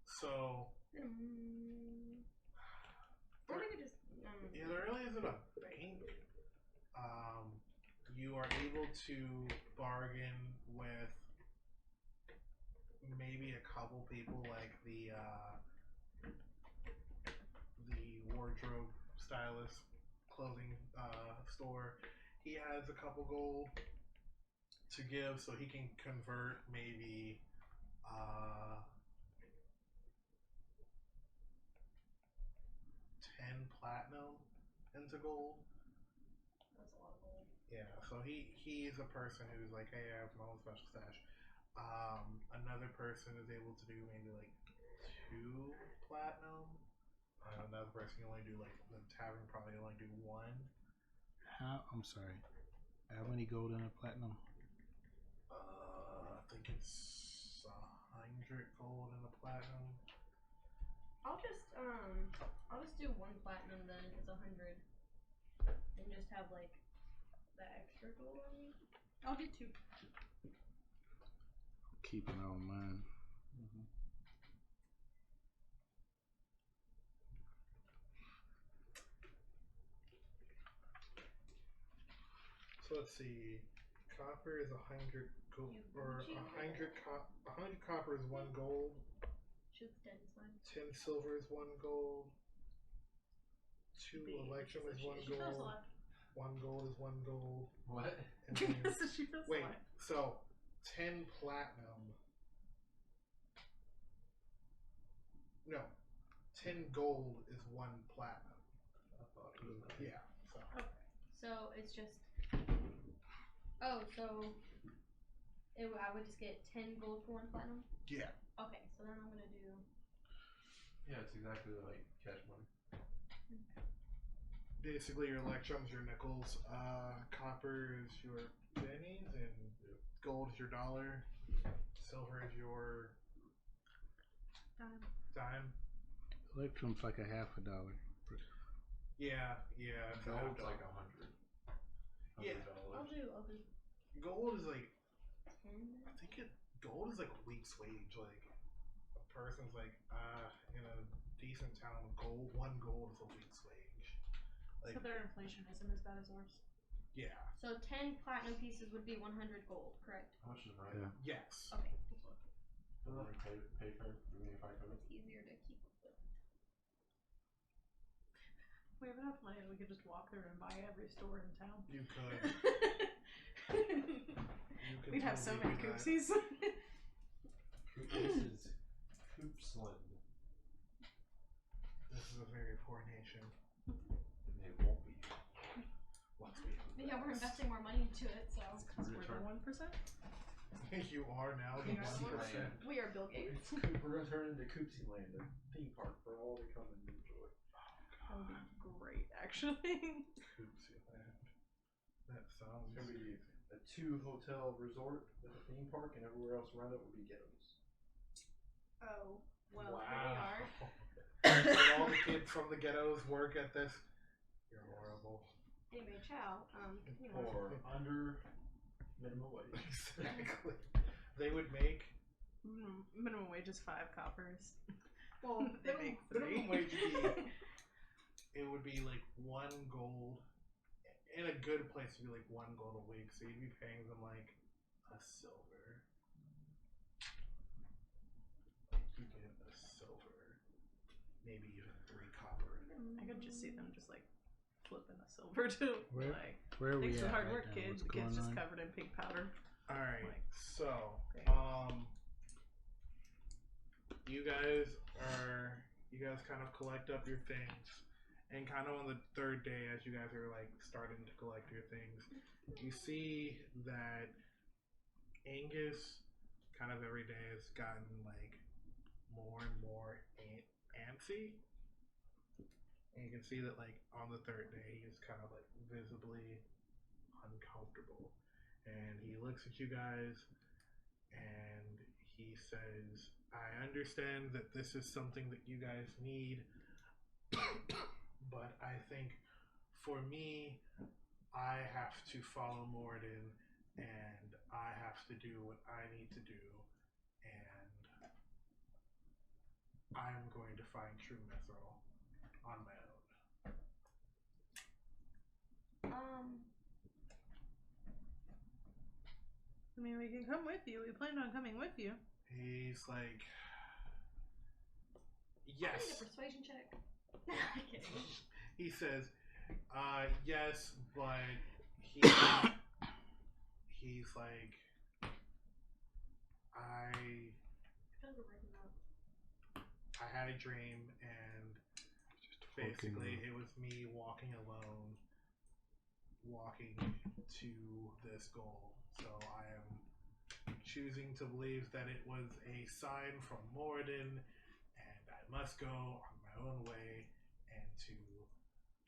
So Or we could just. yeah, there really isn't a bank. You are able to bargain with maybe a couple people, like the wardrobe stylist clothing store. He has a couple gold to give, so he can convert maybe 10 platinum into gold. That's a lot of gold. Yeah, so he's a person who's like, hey, I have my own special stash. Another person is able to do maybe like 2 platinum. Another person can only do like the tavern probably only do 1. I'm sorry. How many gold in a platinum? I think it's 100 gold in a platinum. I'll just do 1 platinum then if it's 100. And just have like the extra gold on me. I'll do 2. Keep it on mine. Mm-hmm. So let's see. Copper is 100 gold, or 100 copper is 1 gold. Shoot the 10 sign. 10 silver is 1 gold. 2 electrum is 1 gold. 1 gold is 1 gold. What? And then, So she feels wait, like. so 10 platinum. No, 10 gold is 1 platinum. I thought it was nine. Yeah. So So it's just. Oh, so I would just get 10 gold for 1 platinum? yeah. Okay, so then I'm gonna do. Yeah, it's exactly like cash money. Basically, your electrums, your nickels. Copper is your pennies, and gold is your dollar. Silver is your dime. Electrum's like a $50. Yeah. It's a Gold's $50. like 100. Yeah. I'll do Gold is like 10. I think gold is like a week's wage. Like a person's like in a decent town, gold 1 gold is a week's wage. Like So their inflation isn't as bad as ours. yeah. So 10 platinum pieces would be 100 gold, correct? How much is right? Yeah. Yes. Okay, just one. Doesn't it pay for me if I could? It's easier to keep up with. If we have enough money, we could just walk through and buy every store in town. You could. You could We'd have so totally many do that. koopsies. This is Coopsland. This is a poor nation. It won't be. Let's be Yeah, we're investing more money into it, so. Because we're the 1%. You are now the We are 1%. We are Bill Gates. We're gonna turn into Coopsie Land, a theme park for all to come and enjoy. That would be great, actually. Oopsie land. That sounds It's gonna be a 2-hotel resort with a theme park, and everywhere else around it will be ghettos. Oh, well, wow. here we are. And all the kids from the ghettos work at this. You're horrible. Anyway, ciao. You know. Or under minimum wage. Exactly. They would make. Minimum wage is 5 coppers. Well, They make 3. minimum wage would be. It would be like 1 gold. In a good place, it'd be like 1 gold a week. So you'd be paying them like a silver. You get a silver, maybe even 3 copper. I could just see them just like flipping a silver to Where- like. Where are we Thanks at for hard right work, now? kid. What's The kid's going just on? covered in pink powder. All right, Like, so okay. you guys kind of collect up your things, and kind of on the 3rd day, as you guys are like starting to collect your things, you see that Angus kind of every day has gotten like more and more antsy, and you can see that like on the 3rd day he's kind of like visibly uncomfortable, and he looks at you guys and he says, I understand that this is something that you guys need, but I think for me, I have to follow Morden and I have to do what I need to do, and I'm going to find true mithril on my own. I mean, we can come with you. We planned on coming with you. He's like, I need a yes. persuasion check. I'm kidding. He says, yes, but he's like, I had a dream, and basically it was me walking alone, walking to this goal. So I am choosing to believe that it was a sign from Morden, and I must go on my own way and to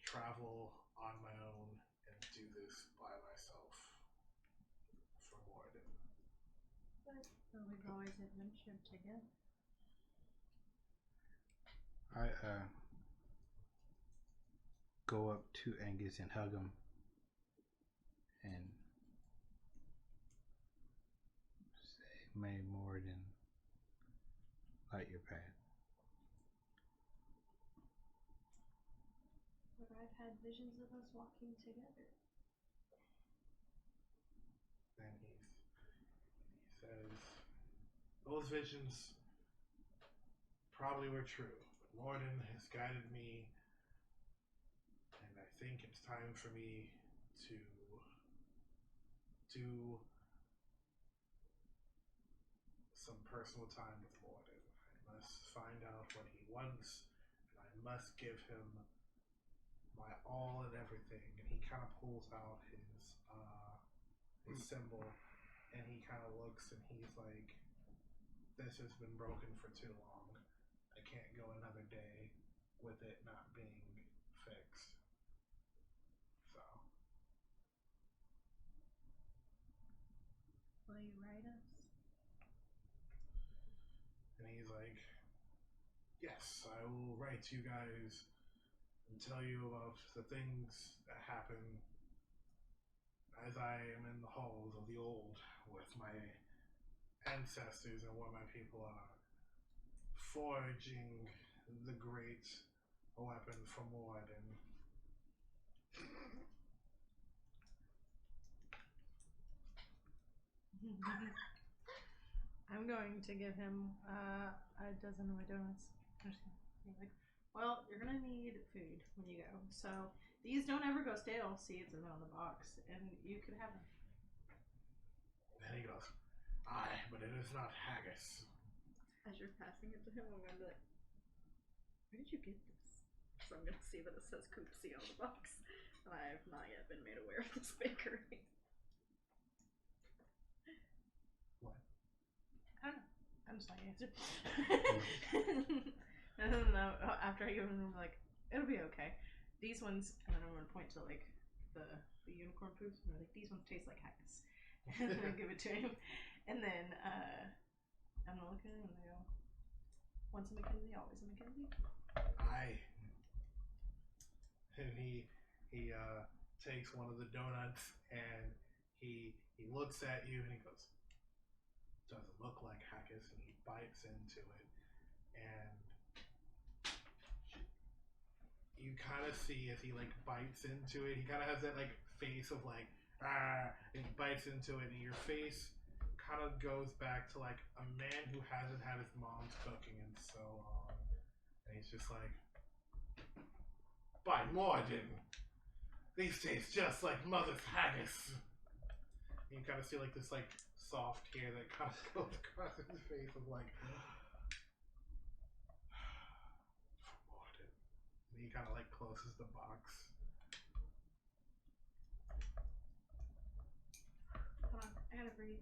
travel on my own and do this by myself for Morden. So we've always adventured together. I go up to Angus and hug him and say, may Morden light your path. But I've had visions of us walking together. Then he says, those visions probably were true, but Morden has guided me, and I think it's time for me to do some personal time with Morden. I must find out what he wants, and I must give him my all and everything. And he kind of pulls out his symbol, and he kind of looks, and he's like, this has been broken for too long. I can't go another day with it not being fixed. So. Will you write us? And he's like, yes, I will write to you guys and tell you about the things that happen as I am in the halls of the old with my ancestors and where my people are, forging the great weapon for Morden. I'm going to give him a dozen of my donuts. I'm just gonna be like, well, you're gonna need food when you go. So these don't ever go stale. See, it's on the box, and you can have them. Then he goes, aye, but it is not haggis. As you're passing it to him, I'm gonna be like, where did you get this? box, I'm gonna see that it says Coopsie on the box. And I have not yet been made aware of this bakery. I don't know. I'm just not gonna answer. And then after I give them, I'm like, it'll be okay. These ones, and then I'm gonna point to like the unicorn poops. And I'm like, these ones taste like haggis. And then I give it to him. And then I'm gonna look at him and I go, once a Mackenzie, always a Mackenzie. Aye. And he takes one of the donuts and he looks at you and he goes, doesn't look like haggis, and he bites into it, and you kind of see as he like bites into it, he kind of has that like face of like and he bites into it, and your face kind of goes back to like a man who hasn't had his mom's cooking in so long, and he's just like, by Morden, these taste just like mother's haggis. And you kind of see like this like soft hair that kind of goes across his face of like, for Morden. And he kind of like closes the box. Hold on, I gotta breathe.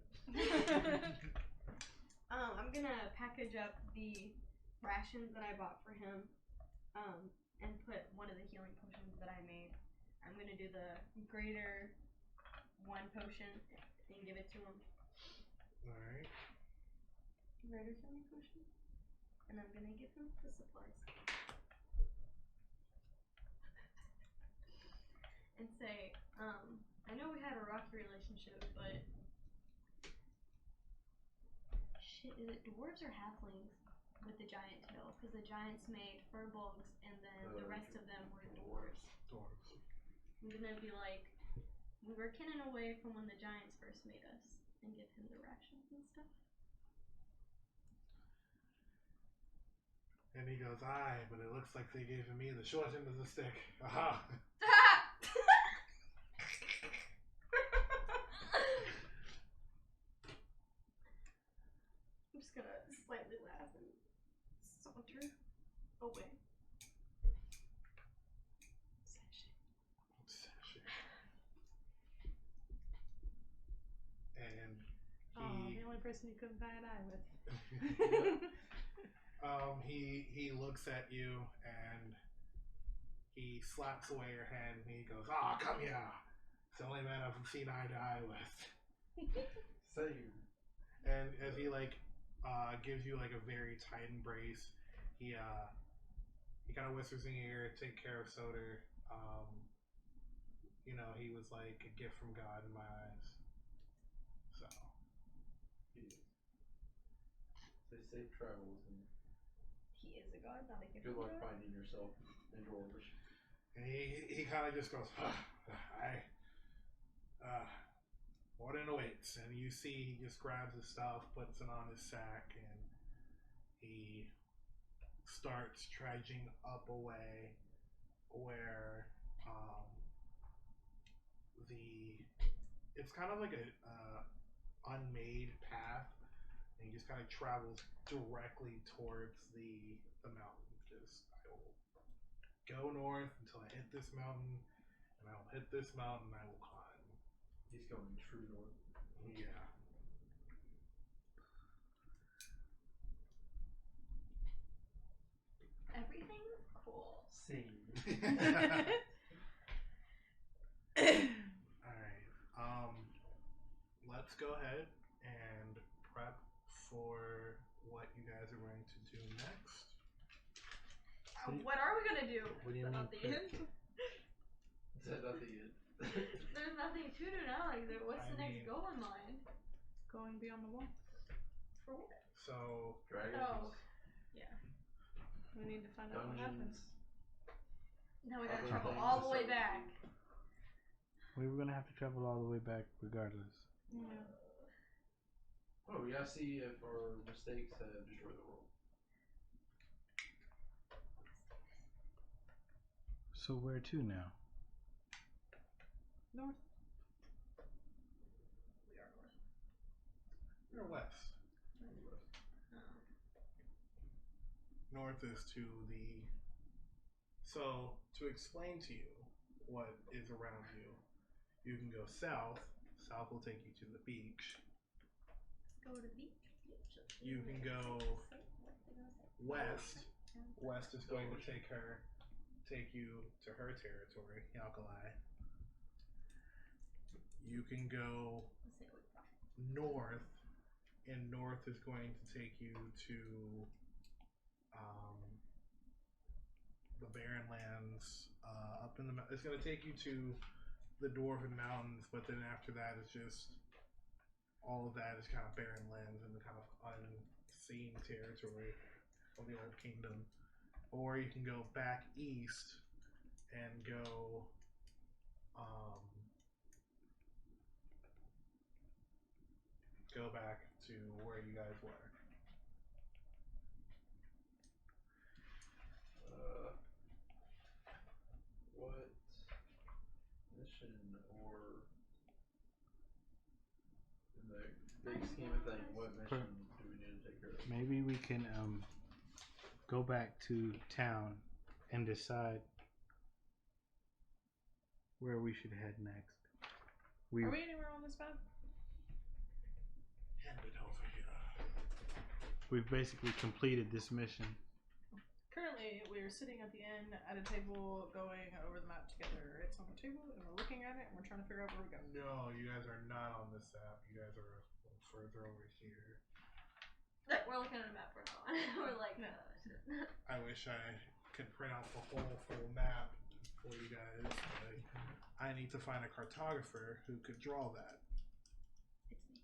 I'm gonna package up the rations that I bought for him, and put one of the healing potions that I made. I'm gonna do the greater one potion and give it to him. Alright. Greater healing potion. And I'm gonna give him the supplies. And say, I know we had a rocky relationship, but shit, is it dwarves or halflings with the giant tail? Because the giants made furbolgs and then the rest of them were dwarves. Dwarves. I'm gonna be like, we were kinning away from when the giants first made us and give him the rations and stuff. And he goes, aye, but it looks like they gave me the short end of the stick. Aha! I'm just gonna slightly laugh and saunter away. And the only person you couldn't buy an eye with. he looks at you and he slaps away your hand and he goes, come here. It's the only man I've seen eye to eye with. Same. And as he like gives you like a very tight embrace, he kind of whispers in your ear, take care of Soter. You know, he was like a gift from God in my eyes. So He is. Say safe travels and He is a god, not a gift. good luck finding yourself in dwarves. and he kind of just goes, Morden awaits, and you see he just grabs his stuff, puts it on his sack, and he starts trudging up a way where it's kind of like a unmade path, and he just kind of travels directly towards the mountain. Just, I will go north until I hit this mountain, and I will hit this mountain, and I will climb. He's going true north. Yeah. Everything's cool. Same. Alright. Let's go ahead and prep for what you guys are going to do next. What are we gonna do? What do you Is that mean? not the end? Is that not the end? There's nothing to do now. Like, what's I the mean- next goal in mind? Going beyond the wall. For what? So, Dragons. Oh, yeah. We need to find out what happens. Dungeons. Now we gotta Other travel things all the way aside. back. We were gonna have to travel all the way back regardless. Yeah. Oh, we gotta see if our mistakes have destroyed the world. So where to now? North. We are north. you're west. North is to the So, to explain to you what is around you, you can go south. South will take you to the beach. Go to the beach. You can go west. West is going to take you to her territory, Alkali. You can go north, and north is going to take you to the barren lands up in the. It's going to take you to the Dwarven Mountains, but then after that, it's just all of that is kind of barren lands and the kind of unseen territory of the Old Kingdom. Or you can go back east and go. Go back to where you guys were. What mission or in the big scheme of things, what mission do we need to take care of? Maybe we can go back to town and decide where we should head next. Are we anywhere on this map? Hand it over here. We've basically completed this mission. Currently, we're sitting at the end at a table going over the map together. It's on the table, and we're looking at it, and we're trying to figure out where we go. No, you guys are not on this app. You guys are a little further over here. We're looking at a map. We're not. We're like, no. I wish I could print out the whole full map for you guys. But I need to find a cartographer who could draw that. It's me.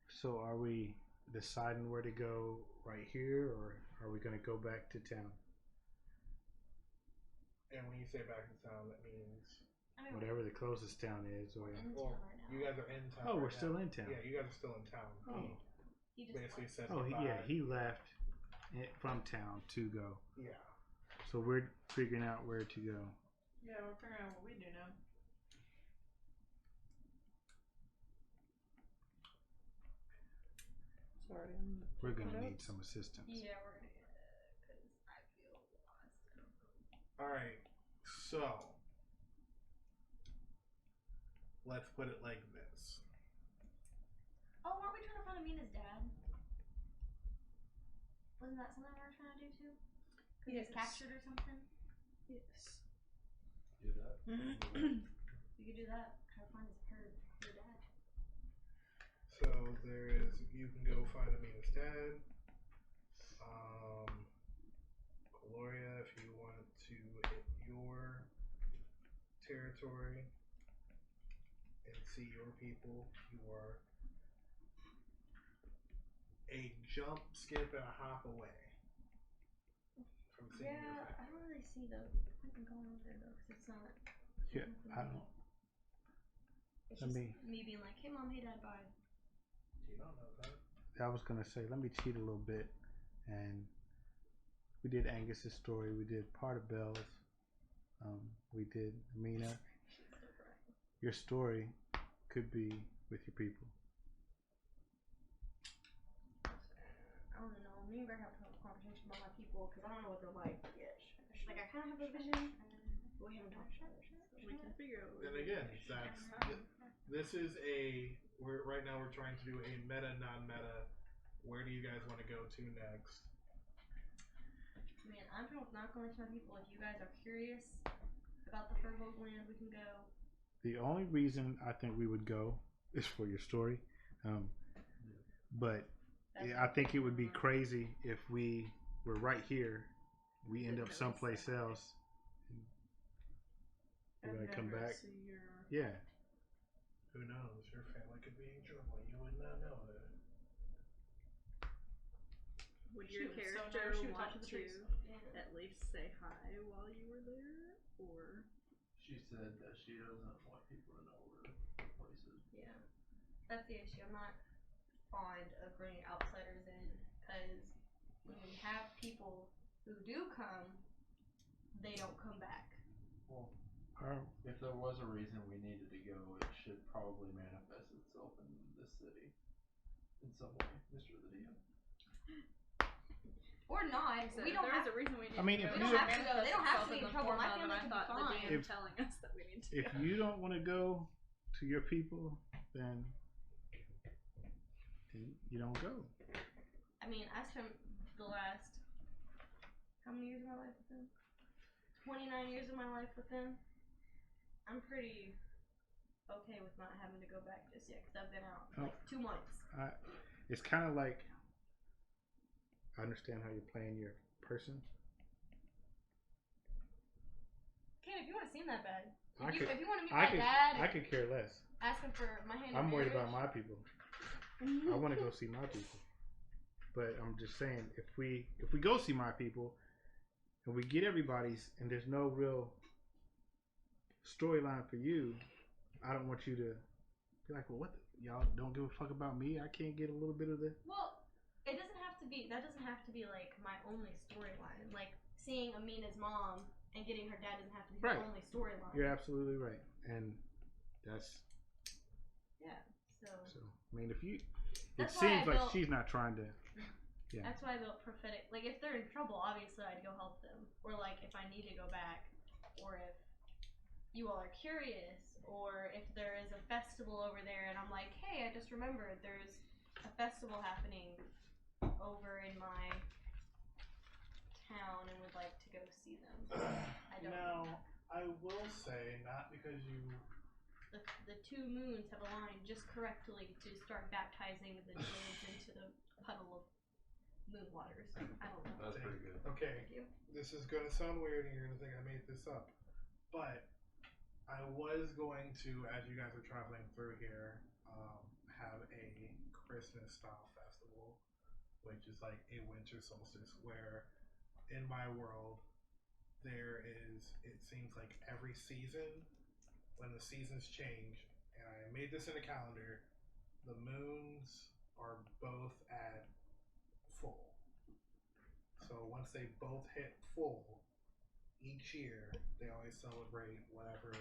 So are we deciding where to go right here, or are we going to go back to town? And when you say back in town, that means Whatever the closest town is. Or in well, town right now. you guys are in town. oh, we're right still now. in town. Yeah, you guys are still in town. He He just basically said Oh, goodbye. he left from town to go. Yeah. So we're figuring out where to go. Yeah, we're figuring out what we do now. Sorry, We're going to need some assistance. Yeah, we're gonna get it because I feel lost. I don't know. All right. So let's put it like this. Oh, weren't we trying to find Amina's dad? Wasn't that something we were trying to do too? Because he was captured or something? Yes. Do that. We could do that. Try to find her dad. So there is. You can go find Amina's dad. Cuilorea, if you want to hit your territory and see your people, you are a jump, skip, and a hop away from seeing your Yeah, family. I don't really see the point in going over there though, because it's not. Yeah, I don't. It's Let just me- me being like, hey mom, hey dad, bye. You don't know that. I was going to say, let me cheat a little bit. And we did Angus's story. We did part of Bhel's. We did Imina. She's so bright. Your story could be with your people. I don't know. Me and Greg have to have a conversation about my people because I don't know what they're like yet. Like, I kind of have a vision, but we haven't talked about it. We can figure out. And again, that's this is right now we're trying to do a meta, non-meta. Where do you guys want to go to next? Man, I'm fine with not going to my people. If you guys are curious about the Furbolg land, we can go. The only reason I think we would go is for your story. But I think it would be crazy if we were right here, we end up someplace else. We gotta come back. Yeah. Who knows? Your family could be in trouble. You would not know that. Would She your would still know character she would talk want to the to trees. at least say hi while you were there, or She said that she doesn't want people to know where places. Yeah. That's the issue. I'm not fond of bringing outsiders in because when we have people who do come, they don't come back. Well, if there was a reason we needed to go, it should probably manifest itself in this city in some way, Mr. the DM. Or Or not. We don't There have is a reason we need I mean, to if go. you- We don't have to go. They don't have to be in Itself trouble. the My form of, family and can I be thought the fine. DM If- telling us that we need to If go. you don't want to go to your people, then you don't go. I mean, I spent the last how many years of my life with them? 29 years of my life with them. I'm pretty okay with not having to go back just yet because I've been out for like 2 months. It's kind of like, I understand how you're playing your person. Kayn, if you want to seem that bad, I if you want to meet I my could, dad I and could care less. ask him for my hand in I'm worried marriage, about my people. I want to go see my people. But I'm just saying, if we go see my people and we get everybody's and there's no real storyline for you, I don't want you to be like, well, what? Y'all don't give a fuck about me? I can't get a little bit of the... Well, it doesn't have to be. That doesn't have to be like my only storyline. Like seeing Amina's mom and getting her dad doesn't have to be Right. the only storyline. You're absolutely right, and that's Yeah. So I mean, if you, it That's why seems I like built- she's not trying to. Yeah. that's why I built prophetic. Like if they're in trouble, obviously I'd go help them. Or like if I need to go back, or if you all are curious, or if there is a festival over there and I'm like, hey, I just remembered there's a festival happening over in my town and would like to go see them. I don't know. Now, I will say, not because you... The 2 moons have aligned just correctly to start baptizing the Spades into the puddle of moon waters. I don't know. That's pretty good. Okay, Thank you. this is going to sound weird and you're going to think I made this up. But I was going to, as you guys are traveling through here, have a Christmas-style festival, which is like a winter solstice, where in my world, there is, it seems like every season, when the seasons change, and I made this in a calendar, the moons are both at full. So once they both hit full, each year they always celebrate whatever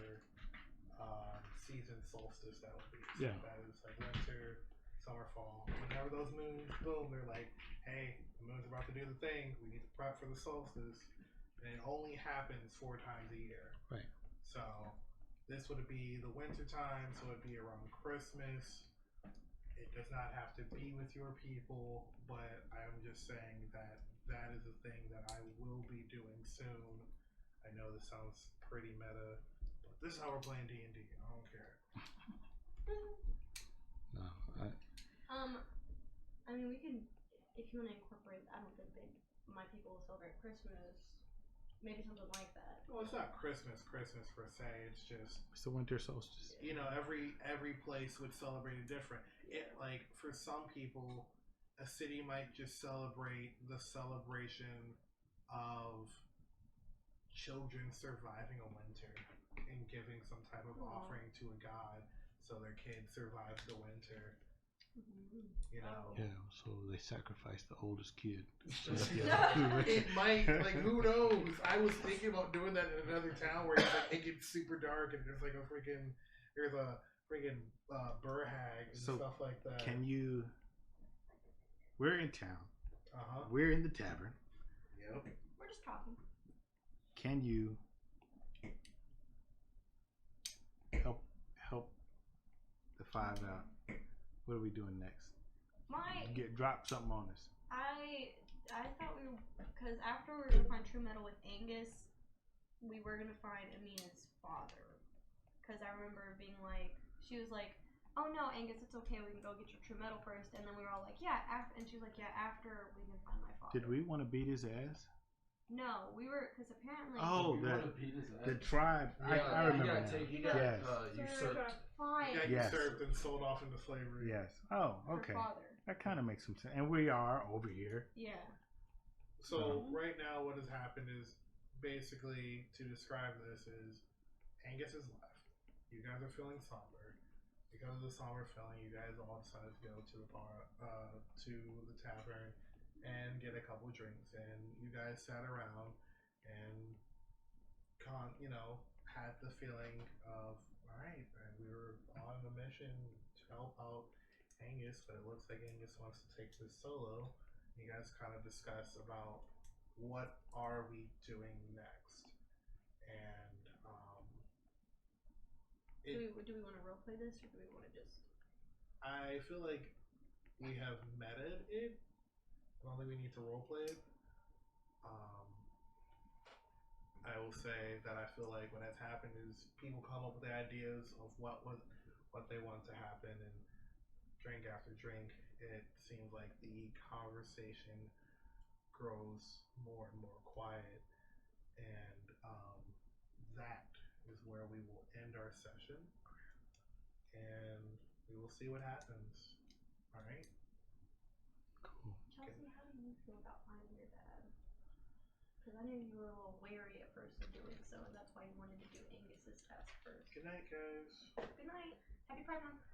season solstice that would be. So Yeah. that is like winter, summer, fall. Whenever those moons boom, they're like, hey, the moon's about to do the thing. We need to prep for the solstice. And it only happens 4 times a year. Right. So this would be the winter time, so it'd be around Christmas. It does not have to be with your people, but I'm just saying that that is a thing that I will be doing soon. I know this sounds pretty meta, but this is how we're playing D&D. I don't care. No, I mean, we can, if you want to incorporate, I don't think my people will celebrate Christmas. Maybe something like that. Well, it's not Christmas per se. It's just, it's the winter solstice. you know, every place would celebrate it different. It, like, for some people, a city might just celebrate the celebration of children surviving a winter and giving some type of offering to a god so their kid survives the winter. You know, Yeah, so they sacrificed the oldest kid. it might, like, who knows? I was thinking about doing that in another town where it's like it gets super dark and there's like a freaking burr hag and So, stuff like that. Can you? We're in town. Uh-huh. We're in the tavern. Yep. We're just talking. Can you help the 5 out? What are we doing next? Drop something on us. I thought we were, because after we were gonna find true metal with Angus, we were gonna find Amina's father. Because I remember being like, she was like, oh no, Angus, it's okay, we can go get your true metal first. And then we were all like, yeah, and she was like, yeah, after we can find my father. Did we want to beat his ass? No, we were, because apparently. Oh, You wanna beat his ass. the tribe. Yeah, I remember you now. got take. You got Yes. usurped. Fine. You got Yes. usurped and sold off into slavery. Yes. Oh, Her okay. father. That kind of makes some sense. And we are over here. Yeah. So right now what has happened is, basically, to describe this, is Angus has left. You guys are feeling somber. Because of the somber feeling, you guys all decided to go to the bar, to the tavern, and get a couple of drinks. And you guys sat around and, had the feeling of, all right, we were on a mission to help out Angus, but it looks like Angus wants to take this solo. You guys kind of discuss about what are we doing next? And Do we want to roleplay this, or do we want to just? I feel like we have meted it. I don't think we need to roleplay it. I will say that I feel like what has happened is people come up with the ideas of what they want to happen, and drink after drink, it seems like the conversation grows more and more quiet, and that is where we will end our session, and we will see what happens. All right. Cool. Chelsey, how do you feel about finding your dad? Because I knew you were a little wary at first of doing so, and that's why you wanted to do Angus's task first. Good night, guys. Good night. Happy Pride Month.